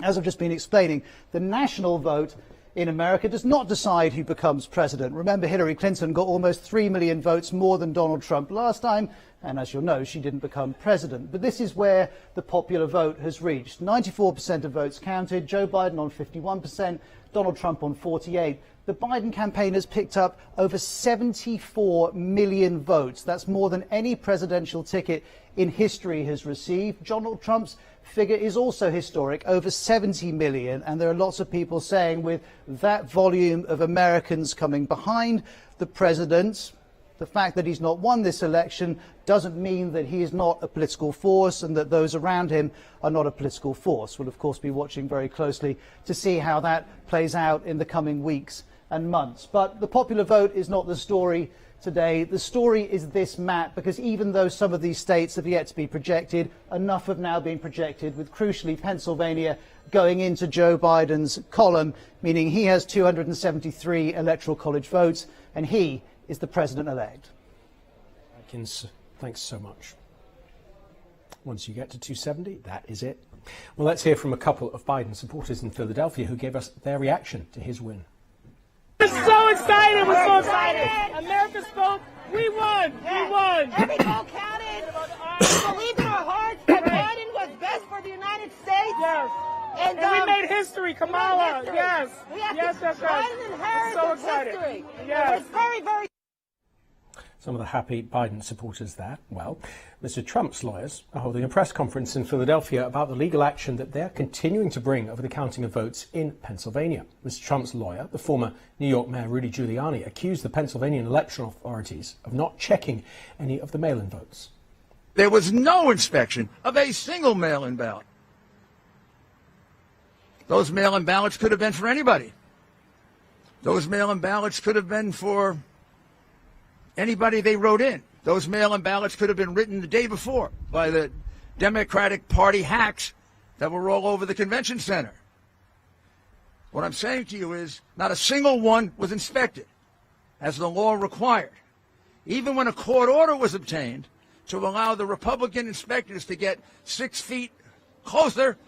as I've just been explaining, the national vote in America does not decide who becomes president. Remember, Hillary Clinton got almost 3 million votes more than Donald Trump last time, and as you'll know, she didn't become president. But this is where the popular vote has reached. 94% of votes counted, Joe Biden on 51%, Donald Trump on 48%. The Biden campaign has picked up over 74 million votes. That's more than any presidential ticket in history has received. Donald Trump's figure is also historic, over 70 million. And there are lots of people saying with that volume of Americans coming behind the president, the fact that he's not won this election doesn't mean that he is not a political force and that those around him are not a political force. We'll, of course, be watching very closely to see how that plays out in the coming weeks and months. But the popular vote is not the story today. The story is this map, because even though some of these states have yet to be projected, enough have now been projected, with crucially Pennsylvania going into Joe Biden's column, meaning he has 273 electoral college votes and he is the president-elect. Thanks so much. Once you get to 270, that is it. Well, let's hear from a couple of Biden supporters in Philadelphia who gave us their reaction to his win. We're so excited. We're so excited. America spoke. We won. We won. Every vote counted. We believe in our hearts that Biden was best for the United States. Yes. And we made history. Kamala. Yes. Yes, that's right. Biden and Harris so is excited. History. Yes. It's very, very. Some of the happy Biden supporters there. Well, Mr. Trump's lawyers are holding a press conference in Philadelphia about the legal action that they're continuing to bring over the counting of votes in Pennsylvania. Mr. Trump's lawyer, the former New York Mayor Rudy Giuliani, accused the Pennsylvania electoral authorities of not checking any of the mail-in votes. There was no inspection of a single mail-in ballot. Those mail-in ballots could have been for anybody. Those mail-in ballots could have been for anybody they wrote in. Those mail-in ballots could have been written the day before by the Democratic Party hacks that were all over the convention center. What I'm saying to you is not a single one was inspected, as the law required. Even when a court order was obtained to allow the Republican inspectors to get 6 feet closer,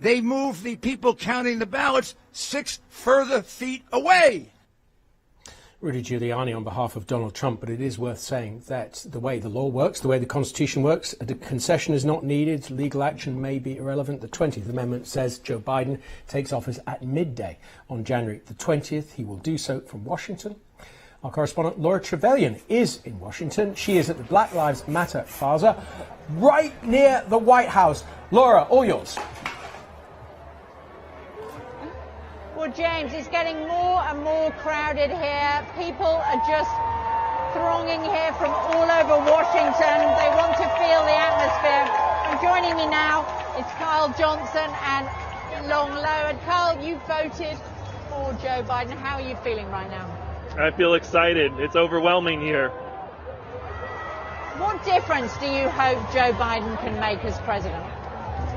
they moved the people counting the ballots 6 further feet away. Rudy Giuliani on behalf of Donald Trump, but it is worth saying that the way the law works, the way the Constitution works, a concession is not needed. Legal action may be irrelevant. The 20th Amendment says Joe Biden takes office at midday on January the 20th. He will do so from Washington. Our correspondent Laura Trevelyan is in Washington. She is at the Black Lives Matter Plaza, right near the White House. Laura, all yours. Well, James, it's getting more and more crowded here. People are just thronging here from all over Washington. They want to feel the atmosphere. And joining me now is Kyle Johnson and Long Low. And Kyle, you voted for Joe Biden. How are you feeling right now? I feel excited. It's overwhelming here. What difference do you hope Joe Biden can make as president?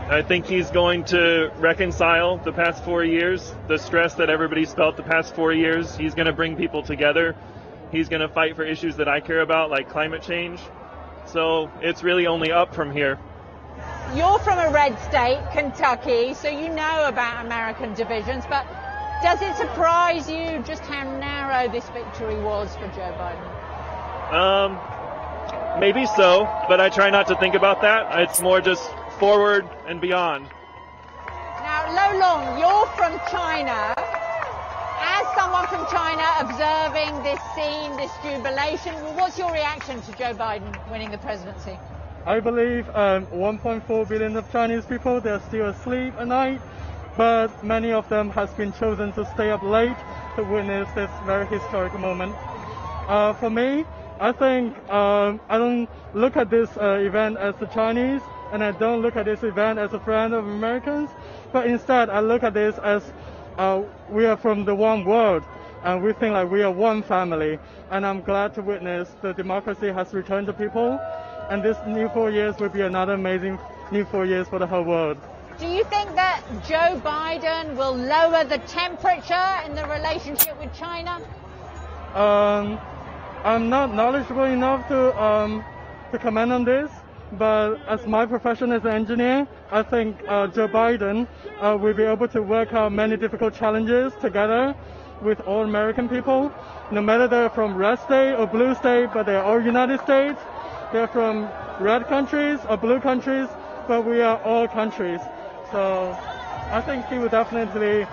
I think he's going to reconcile the past 4 years, the stress that everybody's felt the past 4 years. He's going to bring people together. He's going to fight for issues that I care about, like climate change. So it's really only up from here. You're from a red state, Kentucky, so you know about American divisions, but does it surprise you just how narrow this victory was for Joe Biden? Maybe so, but I try not to think about that. It's more just forward and beyond. Now, Lo Long, you're from China. As someone from China observing this scene, this jubilation, what's your reaction to Joe Biden winning the presidency? I believe 1.4 billion of Chinese people, they're still asleep at night, but many of them has been chosen to stay up late to witness this very historic moment. For me, I think I don't look at this event as the Chinese, and I don't look at this event as a friend of Americans, but instead I look at this as we are from the one world, and we think like we are one family, and I'm glad to witness the democracy has returned to people, and this new 4 years will be another amazing new 4 years for the whole world. Do you think that Joe Biden will lower the temperature in the relationship with China? I'm not knowledgeable enough to comment on this, But as my profession as an engineer, I think Joe Biden will be able to work out many difficult challenges together with all American people, no matter they're from red state or blue state, but they're all United States. They're from red countries or blue countries, but we are all countries. So I think he will definitely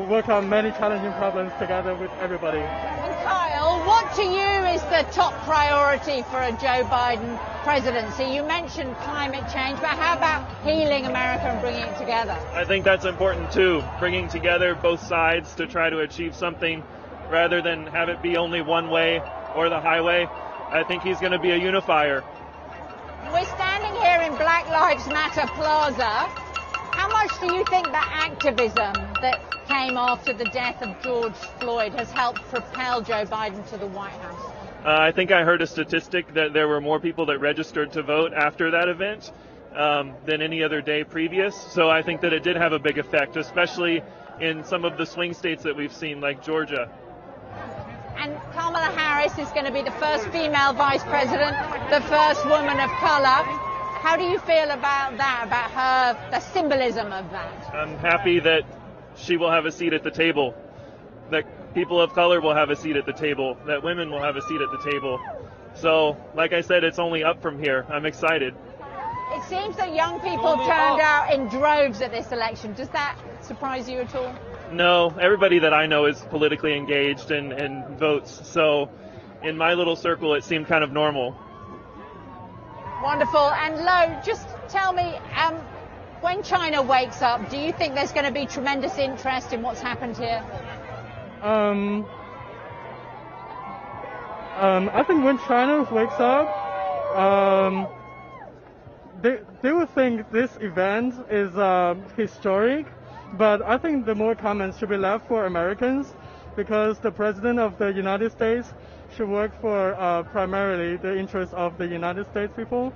work out many challenging problems together with everybody. And Kyle, what to you is the top priority for a Joe Biden presidency? You mentioned climate change, but how about healing America and bringing it together? I think that's important too, bringing together both sides to try to achieve something rather than have it be only one way or the highway. I think he's going to be a unifier. We're standing here in Black Lives Matter Plaza. How much do you think the activism that came after the death of George Floyd has helped propel Joe Biden to the White House? I think I heard a statistic that there were more people that registered to vote after that event than any other day previous. So I think that it did have a big effect, especially in some of the swing states that we've seen, like Georgia. And Kamala Harris is going to be the first female vice president, the first woman of color. How do you feel about that, about her, the symbolism of that? I'm happy that she will have a seat at the table, that people of color will have a seat at the table, that women will have a seat at the table. So, like I said, it's only up from here. I'm excited. It seems that young people turned out in droves at this election. Does that surprise you at all? No, everybody that I know is politically engaged and votes. So, in my little circle, it seemed kind of normal. Wonderful. And Lo, just tell me, when China wakes up, do you think there's going to be tremendous interest in what's happened here? I think when China wakes up, they will think this event is historic, but I think the more comments should be left for Americans, because the President of the United States should work for primarily the interests of the United States people,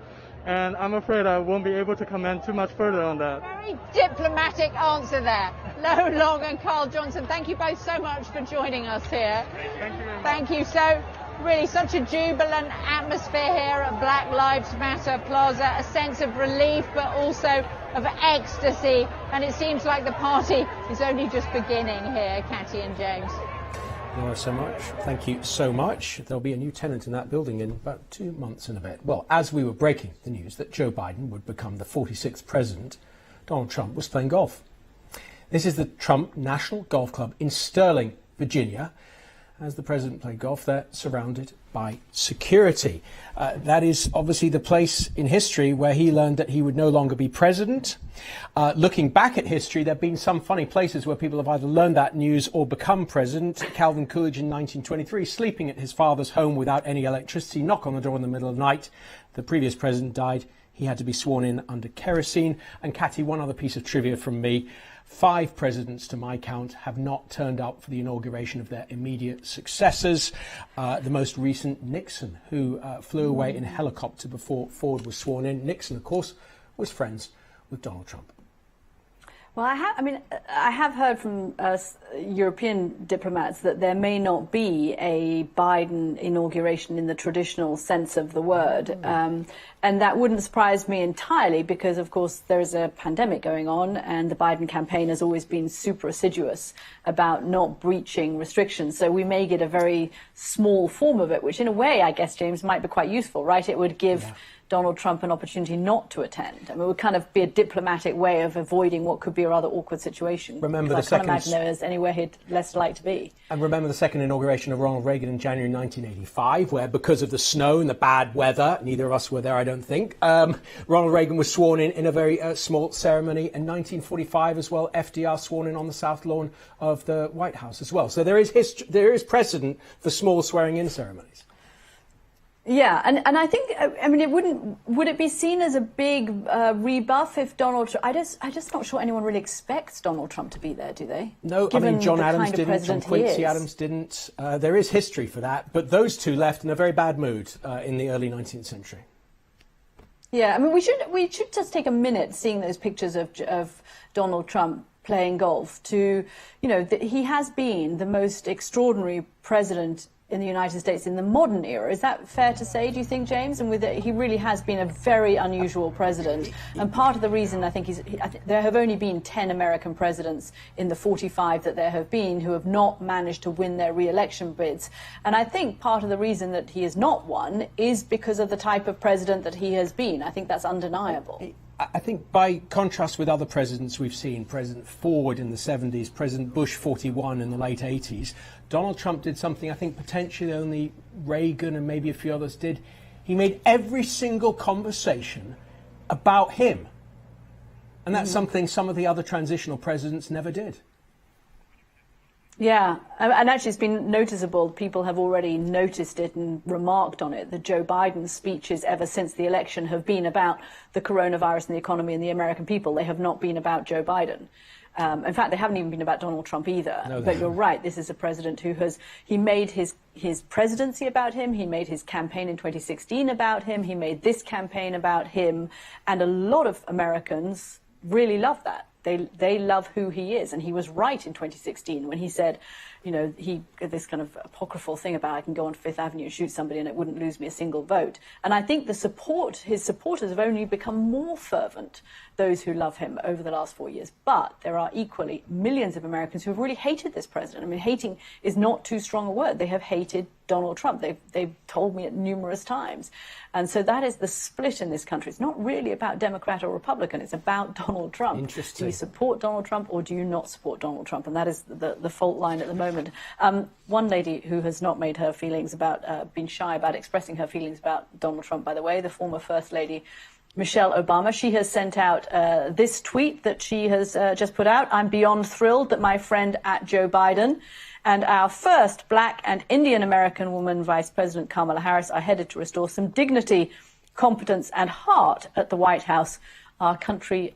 and I'm afraid I won't be able to comment too much further on that. Very diplomatic answer there. Lo Long and Carl Johnson, thank you both so much for joining us here. Thank you very much. Thank you. So, really, such a jubilant atmosphere here at Black Lives Matter Plaza, a sense of relief, but also of ecstasy, and it seems like the party is only just beginning here, Catty and James. So much. Thank you so much. There'll be a new tenant in that building in about 2 months and a bit. Well, as we were breaking the news that Joe Biden would become the 46th president, Donald Trump was playing golf. This is the Trump National Golf Club in Sterling, Virginia. As the president played golf, they're surrounded by security. That is obviously the place in history where he learned that he would no longer be president. Looking back at history, there have been some funny places where people have either learned that news or become president. Calvin Coolidge in 1923, sleeping at his father's home without any electricity, knock on the door in the middle of the night. The previous president died. He had to be sworn in under kerosene. And Catty, one other piece of trivia from me. 5 presidents, to my count, have not turned up for the inauguration of their immediate successors. The most recent, Nixon, who flew away in a helicopter before Ford was sworn in. Nixon, of course, was friends with Donald Trump. Well, I have heard from European diplomats that there may not be a Biden inauguration in the traditional sense of the word. And that wouldn't surprise me entirely because, of course, there is a pandemic going on and the Biden campaign has always been super assiduous about not breaching restrictions. So we may get a very small form of it, which in a way, I guess, James, might be quite useful, right? It would give Donald Trump an opportunity not to attend. I mean, it would kind of be a diplomatic way of avoiding what could be a rather awkward situation. Remember I can't imagine there is anywhere he'd less like to be. And remember the second inauguration of Ronald Reagan in January 1985, where because of the snow and the bad weather, neither of us were there, I don't think, Ronald Reagan was sworn in a very small ceremony. In 1945 as well, FDR sworn in on the South Lawn of the White House as well. So there is precedent for small swearing-in ceremonies. Yeah, and I think, I mean, would it be seen as a big rebuff if Donald Trump, I'm just not sure anyone really expects Donald Trump to be there, do they? No, I mean, John Adams didn't, John Quincy Adams didn't. There is history for that, but those two left in a very bad mood in the early 19th century. Yeah, I mean, we should just take a minute seeing those pictures of Donald Trump playing golf to, you know, he has been the most extraordinary president in the United States in the modern era. Is that fair to say, do you think, James? And he really has been a very unusual president. And part of the reason I think there have only been 10 American presidents in the 45 that there have been who have not managed to win their re-election bids. And I think part of the reason that he has not won is because of the type of president that he has been. I think that's undeniable. I think by contrast with other presidents we've seen, President Ford in the 70s, President Bush 41 in the late 80s, Donald Trump did something I think potentially only Reagan and maybe a few others did. He made every single conversation about him. And that's something some of the other transitional presidents never did. Yeah, and actually it's been noticeable. People have already noticed it and remarked on it. The Joe Biden speeches ever since the election have been about the coronavirus and the economy and the American people. They have not been about Joe Biden. In fact, they haven't even been about Donald Trump either. No, but you're right. This is a president who he made his presidency about him. He made his campaign in 2016 about him. He made this campaign about him. And a lot of Americans really love that. They love who he is. And he was right in 2016 when he said, you know, this kind of apocryphal thing about I can go on Fifth Avenue and shoot somebody and it wouldn't lose me a single vote. And I think his supporters have only become more fervent, those who love him, over the last 4 years. But there are equally millions of Americans who have really hated this president. I mean, hating is not too strong a word. They have hated Donald Trump. They've told me it numerous times. And so that is the split in this country. It's not really about Democrat or Republican. It's about Donald Trump. Interesting. Do you support Donald Trump or do you not support Donald Trump? And that is the fault line at the moment. One lady who has not made her feelings about, been shy about expressing her feelings about Donald Trump, by the way, the former First Lady, Michelle Obama. She has sent out this tweet that she has just put out. I'm beyond thrilled that my friend at Joe Biden and our first black and Indian American woman, Vice President Kamala Harris, are headed to restore some dignity, competence and heart at the White House. Our country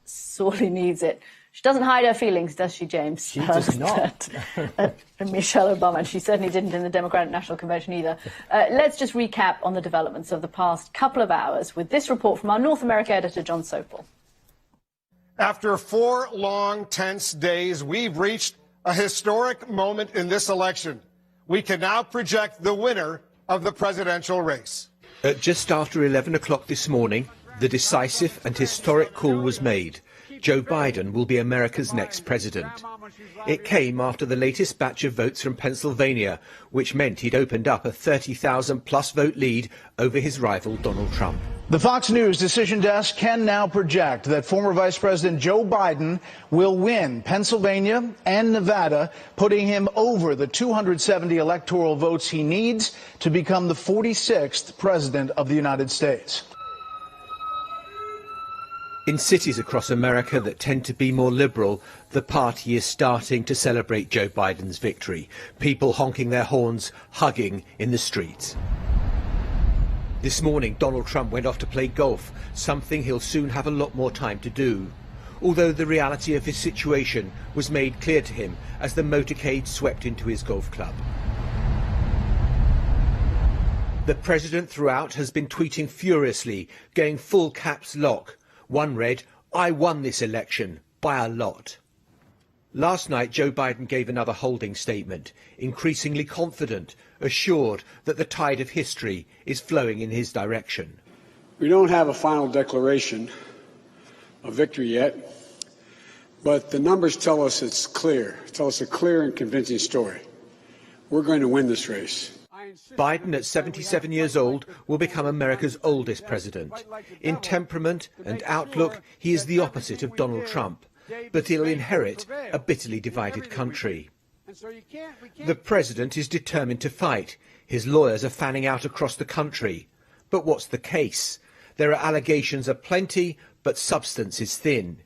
sorely needs it. She doesn't hide her feelings, does she, James? She does not. Michelle Obama, and she certainly didn't in the Democratic National Convention either. Let's just recap on the developments of the past couple of hours with this report from our North America editor, John Sopel. After 4 long, tense days, we've reached a historic moment in this election. We can now project the winner of the presidential race. At just after 11 o'clock this morning, the decisive and historic call was made. Joe Biden will be America's next president. It came after the latest batch of votes from Pennsylvania, which meant he'd opened up a 30,000-plus vote lead over his rival Donald Trump. The Fox News decision desk can now project that former Vice President Joe Biden will win Pennsylvania and Nevada, putting him over the 270 electoral votes he needs to become the 46th president of the United States. In cities across America that tend to be more liberal, the party is starting to celebrate Joe Biden's victory. People honking their horns, hugging in the streets. This morning, Donald Trump went off to play golf, something he'll soon have a lot more time to do. Although the reality of his situation was made clear to him as the motorcade swept into his golf club. The president throughout has been tweeting furiously, going full caps lock. One read, "I won this election by a lot." Last night, Joe Biden gave another holding statement, increasingly confident, assured that the tide of history is flowing in his direction. We don't have a final declaration of victory yet, but the numbers tell us it's clear, tell us a clear and convincing story. We're going to win this race. Biden, at 77 years old, will become America's oldest president. In temperament and outlook, he is the opposite of Donald Trump, but he'll inherit a bitterly divided country. The president is determined to fight. His lawyers are fanning out across the country. But what's the case? There are allegations aplenty, but substance is thin.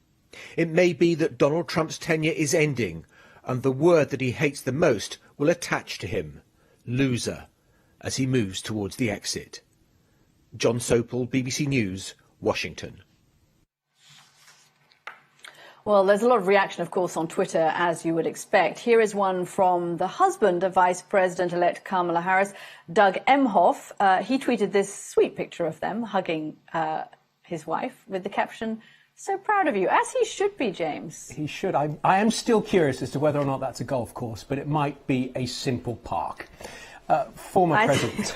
It may be that Donald Trump's tenure is ending, and the word that he hates the most will attach to him: loser, as he moves towards the exit. John Sopel, BBC News, Washington. Well, there's a lot of reaction, of course, on Twitter, as you would expect. Here is one from the husband of Vice President-elect Kamala Harris, Doug Emhoff. He tweeted this sweet picture of them hugging his wife with the caption, "So proud of you," as he should be, James. He should. I am still curious as to whether or not that's a golf course, but it might be a simple park. Former presidents.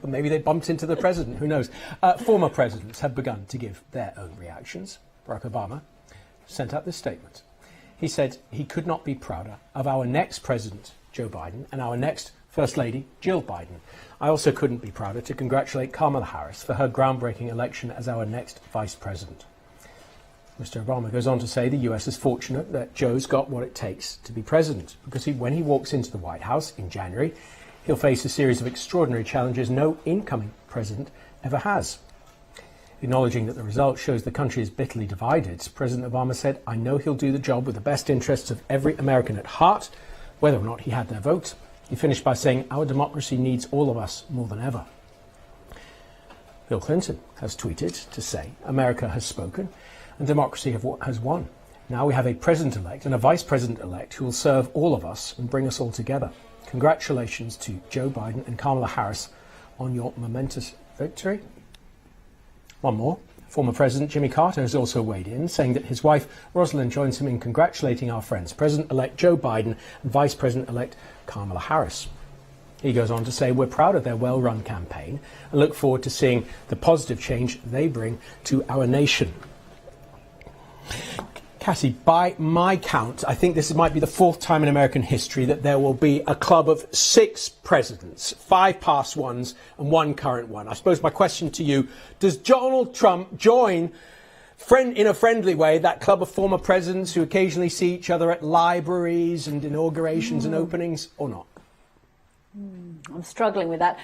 Or maybe they bumped into the president, who knows. Former presidents have begun to give their own reactions. Barack Obama sent out this statement. He said he could not be prouder of our next president, Joe Biden, and our next First Lady, Jill Biden. I also couldn't be prouder to congratulate Kamala Harris for her groundbreaking election as our next vice president. Mr. Obama goes on to say the US is fortunate that Joe's got what it takes to be president, because when he walks into the White House in January, he'll face a series of extraordinary challenges no incoming president ever has. Acknowledging that the result shows the country is bitterly divided, President Obama said, I know he'll do the job with the best interests of every American at heart, whether or not he had their vote. He finished by saying, our democracy needs all of us more than ever. Bill Clinton has tweeted to say, America has spoken and democracy has won. Now we have a president-elect and a vice president-elect who will serve all of us and bring us all together. Congratulations to Joe Biden and Kamala Harris on your momentous victory. One more. Former President Jimmy Carter has also weighed in, saying that his wife Rosalind joins him in congratulating our friends, President-elect Joe Biden and Vice President-elect Kamala Harris. He goes on to say, we're proud of their well-run campaign and look forward to seeing the positive change they bring to our nation. Cassie, by my count, I think this might be the fourth time in American history that there will be a club of 6 presidents, 5 past ones and 1 current one. I suppose my question to you, does Donald Trump join in a friendly way that club of former presidents who occasionally see each other at libraries and inaugurations and openings, or not? I'm struggling with that,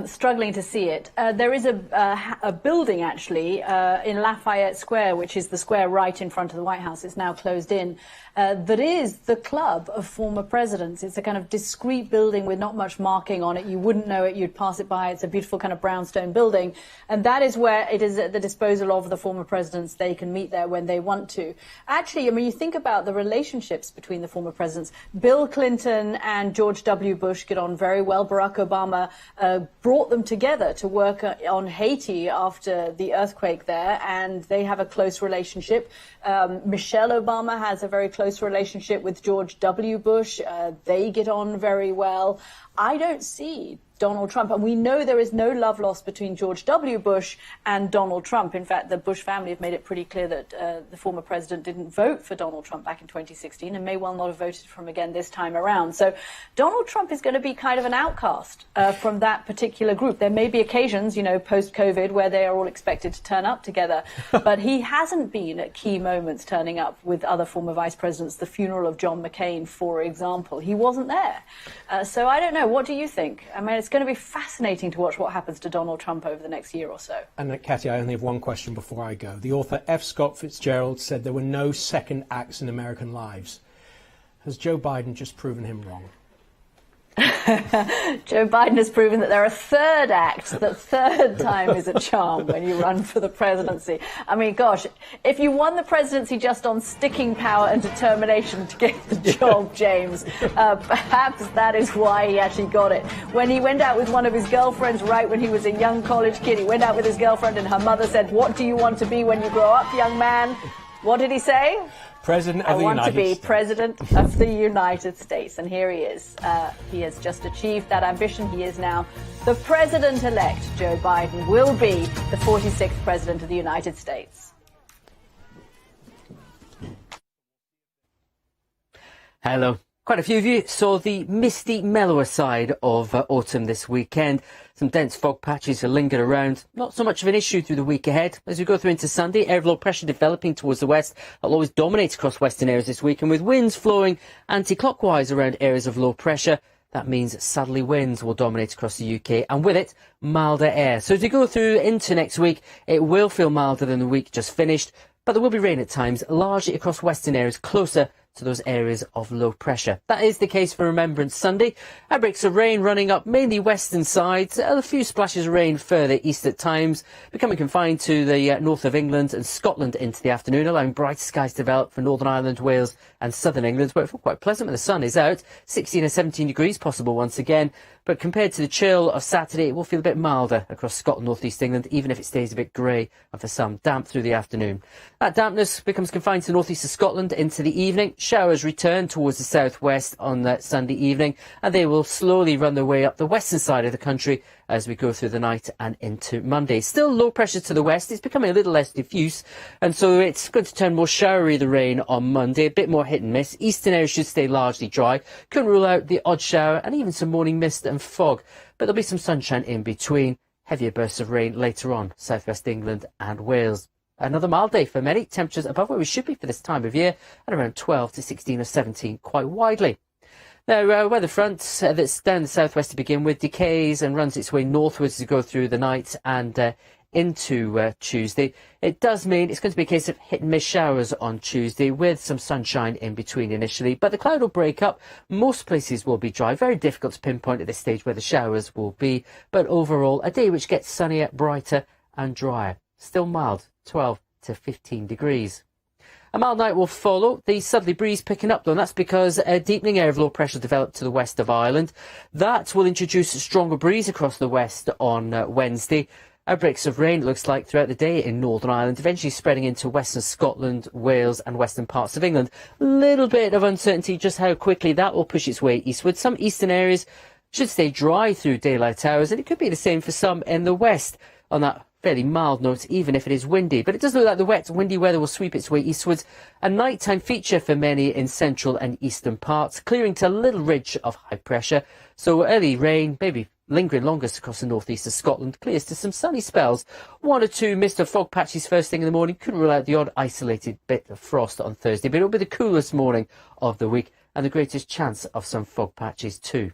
struggling to see it. There is a building, actually, in Lafayette Square, which is the square right in front of the White House. It's now closed in. That is the club of former presidents. It's a kind of discreet building with not much marking on it. You wouldn't know it. You'd pass it by. It's a beautiful kind of brownstone building. And that is where it is at the disposal of the former presidents. They can meet there when they want to. Actually, I mean, you think about the relationships between the former presidents. Bill Clinton and George W. Bush get on very well. Barack Obama brought them together to work on Haiti after the earthquake there, and they have a close relationship. Michelle Obama has a very close relationship with George W. Bush. They get on very well. I don't see Donald Trump, and we know there is no love lost between George W. Bush and Donald Trump. In fact, the Bush family have made it pretty clear that the former president didn't vote for Donald Trump back in 2016 and may well not have voted for him again this time around. So Donald Trump is going to be kind of an outcast from that particular group. There may be occasions, you know, post-COVID where they are all expected to turn up together, but he hasn't been at key moments turning up with other former vice presidents. The funeral of John McCain, for example, he wasn't there. So I don't know. What do you think? I mean, it's going to be fascinating to watch what happens to Donald Trump over the next year or so. And Cathy, I only have one question before I go. The author F. Scott Fitzgerald said there were no second acts in American lives. Has Joe Biden just proven him wrong? Joe Biden has proven that there are third acts, that third time is a charm when you run for the presidency. I mean, gosh, if you won the presidency just on sticking power and determination to get the job, James, perhaps that is why he actually got it. When he went out with one of his girlfriends, right when he was a young college kid, he went out with his girlfriend and her mother said, "What do you want to be when you grow up, young man?" What did he say? President of the United States. I want to be President of the United States. And here he is. He has just achieved that ambition. He is now the President-elect. Joe Biden will be the 46th President of the United States. Hello. Quite a few of you saw the misty, mellower side of autumn this weekend. Some dense fog patches have lingered around. Not so much of an issue through the week ahead. As we go through into Sunday, area of low pressure developing towards the west. It'll always dominate across western areas this week, and with winds flowing anti-clockwise around areas of low pressure, that means southerly winds will dominate across the UK, and with it, milder air. So as we go through into next week, it will feel milder than the week just finished, but there will be rain at times, largely across western areas closer to those areas of low pressure. That is the case for Remembrance Sunday. Outbreaks of rain running up mainly western sides, a few splashes of rain further east at times, becoming confined to the north of England and Scotland into the afternoon, allowing bright skies to develop for Northern Ireland, Wales and southern England, where it feels quite pleasant when the sun is out. 16 and 17 degrees possible once again. But compared to the chill of Saturday, it will feel a bit milder across Scotland, North East England, even if it stays a bit grey and for some damp through the afternoon. That dampness becomes confined to the North East of Scotland into the evening. Showers return towards the southwest on Sunday evening, and they will slowly run their way up the western side of the country as we go through the night and into Monday. Still low pressure to the west. It's becoming a little less diffuse, and so it's going to turn more showery, the rain, on Monday. A bit more hit and miss. Eastern areas should stay largely dry. Couldn't rule out the odd shower and even some morning mist and fog, but there'll be some sunshine in between. Heavier bursts of rain later on, southwest England and Wales. Another mild day for many. Temperatures above where we should be for this time of year, at around 12 to 16 or 17 quite widely. Now, weather front that's down the southwest to begin with decays and runs its way northwards as we go through the night and into Tuesday. It does mean it's going to be a case of hit and miss showers on Tuesday with some sunshine in between initially, but the cloud will break up. Most places will be dry. Very difficult to pinpoint at this stage where the showers will be, but overall a day which gets sunnier, brighter and drier. Still mild, 12 to 15 degrees. A mild night will follow. The southerly breeze picking up, though, and that's because a deepening area of low pressure developed to the west of Ireland. That will introduce a stronger breeze across the west on Wednesday. Outbreaks of rain, it looks like, throughout the day in Northern Ireland, eventually spreading into western Scotland, Wales and western parts of England. Little bit of uncertainty just how quickly that will push its way eastward. Some eastern areas should stay dry through daylight hours, and it could be the same for some in the west on that fairly mild note, even if it is windy. But it does look like the wet, windy weather will sweep its way eastwards. A nighttime feature for many in central and eastern parts, clearing to a little ridge of high pressure. So early rain, maybe lingering longest across the northeast of Scotland, clears to some sunny spells. One or two mist or fog patches first thing in the morning. Couldn't rule out the odd isolated bit of frost on Thursday, but it'll be the coolest morning of the week and the greatest chance of some fog patches too.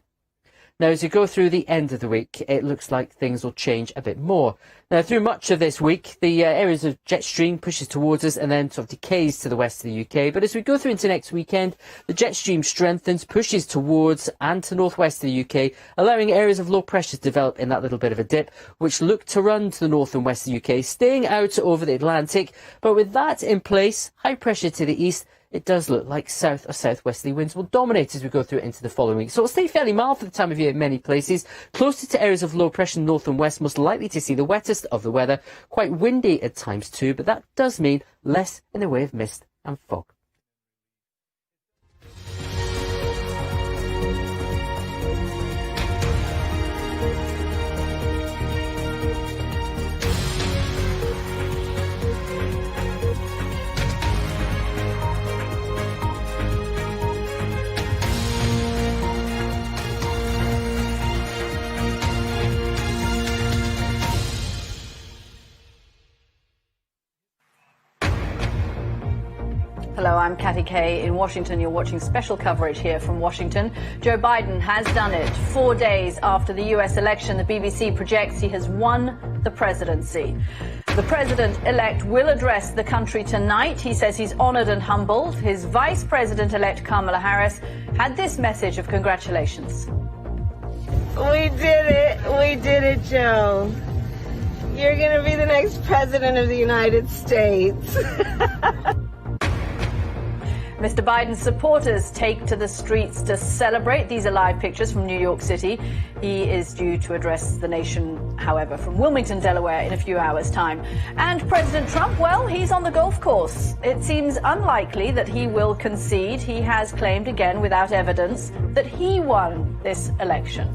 Now, as you go through the end of the week, it looks like things will change a bit more. Now, through much of this week, the areas of jet stream pushes towards us and then sort of decays to the west of the UK. But as we go through into next weekend, the jet stream strengthens, pushes towards and to northwest of the UK, allowing areas of low pressure to develop in that little bit of a dip, which look to run to the north and west of the UK, staying out over the Atlantic. But with that in place, high pressure to the east, it does look like south or southwesterly winds will dominate as we go through into the following week. So it'll stay fairly mild for the time of year in many places. Closer to areas of low pressure north and west, most likely to see the wettest of the weather. Quite windy at times too, but that does mean less in the way of mist and fog. Hello, I'm Kathy Kay in Washington. You're watching special coverage here from Washington. Joe Biden has done it. 4 days after the US election, the BBC projects he has won the presidency. The president-elect will address the country tonight. He says he's honored and humbled. His vice president-elect Kamala Harris had this message of congratulations. We did it. We did it, Joe. You're going to be the next president of the United States. Mr. Biden's supporters take to the streets to celebrate. These are live pictures from New York City. He is due to address the nation, however, from Wilmington, Delaware, in a few hours' time. And President Trump, well, he's on the golf course. It seems unlikely that he will concede. He has claimed, again without evidence, that he won this election.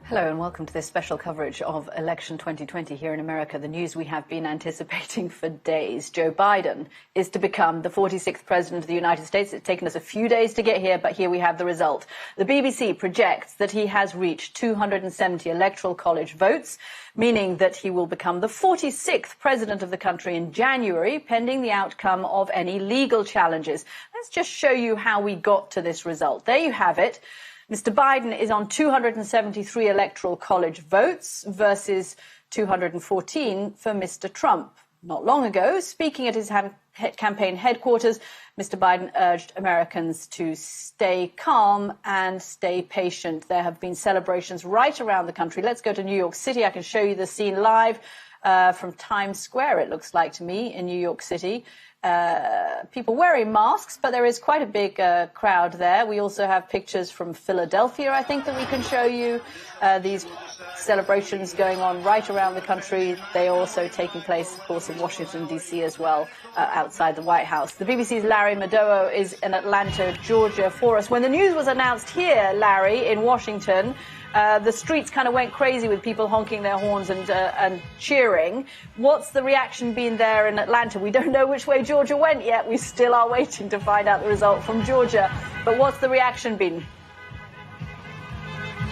Hello and welcome to this special coverage of Election 2020 here in America. The news we have been anticipating for days. Joe Biden is to become the 46th president of the United States. It's taken us a few days to get here, but here we have the result. The BBC projects that he has reached 270 Electoral College votes, meaning that he will become the 46th president of the country in January, pending the outcome of any legal challenges. Let's just show you how we got to this result. There you have it. Mr. Biden is on 273 Electoral College votes versus 214 for Mr. Trump. Not long ago, speaking at his campaign headquarters, Mr. Biden urged Americans to stay calm and stay patient. There have been celebrations right around the country. Let's go to New York City. I can show you the scene live from Times Square, it looks like to me, in New York City. People wearing masks, but there is quite a big crowd there. We also have pictures from Philadelphia, I think, that we can show you. These celebrations going on right around the country. They are also taking place, of course, in Washington, D.C. as well, outside the White House. The BBC's Larry Madowo is in Atlanta, Georgia, for us. When the news was announced here, Larry, in Washington, the streets kind of went crazy with people honking their horns and cheering. What's the reaction been there in Atlanta? We don't know which way Georgia went yet. We still are waiting to find out the result from Georgia. But what's the reaction been?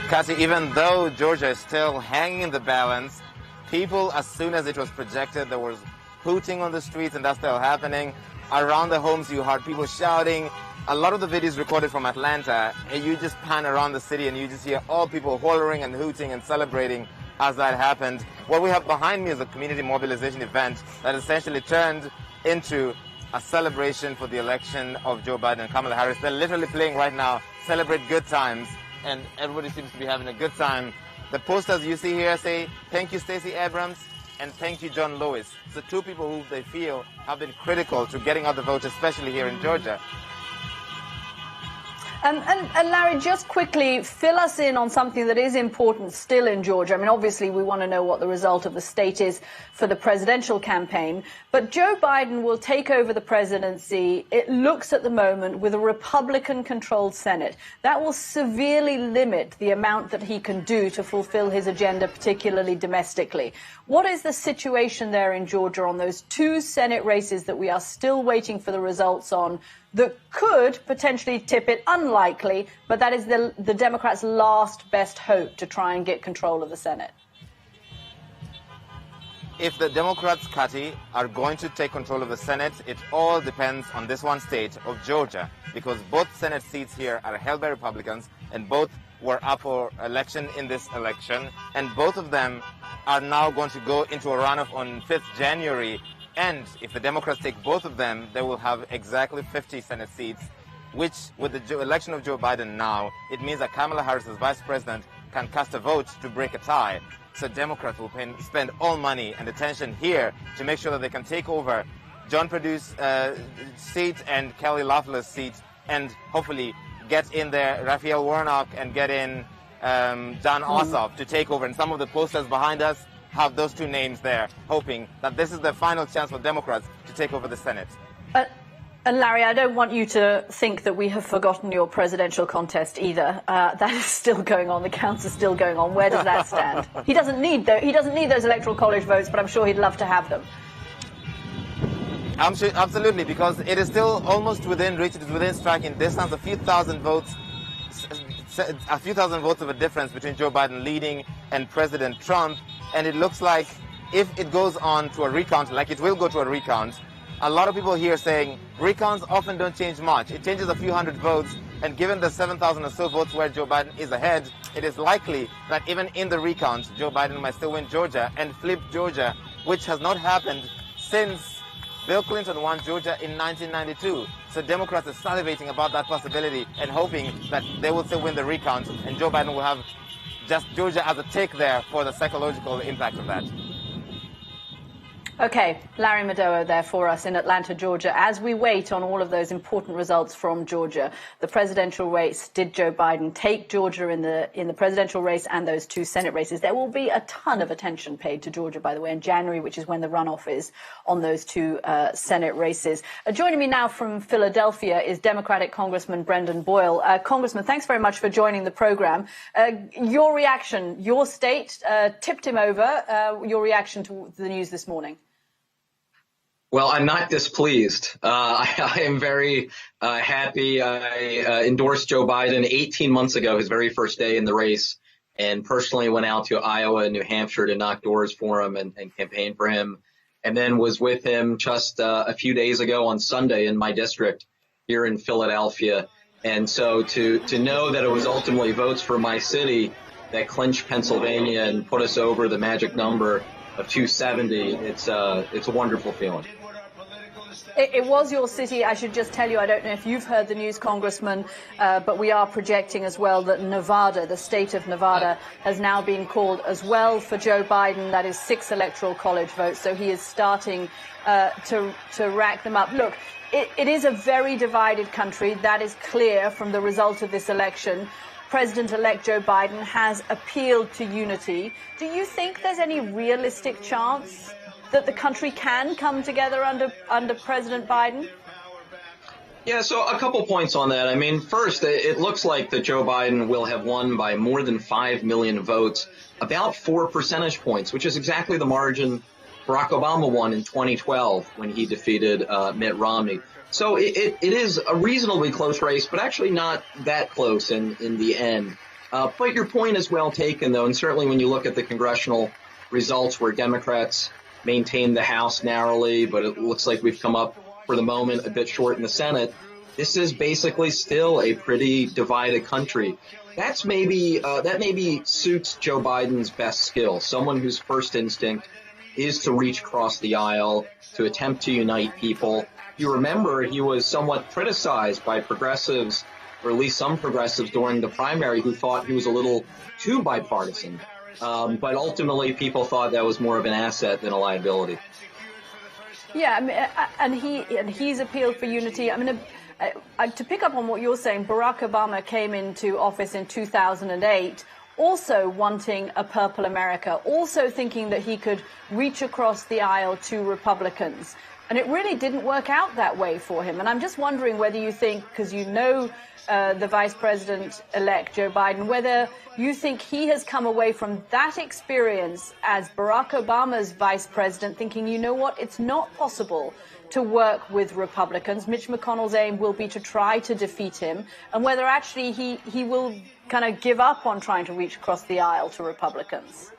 Cassie, even though Georgia is still hanging in the balance, people, as soon as it was projected, there was hooting on the streets, and that's still happening. Around the homes, you heard people shouting. A lot of the videos recorded from Atlanta, and you just pan around the city and you just hear all people hollering and hooting and celebrating as that happened. What we have behind me is a community mobilization event that essentially turned into a celebration for the election of Joe Biden and Kamala Harris. They're literally playing right now, Celebrate Good Times, and everybody seems to be having a good time. The posters you see here say, "Thank you, Stacey Abrams," and "Thank you, John Lewis." So two people who they feel have been critical to getting out the vote, especially here in Georgia. And Larry, just quickly fill us in on something that is important still in Georgia. I mean, obviously, we want to know what the result of the state is for the presidential campaign. But Joe Biden will take over the presidency, it looks at the moment, with a Republican-controlled Senate. That will severely limit the amount that he can do to fulfill his agenda, particularly domestically. What is the situation there in Georgia on those two Senate races that we are still waiting for the results on, that could potentially tip it? Unlikely, but that is the Democrats' last best hope to try and get control of the Senate? If the Democrats, Cathy, are going to take control of the Senate, it all depends on this one state of Georgia, because both Senate seats here are held by Republicans, and both were up for election in this election, and both of them are now going to go into a runoff on 5th January. And if the Democrats take both of them, they will have exactly 50 Senate seats, which, with the election of Joe Biden now, it means that Kamala Harris, as vice president, can cast a vote to break a tie. So Democrats will spend all money and attention here to make sure that they can take over John Perdue's seat and Kelly Loeffler's seat, and hopefully get in there Raphael Warnock and get in Jon Ossoff to take over. And some of the posters behind us have those two names there, hoping that this is the final chance for Democrats to take over the Senate. And Larry, I don't want you to think that we have forgotten your presidential contest either. That is still going on. The counts are still going on. Where does that stand? He doesn't need those electoral college votes, but I'm sure he'd love to have them. Absolutely, because it is still almost within reach. It is within striking distance. A few thousand votes of a difference between Joe Biden leading and President Trump. And it looks like if it goes on to a recount, like it will go to a recount, a lot of people here saying recounts often don't change much. It changes a few hundred votes, and given the 7,000 or so votes where Joe Biden is ahead, it is likely that even in the recount, Joe Biden might still win Georgia and flip Georgia, which has not happened since Bill Clinton won Georgia in 1992. So Democrats are salivating about that possibility and hoping that they will still win the recount, and Joe Biden will have just Georgia as a tick there for the psychological impact of that. Okay, Larry Madowo there for us in Atlanta, Georgia. As we wait on all of those important results from Georgia, the presidential race, did Joe Biden take Georgia in the presidential race and those two Senate races? There will be a ton of attention paid to Georgia, by the way, in January, which is when the runoff is on those two Senate races. Joining me now from Philadelphia is Democratic Congressman Brendan Boyle. Congressman, thanks very much for joining the program. Your reaction, your state tipped him over. Your reaction to the news this morning? Well, I'm not displeased. I am very happy. I endorsed Joe Biden 18 months ago, his very first day in the race, and personally went out to Iowa and New Hampshire to knock doors for him and campaign for him, and then was with him just a few days ago on Sunday in my district here in Philadelphia. And so to know that it was ultimately votes for my city that clinched Pennsylvania and put us over the magic number of 270, it's a wonderful feeling. It was your city. I should just tell you, I don't know if you've heard the news, Congressman, but we are projecting as well that Nevada, the state of Nevada, has now been called as well for Joe Biden. That is 6 electoral college votes. So he is starting to rack them up. Look, it is a very divided country. That is clear from the result of this election. President-elect Joe Biden has appealed to unity. Do you think there's any realistic chance that the country can come together under President Biden? Yeah, so a couple points on that. I mean, first, it looks like that Joe Biden will have won by more than 5 million votes, about 4 percentage points, which is exactly the margin Barack Obama won in 2012 when he defeated Mitt Romney. So it is a reasonably close race, but actually not that close in the end. But your point is well taken, though, and certainly when you look at the congressional results where Democrats maintain the House narrowly, but it looks like we've come up, for the moment, a bit short in the Senate. This is basically still a pretty divided country. That maybe suits Joe Biden's best skill, someone whose first instinct is to reach across the aisle, to attempt to unite people. You remember he was somewhat criticized by progressives, or at least some progressives during the primary, who thought he was a little too bipartisan. But ultimately, people thought that was more of an asset than a liability. Yeah, I mean, and he's appealed for unity. I mean, to pick up on what you're saying, Barack Obama came into office in 2008, also wanting a purple America, also thinking that he could reach across the aisle to Republicans. And it really didn't work out that way for him. And I'm just wondering whether you think, because you know the Vice President-elect Joe Biden, whether you think he has come away from that experience as Barack Obama's vice president thinking, you know what, it's not possible to work with Republicans. Mitch McConnell's aim will be to try to defeat him, and whether actually he will kind of give up on trying to reach across the aisle to Republicans.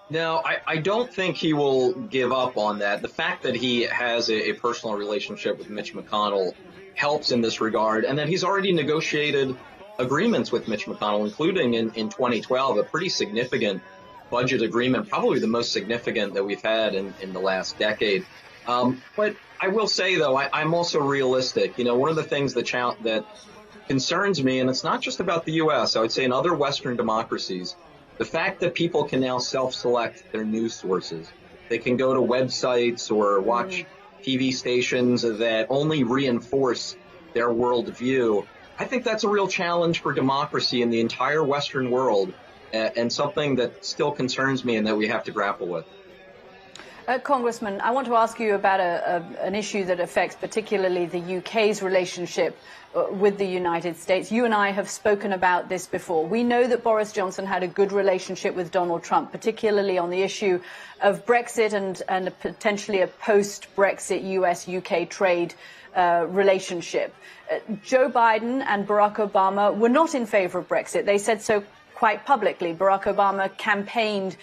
No, I don't think he will give up on that. The fact that he has a personal relationship with Mitch McConnell helps in this regard, and that he's already negotiated agreements with Mitch McConnell, including in 2012, a pretty significant budget agreement, probably the most significant that we've had in the last decade. But I will say, though, I'm also realistic. You know, one of the things that concerns me, and it's not just about the U.S., I would say in other Western democracies, the fact that people can now self-select their news sources. They can go to websites or watch TV stations that only reinforce their worldview. I think that's a real challenge for democracy in the entire Western world, and something that still concerns me and that we have to grapple with. Congressman, I want to ask you about an issue that affects particularly the UK's relationship with the United States. You and I have spoken about this before. We know that Boris Johnson had a good relationship with Donald Trump, particularly on the issue of Brexit and potentially a post-Brexit US-UK trade relationship. Joe Biden and Barack Obama were not in favor of Brexit. They said so quite publicly. Barack Obama campaigned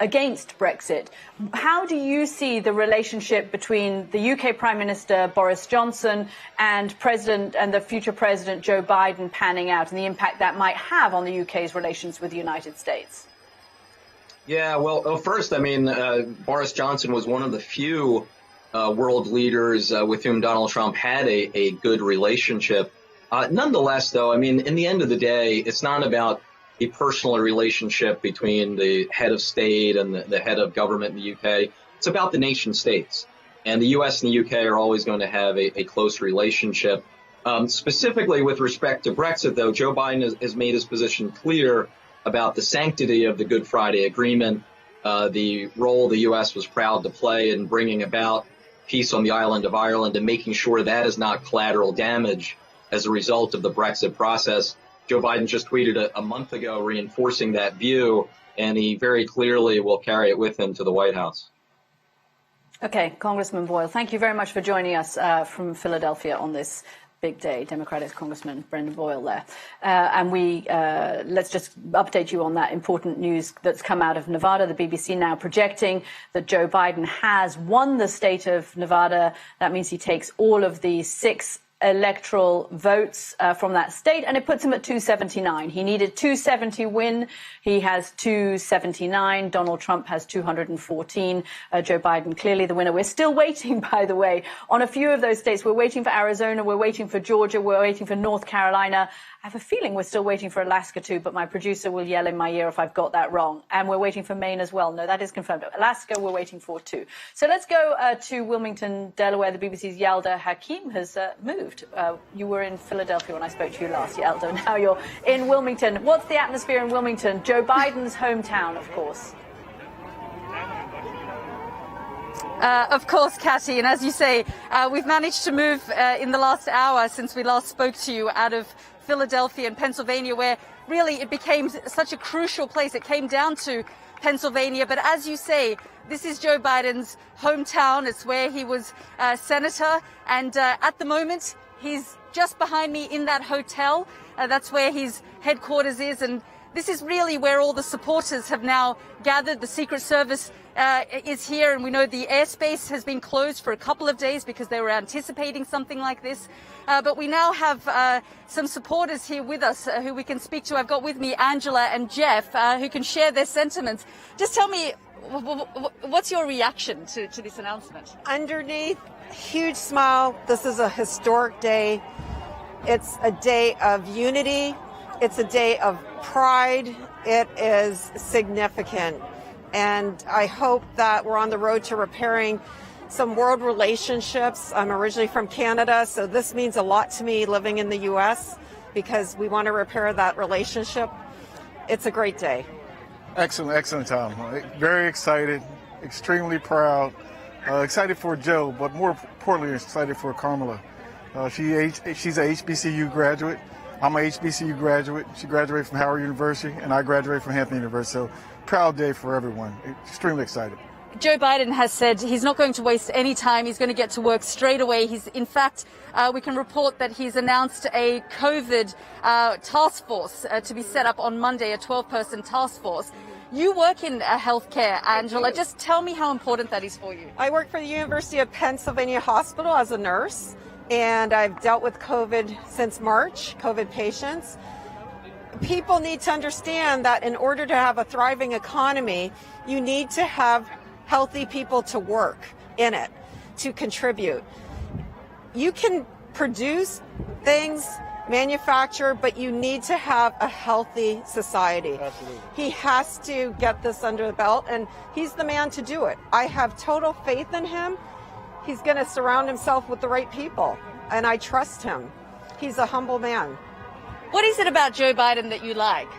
against Brexit. How do you see the relationship between the UK Prime Minister Boris Johnson and the future President Joe Biden panning out, and the impact that might have on the UK's relations with the United States? Yeah, well, first, I mean, Boris Johnson was one of the few world leaders with whom Donald Trump had a good relationship. Nonetheless, though, I mean, in the end of the day, it's not about a personal relationship between the head of state and the head of government in the UK. It's about the nation states. And the US and the UK are always going to have a close relationship. Specifically with respect to Brexit, though, Joe Biden has made his position clear about the sanctity of the Good Friday Agreement, the role the US was proud to play in bringing about peace on the island of Ireland and making sure that is not collateral damage as a result of the Brexit process. Joe Biden just tweeted a month ago reinforcing that view, and he very clearly will carry it with him to the White House. Okay, Congressman Boyle, thank you very much for joining us from Philadelphia on this big day. Democratic Congressman Brendan Boyle there. And let's just update you on that important news that's come out of Nevada. The BBC now projecting that Joe Biden has won the state of Nevada. That means he takes all of the 6 electoral votes from that state, and it puts him at 279. He needed 270 win. He has 279. Donald Trump has 214. Joe Biden clearly the winner. We're still waiting, by the way, on a few of those states. We're waiting for Arizona. We're waiting for Georgia. We're waiting for North Carolina. I have a feeling we're still waiting for Alaska too, but my producer will yell in my ear if I've got that wrong. And we're waiting for Maine as well. No, that is confirmed. Alaska, we're waiting for too. So let's go to Wilmington, Delaware. The BBC's Yalda Hakim has moved. You were in Philadelphia when I spoke to you last, Yalda. Now you're in Wilmington. What's the atmosphere in Wilmington? Joe Biden's hometown, of course. Of course, Catty, and as you say, we've managed to move in the last hour since we last spoke to you out of Philadelphia and Pennsylvania, where really it became such a crucial place. It came down to Pennsylvania, but as you say, this is Joe Biden's hometown. It's where he was senator, and at the moment, he's just behind me in that hotel. That's where his headquarters is, and this is really where all the supporters have now gathered. The Secret Service is here, and we know the airspace has been closed for a couple of days because they were anticipating something like this. But we now have some supporters here with us who we can speak to. I've got with me Angela and Jeff who can share their sentiments. Just tell me, what's your reaction to this announcement? Underneath, huge smile. This is a historic day. It's a day of unity. It's a day of pride. It is significant. And I hope that we're on the road to repairing some world relationships. I'm originally from Canada, so this means a lot to me living in the U.S. because we want to repair that relationship. It's a great day. Excellent time. Very excited, extremely proud, excited for Joe, but more importantly, excited for Kamala. She's a HBCU graduate. I'm a HBCU graduate. She graduated from Howard University, and I graduated from Hampton University. So proud day for everyone. Extremely excited. Joe Biden has said he's not going to waste any time. He's going to get to work straight away. In fact, we can report that he's announced a COVID task force to be set up on Monday, a 12-person task force. You work in healthcare, Angela. Just tell me how important that is for you. I work for the University of Pennsylvania Hospital as a nurse, and I've dealt with COVID since March, COVID patients. People need to understand that in order to have a thriving economy, you need to have healthy people to work in it, to contribute. You can produce things, manufacture, but you need to have a healthy society. Absolutely. He has to get this under the belt, and he's the man to do it. I have total faith in him. He's going to surround himself with the right people, and I trust him. He's a humble man. What is it about Joe Biden that you like?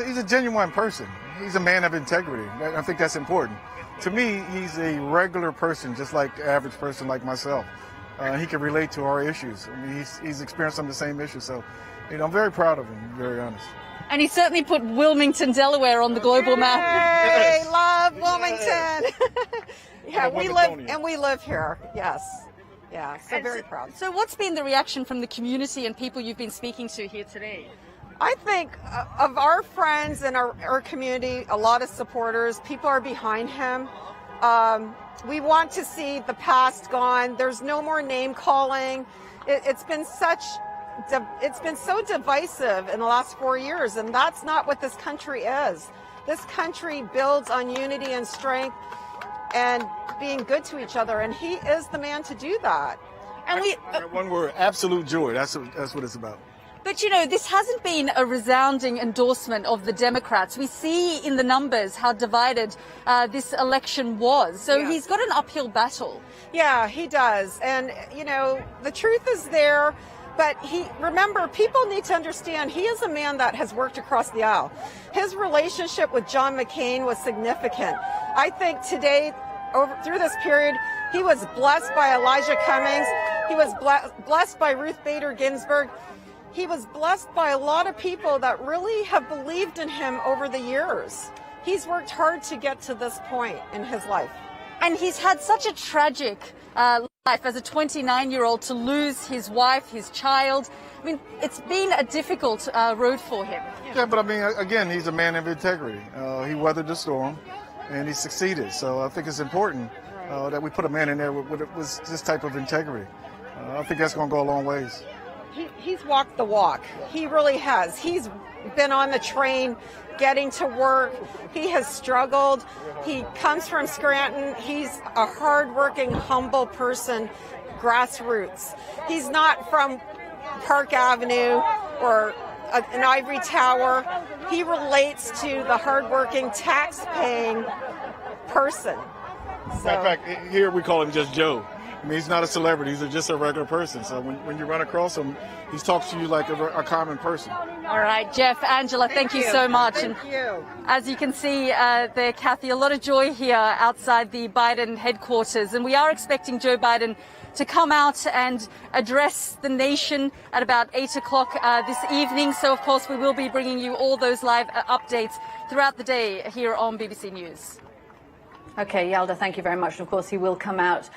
He's a genuine person. He's a man of integrity. I think that's important. To me, he's a regular person, just like the average person like myself. He can relate to our issues. I mean, he's experienced some of the same issues. So, I'm very proud of him, to be very honest. And he certainly put Wilmington, Delaware on the global map. Hey, love Wilmington. Yeah, we live here. Yes. Yeah, so very proud. So what's been the reaction from the community and people you've been speaking to here today? I think of our friends and our community, a lot of supporters, people are behind him. We want to see the past gone. There's no more name calling. It's been so divisive in the last 4 years, and that's not what this country is. This country builds on unity and strength and being good to each other, and he is the man to do that. And one word, absolute joy. That's what it's about. But, this hasn't been a resounding endorsement of the Democrats. We see in the numbers how divided this election was. So He's got an uphill battle. Yeah, he does. And, the truth is there. But remember, people need to understand he is a man that has worked across the aisle. His relationship with John McCain was significant. I think today, through this period, he was blessed by Elijah Cummings. He was blessed by Ruth Bader Ginsburg. He was blessed by a lot of people that really have believed in him over the years. He's worked hard to get to this point in his life. And he's had such a tragic life as a 29-year-old to lose his wife, his child. I mean, it's been a difficult road for him. Yeah, but I mean, again, he's a man of integrity. He weathered the storm, and he succeeded. So I think it's important that we put a man in there with this type of integrity. I think that's going to go a long ways. He's walked the walk. He really has. He's been on the train getting to work. He has struggled. He comes from Scranton. He's a hardworking, humble person, grassroots. He's not from Park Avenue or an ivory tower. He relates to the hardworking, tax-paying person. So. Matter of fact, here we call him just Joe. I mean, he's not a celebrity. He's just a regular person. So when you run across him, he talks to you like a common person. All right, Jeff, Angela, thank you so much. Thank you. As you can see there, Kathy, a lot of joy here outside the Biden headquarters. And we are expecting Joe Biden to come out and address the nation at about 8 o'clock this evening. So, of course, we will be bringing you all those live updates throughout the day here on BBC News. Okay, Yalda, thank you very much. And of course, he will come out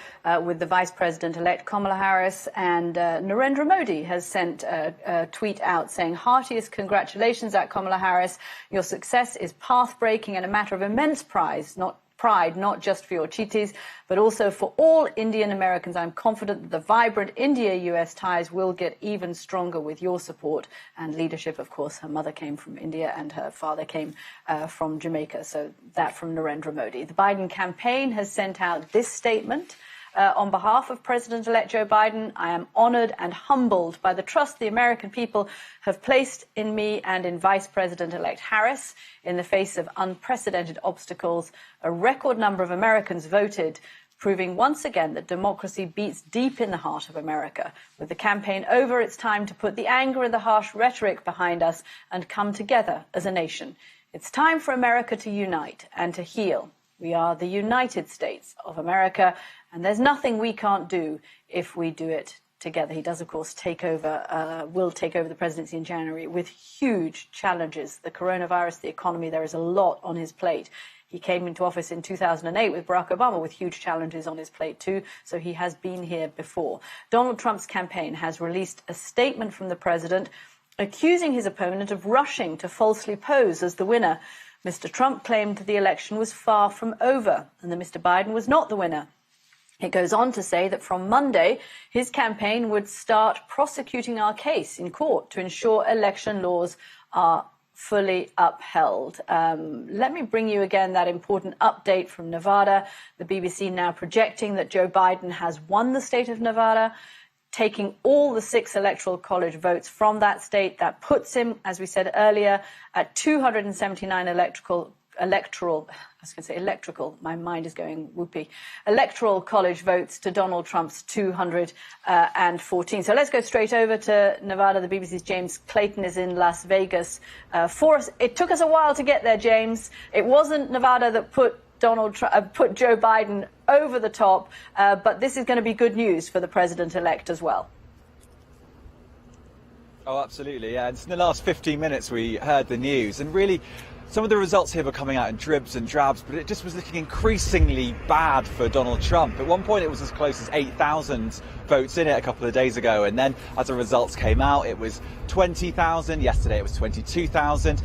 with the Vice President-elect Kamala Harris, and Narendra Modi has sent a tweet out saying, "Heartiest congratulations at Kamala Harris. Your success is path-breaking and a matter of immense pride, not just for your chitis, but also for all Indian Americans. I'm confident that the vibrant India-US ties will get even stronger with your support and leadership." Of course, her mother came from India and her father came from Jamaica. So that from Narendra Modi. The Biden campaign has sent out this statement. On behalf of President-elect Joe Biden, I am honored and humbled by the trust the American people have placed in me and in Vice President-elect Harris. In the face of unprecedented obstacles, a record number of Americans voted, proving once again that democracy beats deep in the heart of America. With the campaign over, it's time to put the anger and the harsh rhetoric behind us and come together as a nation. It's time for America to unite and to heal. We are the United States of America, and there's nothing we can't do if we do it together. He does, of course, will take over the presidency in January with huge challenges. The coronavirus, the economy, there is a lot on his plate. He came into office in 2008 with Barack Obama with huge challenges on his plate too, so he has been here before. Donald Trump's campaign has released a statement from the president accusing his opponent of rushing to falsely pose as the winner. Mr. Trump claimed the election was far from over and that Mr. Biden was not the winner. It goes on to say that from Monday, his campaign would start prosecuting our case in court to ensure election laws are fully upheld. Let me bring you again that important update from Nevada. The BBC now projecting that Joe Biden has won the state of Nevada, taking all the 6 electoral college votes from that state. That puts him, as we said earlier, at 279 electoral, my mind is going whoopee, electoral college votes to Donald Trump's 214. So let's go straight over to Nevada. The BBC's James Clayton is in Las Vegas for us. It took us a while to get there, James. It wasn't Nevada that put put Joe Biden over the top, but this is going to be good news for the president-elect as well. Oh, absolutely, yeah. It's in the last 15 minutes we heard the news, and really some of the results here were coming out in dribs and drabs, but it just was looking increasingly bad for Donald Trump. At one point it was as close as 8,000 votes in it a couple of days ago, and then as the results came out it was 20,000, yesterday it was 22,000,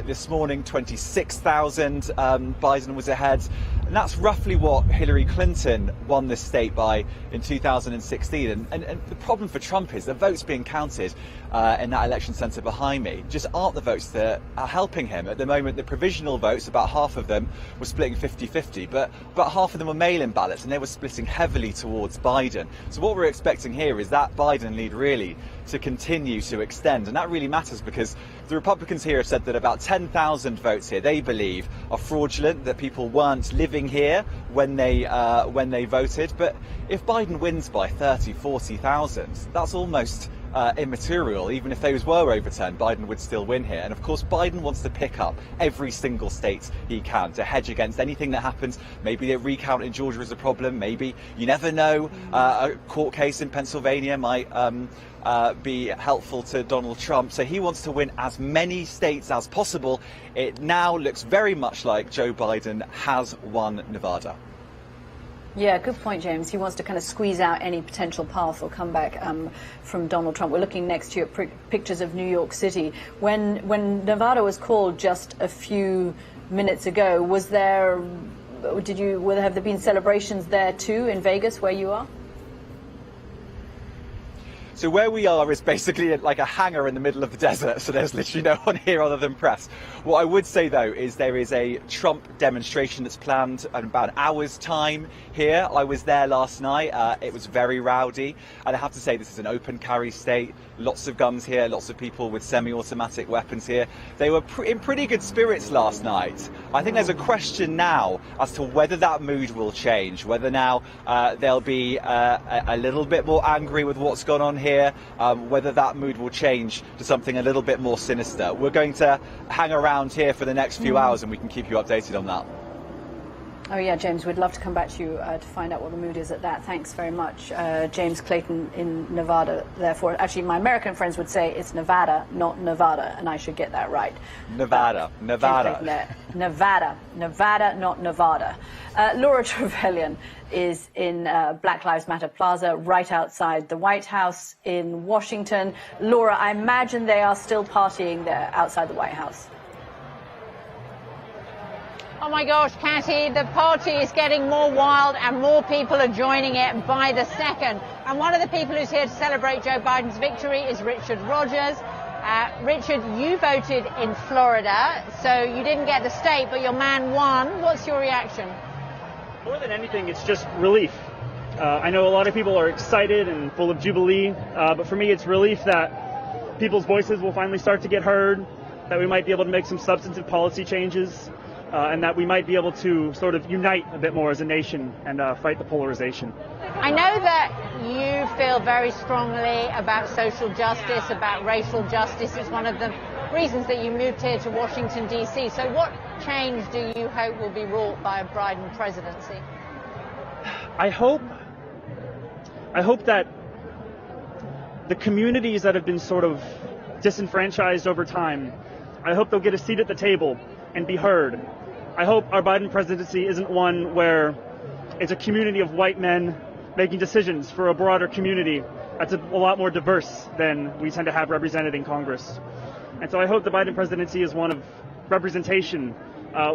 this morning 26,000, Biden was ahead. And that's roughly what Hillary Clinton won this state by in 2016. And the problem for Trump is the votes being counted in that election centre behind me just aren't the votes that are helping him. At the moment, the provisional votes, about half of them were splitting 50-50, but about half of them were mail-in ballots, and they were splitting heavily towards Biden. So what we're expecting here is that Biden lead really to continue to extend, and that really matters because the Republicans here have said that about 10,000 votes here they believe are fraudulent, that people weren't living here when they voted. But if Biden wins by 30, 40,000, that's almost immaterial. Even if those were overturned, Biden would still win here. And of course, Biden wants to pick up every single state he can to hedge against anything that happens. Maybe the recount in Georgia is a problem. Maybe, you never know, a court case in Pennsylvania might be helpful to Donald Trump. So he wants to win as many states as possible. It now looks very much like Joe Biden has won Nevada. Yeah, good point, James. He wants to kind of squeeze out any potential path or comeback from Donald Trump. We're looking next to you at pictures of New York City. When Nevada was called just a few minutes ago, have there been celebrations there too in Vegas where you are? So where we are is basically like a hangar in the middle of the desert, so there's literally no one here other than press. What I would say, though, is there is a Trump demonstration that's planned in about an hour's time here. I was there last night. It was very rowdy, and I have to say this is an open carry state. Lots of guns here, lots of people with semi-automatic weapons here. They were in pretty good spirits last night. I think there's a question now as to whether that mood will change, whether now they'll be a little bit more angry with what's gone on here, whether that mood will change to something a little bit more sinister. We're going to hang around here for the next few hours, and we can keep you updated on that. Oh yeah, James, we'd love to come back to you to find out what the mood is at that. Thanks very much. James Clayton in Nevada, therefore. Actually, my American friends would say it's Nevada, not Nevada, and I should get that right. Nevada. Nevada, not Nevada. Laura Trevelyan is in Black Lives Matter Plaza, right outside the White House in Washington. Laura, I imagine they are still partying there outside the White House. Oh my gosh, Catty, the party is getting more wild and more people are joining it by the second. And one of the people who's here to celebrate Joe Biden's victory is Richard Rogers. Richard, you voted in Florida, so you didn't get the state, but your man won. What's your reaction? More than anything, it's just relief. I know a lot of people are excited and full of jubilee, but for me it's relief that people's voices will finally start to get heard, that we might be able to make some substantive policy changes, and that we might be able to sort of unite a bit more as a nation and fight the polarization. I know that you feel very strongly about social justice, about racial justice. It's one of the reasons that you moved here to Washington, D.C. So what change do you hope will be wrought by a Biden presidency? I hope that the communities that have been sort of disenfranchised over time, I hope they'll get a seat at the table and be heard. I hope our Biden presidency isn't one where it's a community of white men making decisions for a broader community that's a lot more diverse than we tend to have represented in Congress. And so I hope the Biden presidency is one of representation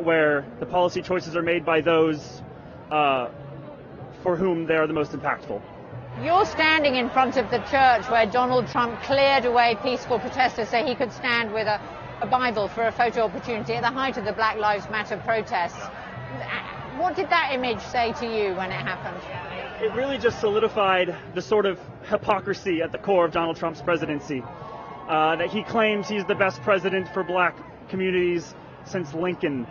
where the policy choices are made by those for whom they are the most impactful. You're standing in front of the church where Donald Trump cleared away peaceful protesters so he could stand with a Bible for a photo opportunity at the height of the Black Lives Matter protests. What did that image say to you when it happened? It really just solidified the sort of hypocrisy at the core of Donald Trump's presidency. That he claims he's the best president for black communities since Lincoln.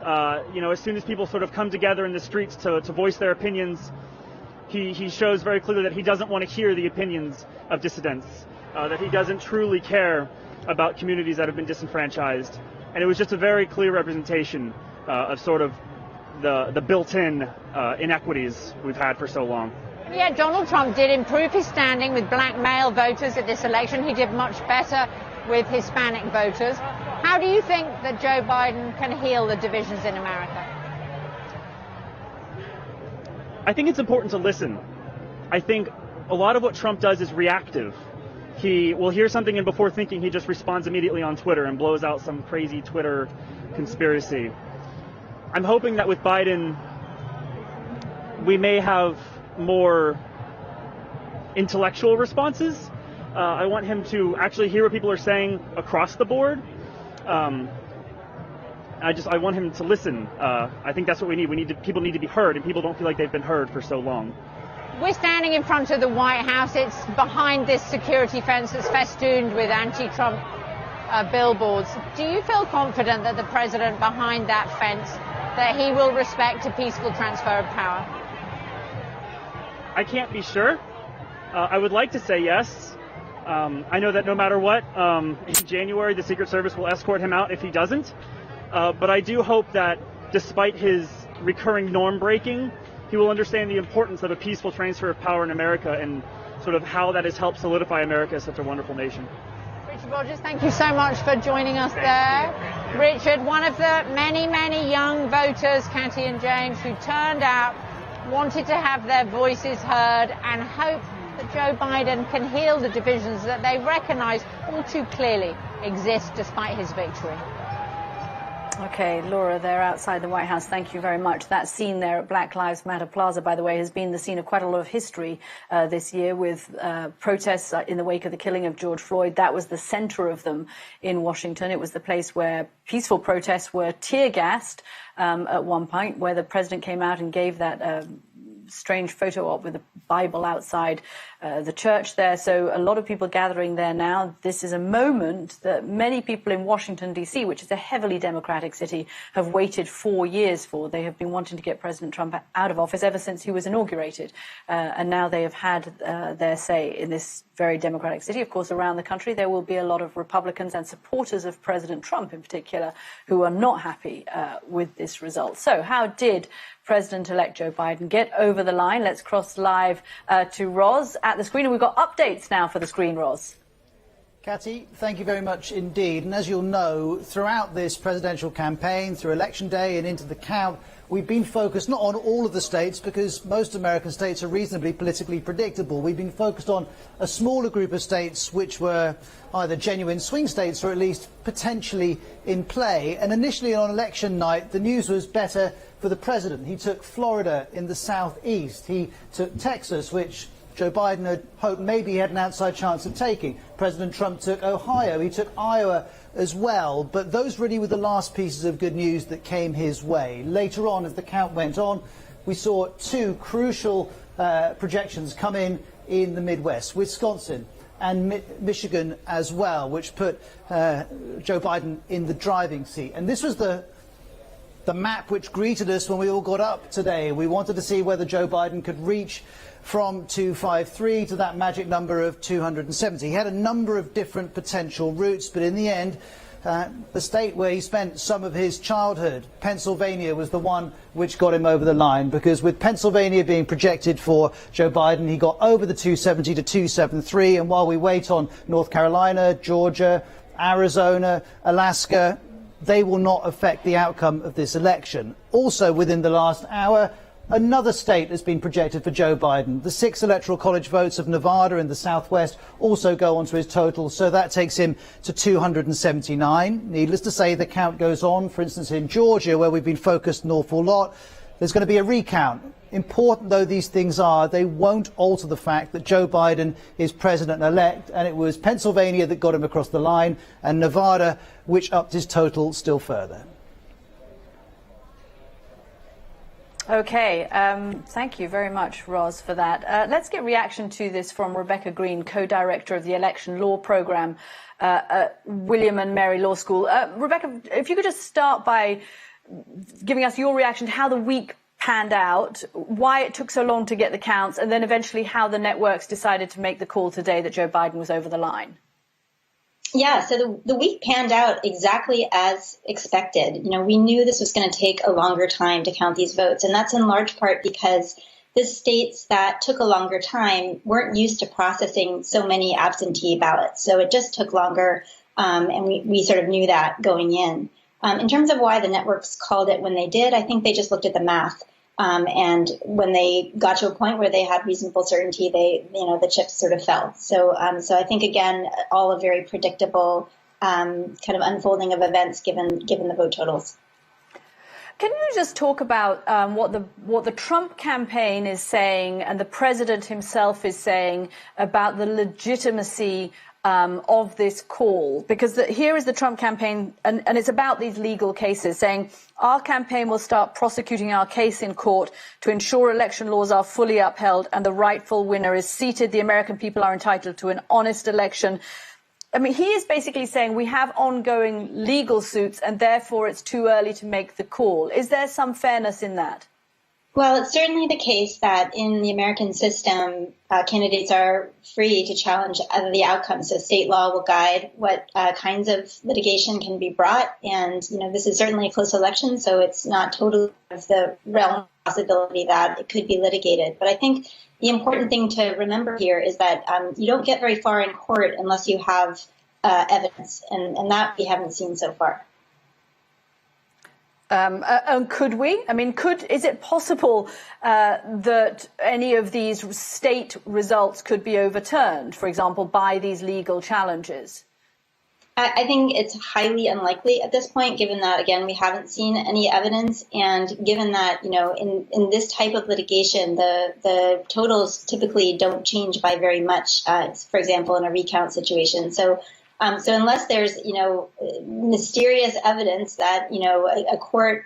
As soon as people sort of come together in the streets to voice their opinions, he shows very clearly that he doesn't want to hear the opinions of dissidents, that he doesn't truly care about communities that have been disenfranchised. And it was just a very clear representation of sort of the built-in inequities we've had for so long. Yeah, Donald Trump did improve his standing with black male voters at this election. He did much better with Hispanic voters. How do you think that Joe Biden can heal the divisions in America? I think it's important to listen. I think a lot of what Trump does is reactive. He will hear something and before thinking he just responds immediately on Twitter and blows out some crazy Twitter conspiracy. I'm hoping that with Biden, we may have more intellectual responses. I want him to actually hear what people are saying across the board. I want him to listen. I think that's what we need. People need to be heard, and people don't feel like they've been heard for so long. We're standing in front of the White House. It's behind this security fence that's festooned with anti-Trump billboards. Do you feel confident that the president behind that fence, that he will respect a peaceful transfer of power? I can't be sure. I would like to say yes. I know that no matter what, in January, the Secret Service will escort him out if he doesn't. But I do hope that despite his recurring norm breaking, he will understand the importance of a peaceful transfer of power in America and sort of how that has helped solidify America as such a wonderful nation. Richard Rogers, thank you so much for joining us there. Richard, one of the many, many young voters, Catty and James, who turned out, wanted to have their voices heard and hope that Joe Biden can heal the divisions that they recognise all too clearly exist despite his victory. Okay, Laura, they're outside the White House. Thank you very much. That scene there at Black Lives Matter Plaza, by the way, has been the scene of quite a lot of history this year with protests in the wake of the killing of George Floyd. That was the center of them in Washington. It was the place where peaceful protests were tear-gassed at one point, where the president came out and gave that strange photo op with a Bible outside the church there. So a lot of people gathering there now. This is a moment that many people in Washington, D.C., which is a heavily Democratic city, have waited 4 years for. They have been wanting to get President Trump out of office ever since he was inaugurated. And now they have had their say in this very Democratic city. Of course, around the country, there will be a lot of Republicans and supporters of President Trump in particular who are not happy with this result. So how did President-elect Joe Biden get over the line? Let's cross live to Roz at the screen. And we've got updates now for the screen, Roz. Catty, thank you very much indeed. And as you'll know, throughout this presidential campaign, through Election Day and into the count, we've been focused not on all of the states, because most American states are reasonably politically predictable. We've been focused on a smaller group of states which were either genuine swing states or at least potentially in play. And initially on election night, the news was better for the president. He took Florida in the southeast. He took Texas, which Joe Biden had hoped maybe he had an outside chance of taking. President Trump took Ohio. He took Iowa as well. But those really were the last pieces of good news that came his way. Later on, as the count went on, we saw two crucial projections come in the Midwest, Wisconsin and Michigan as well, which put Joe Biden in the driving seat. And this was the map which greeted us when we all got up today. We wanted to see whether Joe Biden could reach from 253 to that magic number of 270. He had a number of different potential routes, but in the end, the state where he spent some of his childhood, Pennsylvania, was the one which got him over the line, because with Pennsylvania being projected for Joe Biden, he got over the 270 to 273, and while we wait on North Carolina, Georgia, Arizona, Alaska, they will not affect the outcome of this election. Also, within the last hour, another state has been projected for Joe Biden. The 6 Electoral College votes of Nevada in the southwest also go onto his total, so that takes him to 279. Needless to say, the count goes on. For instance, in Georgia, where we've been focused an awful lot, there's going to be a recount. Important though these things are, they won't alter the fact that Joe Biden is president-elect, and it was Pennsylvania that got him across the line, and Nevada, which upped his total still further. Okay, thank you very much, Roz, for that. Let's get reaction to this from Rebecca Green, co-director of the Election Law Program at William and Mary Law School. Rebecca, if you could just start by giving us your reaction to how the week panned out, why it took so long to get the counts, and then eventually how the networks decided to make the call today that Joe Biden was over the line. Yeah, so the week panned out exactly as expected. You know, we knew this was going to take a longer time to count these votes, and that's in large part because the states that took a longer time weren't used to processing so many absentee ballots. So it just took longer, and we sort of knew that going in. In terms of why the networks called it when they did, I think they just looked at the math. And when they got to a point where they had reasonable certainty, the chips sort of fell. So I think, again, all a very predictable kind of unfolding of events given the vote totals. Can you just talk about what the Trump campaign is saying and the president himself is saying about the legitimacy of this call? Because here is the Trump campaign, and it's about these legal cases, saying our campaign will start prosecuting our case in court to ensure election laws are fully upheld and the rightful winner is seated. The American people are entitled to an honest election. I mean, he is basically saying we have ongoing legal suits and therefore it's too early to make the call. Is there some fairness in that? Well, it's certainly the case that in the American system, candidates are free to challenge the outcome. So state law will guide what kinds of litigation can be brought. And, this is certainly a close election, so it's not totally out of the realm of possibility that it could be litigated. But I think the important thing to remember here is that you don't get very far in court unless you have evidence, and that we haven't seen so far. Could we? I mean, is it possible that any of these state results could be overturned, for example, by these legal challenges? I think it's highly unlikely at this point, given that, again, we haven't seen any evidence, and given that, in this type of litigation, the totals typically don't change by very much, for example, in a recount situation. So unless there's, mysterious evidence that, a court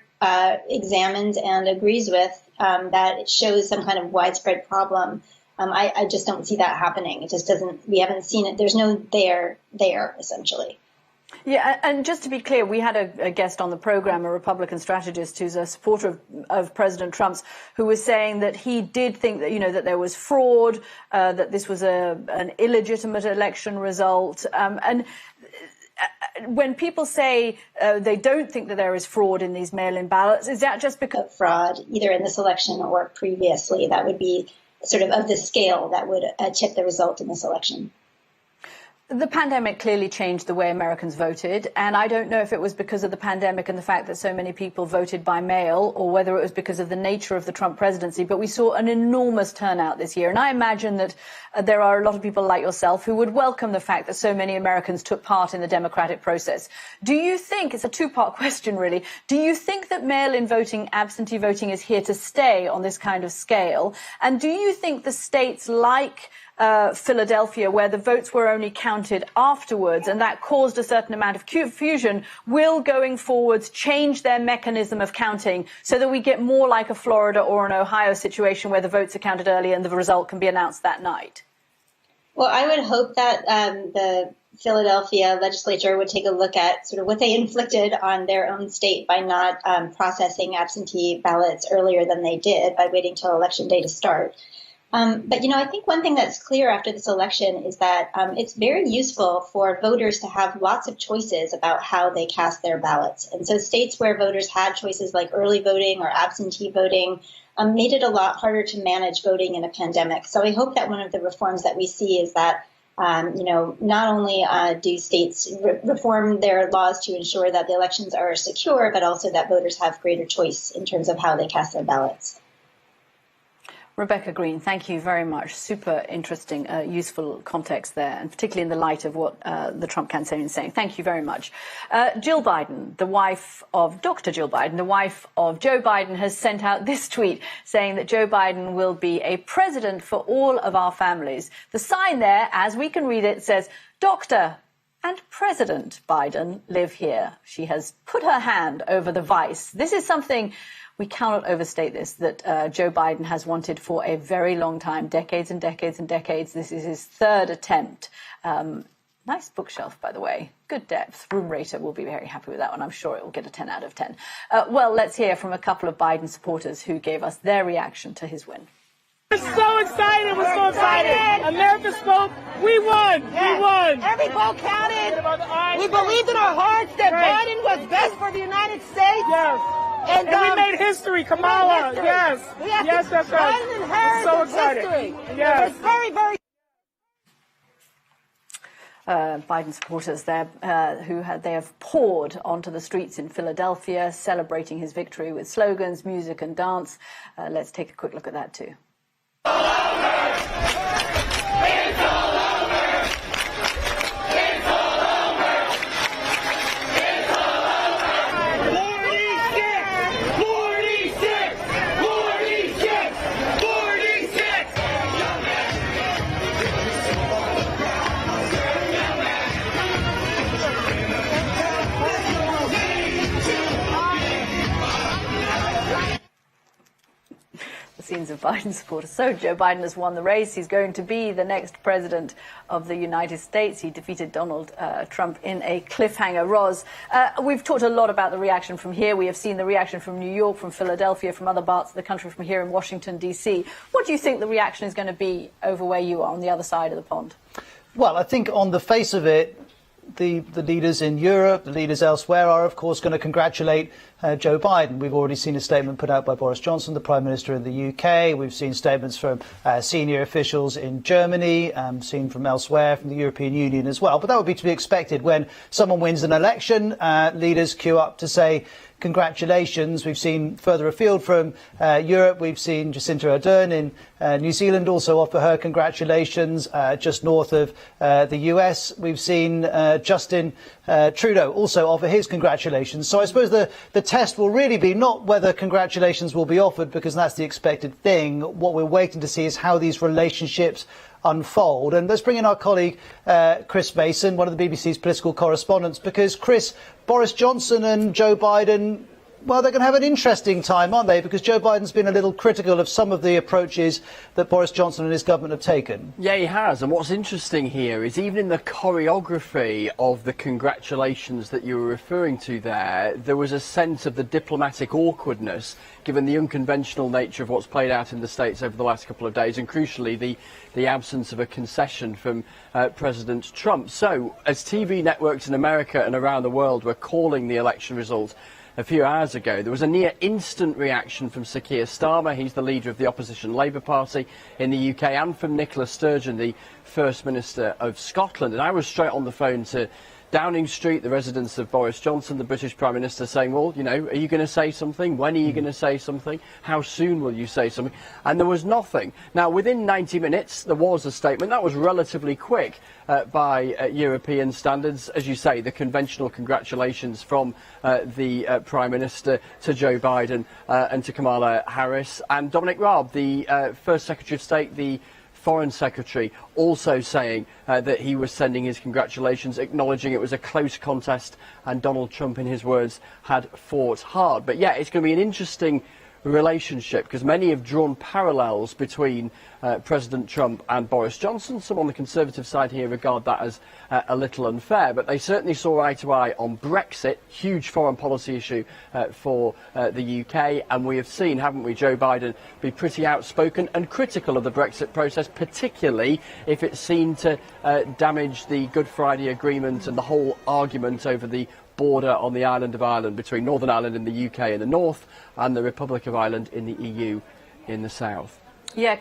examines and agrees with, that it shows some kind of widespread problem, I just don't see that happening. It just doesn't, we haven't seen it. There's no there, essentially. Yeah, and just to be clear, we had a guest on the program, a Republican strategist who's a supporter of President Trump's, who was saying that he did think that, that there was fraud, that this was an illegitimate election result. And when people say they don't think that there is fraud in these mail-in ballots, is that just because of fraud, either in this election or previously? That would be sort of the scale that would tip the result in this election. The pandemic clearly changed the way Americans voted, and I don't know if it was because of the pandemic and the fact that so many people voted by mail, or whether it was because of the nature of the Trump presidency, but we saw an enormous turnout this year. And I imagine that there are a lot of people like yourself who would welcome the fact that so many Americans took part in the democratic process. Do you think, it's a two-part question really, do you think that mail-in voting, absentee voting is here to stay on this kind of scale? And do you think the states like Philadelphia, where the votes were only counted afterwards, and that caused a certain amount of confusion, will going forwards change their mechanism of counting so that we get more like a Florida or an Ohio situation where the votes are counted early and the result can be announced that night? Well, I would hope that the Philadelphia legislature would take a look at sort of what they inflicted on their own state by not processing absentee ballots earlier than they did, by waiting till Election Day to start. But, I think one thing that's clear after this election is that it's very useful for voters to have lots of choices about how they cast their ballots. And so states where voters had choices like early voting or absentee voting made it a lot harder to manage voting in a pandemic. So I hope that one of the reforms that we see is that, not only do states reform their laws to ensure that the elections are secure, but also that voters have greater choice in terms of how they cast their ballots. Rebecca Green, thank you very much. Super interesting, useful context there, and particularly in the light of what the Trump campaign is saying. Thank you very much. Jill Biden, the wife of Dr. Jill Biden, the wife of Joe Biden, has sent out this tweet saying that Joe Biden will be a president for all of our families. The sign there, as we can read it, says, Dr. and President Biden live here. She has put her hand over the vice. This is something we cannot overstate this, that Joe Biden has wanted for a very long time, decades and decades and decades. This is his third attempt. Nice bookshelf, by the way. Good depth. Room rater will be very happy with that one. I'm sure it will get a 10 out of 10. Well, let's hear from a couple of Biden supporters who gave us their reaction to his win. We're so excited. We're so excited. America spoke. We won. Yes. We won. Every vote counted. We believed in our hearts that Biden was best for the United States. Yes. And we made history, Kamala. Yes. Yes, that's right. Biden and Harris so excited. History. Yes. It's very, very. Biden supporters there they have poured onto the streets in Philadelphia, celebrating his victory with slogans, music and dance. Let's take a quick look at that too. Scenes of Biden supporters. So Joe Biden has won the race. He's going to be the next president of the United States. He defeated Donald Trump in a cliffhanger. Roz, we've talked a lot about the reaction from here. We have seen the reaction from New York, from Philadelphia, from other parts of the country, from here in Washington, D.C. What do you think the reaction is going to be over where you are on the other side of the pond? Well, I think on the face of it, the leaders in Europe, the leaders elsewhere are, of course, going to congratulate Joe Biden. We've already seen a statement put out by Boris Johnson, the Prime Minister in the UK. We've seen statements from senior officials in Germany, seen from elsewhere, from the European Union as well. But that would be to be expected when someone wins an election. Leaders queue up to say congratulations. We've seen further afield from Europe. We've seen Jacinda Ardern in New Zealand also offer her congratulations. Just north of the US, we've seen Justin Trudeau also offer his congratulations. So I suppose the test will really be not whether congratulations will be offered, because that's the expected thing. What we're waiting to see is how these relationships unfold. And let's bring in our colleague Chris Mason, one of the BBC's political correspondents, because Chris, Boris Johnson and Joe Biden, well, they're going to have an interesting time, aren't they? Because Joe Biden's been a little critical of some of the approaches that Boris Johnson and his government have taken. Yeah, he has. And what's interesting here is even in the choreography of the congratulations that you were referring to there was a sense of the diplomatic awkwardness, given the unconventional nature of what's played out in the States over the last couple of days, and crucially the absence of a concession from President Trump. So, as TV networks in America and around the world were calling the election results a few hours ago, there was a near instant reaction from Sir Keir Starmer, he's the leader of the opposition Labour Party in the UK, and from Nicola Sturgeon, the First Minister of Scotland. And I was straight on the phone to Downing Street, the residence of Boris Johnson, the British Prime Minister, saying, well, you know, are you going to say something? When are you going to say something? How soon will you say something? And there was nothing. Now, within 90 minutes, there was a statement. That was relatively quick by European standards. As you say, the conventional congratulations from the Prime Minister to Joe Biden and to Kamala Harris. And Dominic Raab, the First Secretary of State, the Foreign Secretary, also saying that he was sending his congratulations, acknowledging it was a close contest and Donald Trump, in his words, had fought hard. But yeah, it's going to be an interesting relationship, because many have drawn parallels between President Trump and Boris Johnson. Some on the Conservative side here regard that as a little unfair, but they certainly saw eye to eye on Brexit, huge foreign policy issue for the UK, and we have seen, haven't we, Joe Biden be pretty outspoken and critical of the Brexit process, particularly if it's seen to damage the Good Friday Agreement and the whole argument over the border on the island of Ireland between Northern Ireland in the UK in the north and the Republic of Ireland in the EU in the south. Yeah,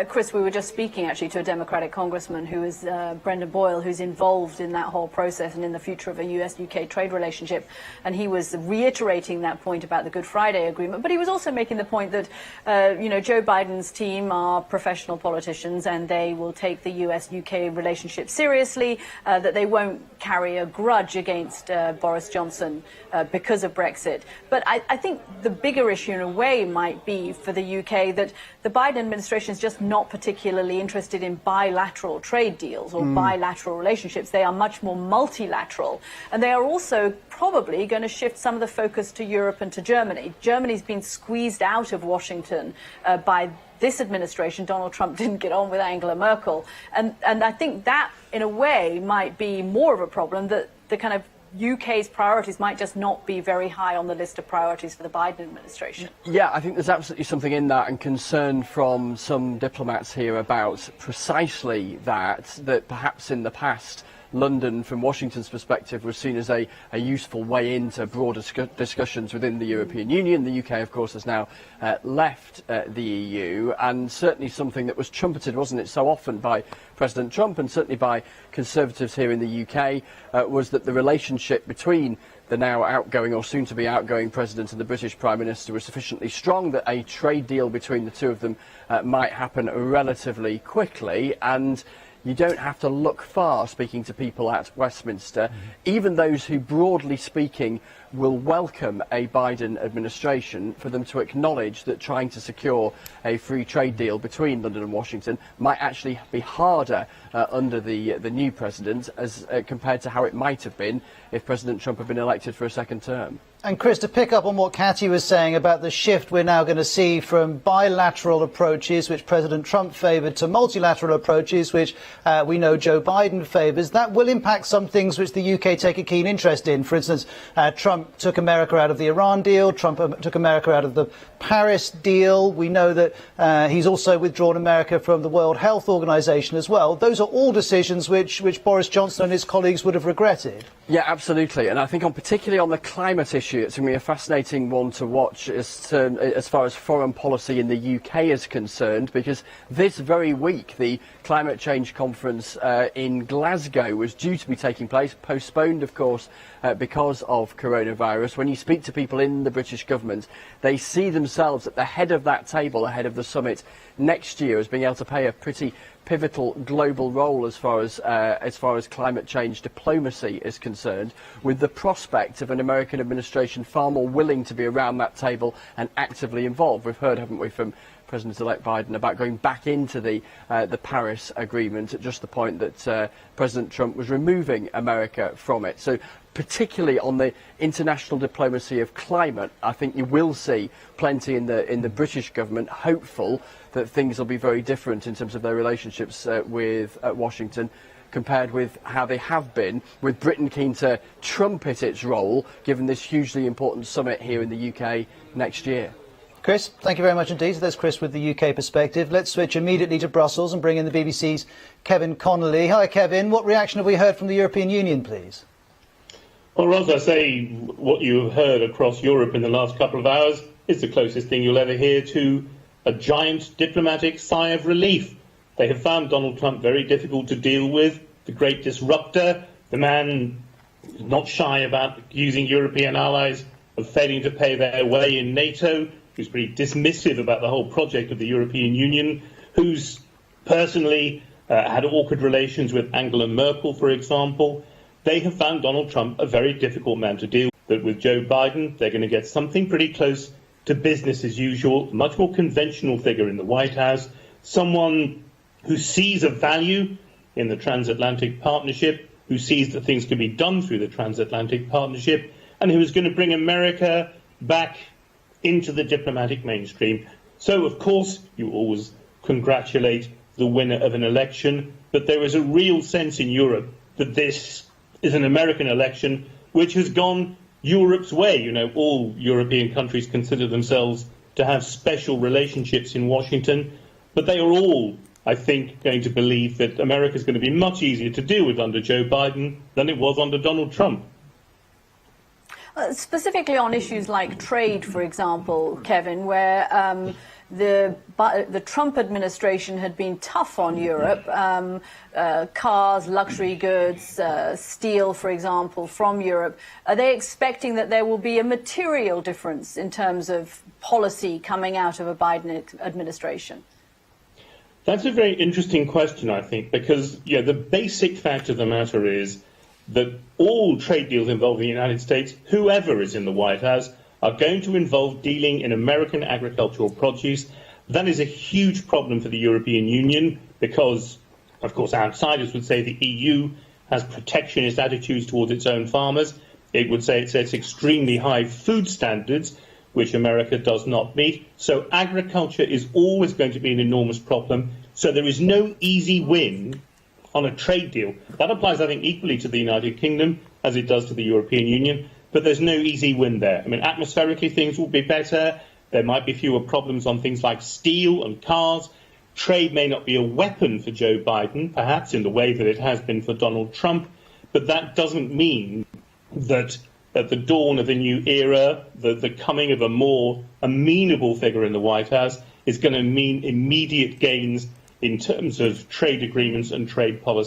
Chris, we were just speaking actually to a Democratic congressman who is Brendan Boyle, who's involved in that whole process and in the future of a US-UK trade relationship. And he was reiterating that point about the Good Friday Agreement. But he was also making the point that, Joe Biden's team are professional politicians and they will take the US-UK relationship seriously, that they won't carry a grudge against Boris Johnson because of Brexit. But I think the bigger issue in a way might be for the UK that the Biden administration is just not particularly interested in bilateral trade deals or bilateral relationships. They are much more multilateral. And they are also probably going to shift some of the focus to Europe and to Germany. Germany's been squeezed out of Washington by this administration. Donald Trump didn't get on with Angela Merkel. And I think that, in a way, might be more of a problem, that the kind of UK's priorities might just not be very high on the list of priorities for the Biden administration. Yeah, I think there's absolutely something in that, and concern from some diplomats here about precisely that perhaps in the past London, from Washington's perspective, was seen as a useful way into broader discussions within the European Union. The UK, of course, has now left the EU, and certainly something that was trumpeted, wasn't it, so often by President Trump and certainly by Conservatives here in the UK, was that the relationship between the now outgoing or soon to be outgoing President and the British Prime Minister was sufficiently strong that a trade deal between the two of them might happen relatively quickly. And you don't have to look far, speaking to people at Westminster, even those who, broadly speaking, will welcome a Biden administration, for them to acknowledge that trying to secure a free trade deal between London and Washington might actually be harder under the new president as compared to how it might have been if President Trump had been elected for a second term. And Chris, to pick up on what Cathy was saying about the shift we're now going to see from bilateral approaches, which President Trump favoured, to multilateral approaches, which we know Joe Biden favours, that will impact some things which the UK take a keen interest in. For instance, Trump took America out of the Iran deal. Trump took America out of the Paris deal. We know that he's also withdrawn America from the World Health Organization as well. Those are all decisions which Boris Johnson and his colleagues would have regretted. Yeah, Absolutely, and I think particularly on the climate issue, it's going to be a fascinating one to watch as far as foreign policy in the UK is concerned, because this very week the climate change conference in Glasgow was due to be taking place, postponed of course because of coronavirus. When you speak to people in the British government, they see themselves at the head of that table, ahead of the summit next year, as being able to play a pretty pivotal global role as far as climate change diplomacy is concerned, with the prospect of an American administration far more willing to be around that table and actively involved. We've heard, haven't we, from President-elect Biden about going back into the Paris Agreement at just the point that President Trump was removing America from it. So particularly on the international diplomacy of climate, I think you will see plenty in the British government hopeful that things will be very different in terms of their relationships with Washington compared with how they have been, with Britain keen to trumpet its role given this hugely important summit here in the UK next year. Chris, thank you very much indeed. So there's Chris with the UK perspective. Let's switch immediately to Brussels and bring in the BBC's Kevin Connolly. Hi, Kevin. What reaction have we heard from the European Union, please? Well, Ross, I say what you have heard across Europe in the last couple of hours is the closest thing you'll ever hear to a giant diplomatic sigh of relief. They have found Donald Trump very difficult to deal with, the great disruptor, the man not shy about accusing European allies of failing to pay their way in NATO, who's pretty dismissive about the whole project of the European Union, who's personally had awkward relations with Angela Merkel, for example. They have found Donald Trump a very difficult man to deal with. But with Joe Biden, they're going to get something pretty close to business as usual, a much more conventional figure in the White House, someone who sees a value in the transatlantic partnership, who sees that things can be done through the transatlantic partnership, and who is going to bring America back into the diplomatic mainstream. So, of course, you always congratulate the winner of an election, but there is a real sense in Europe that this is an American election which has gone Europe's way. You know, all European countries consider themselves to have special relationships in Washington, but they are all, I think, going to believe that America is going to be much easier to deal with under Joe Biden than it was under Donald Trump. Specifically on issues like trade, for example, Kevin, where the Trump administration had been tough on Europe, cars, luxury goods, steel, for example, from Europe. Are they expecting that there will be a material difference in terms of policy coming out of a Biden administration? That's a very interesting question, I think, because the basic fact of the matter is that all trade deals involving the United States, whoever is in the White House, are going to involve dealing in American agricultural produce. That is a huge problem for the European Union because, of course, outsiders would say the EU has protectionist attitudes towards its own farmers. It would say it sets extremely high food standards, which America does not meet. So agriculture is always going to be an enormous problem. So there is no easy win on a trade deal. That applies, I think, equally to the United Kingdom as it does to the European Union. But there's no easy win there. I mean, atmospherically, things will be better. There might be fewer problems on things like steel and cars. Trade may not be a weapon for Joe Biden, perhaps in the way that it has been for Donald Trump. But that doesn't mean that at the dawn of a new era, the coming of a more amenable figure in the White House is going to mean immediate gains in terms of trade agreements and trade policy.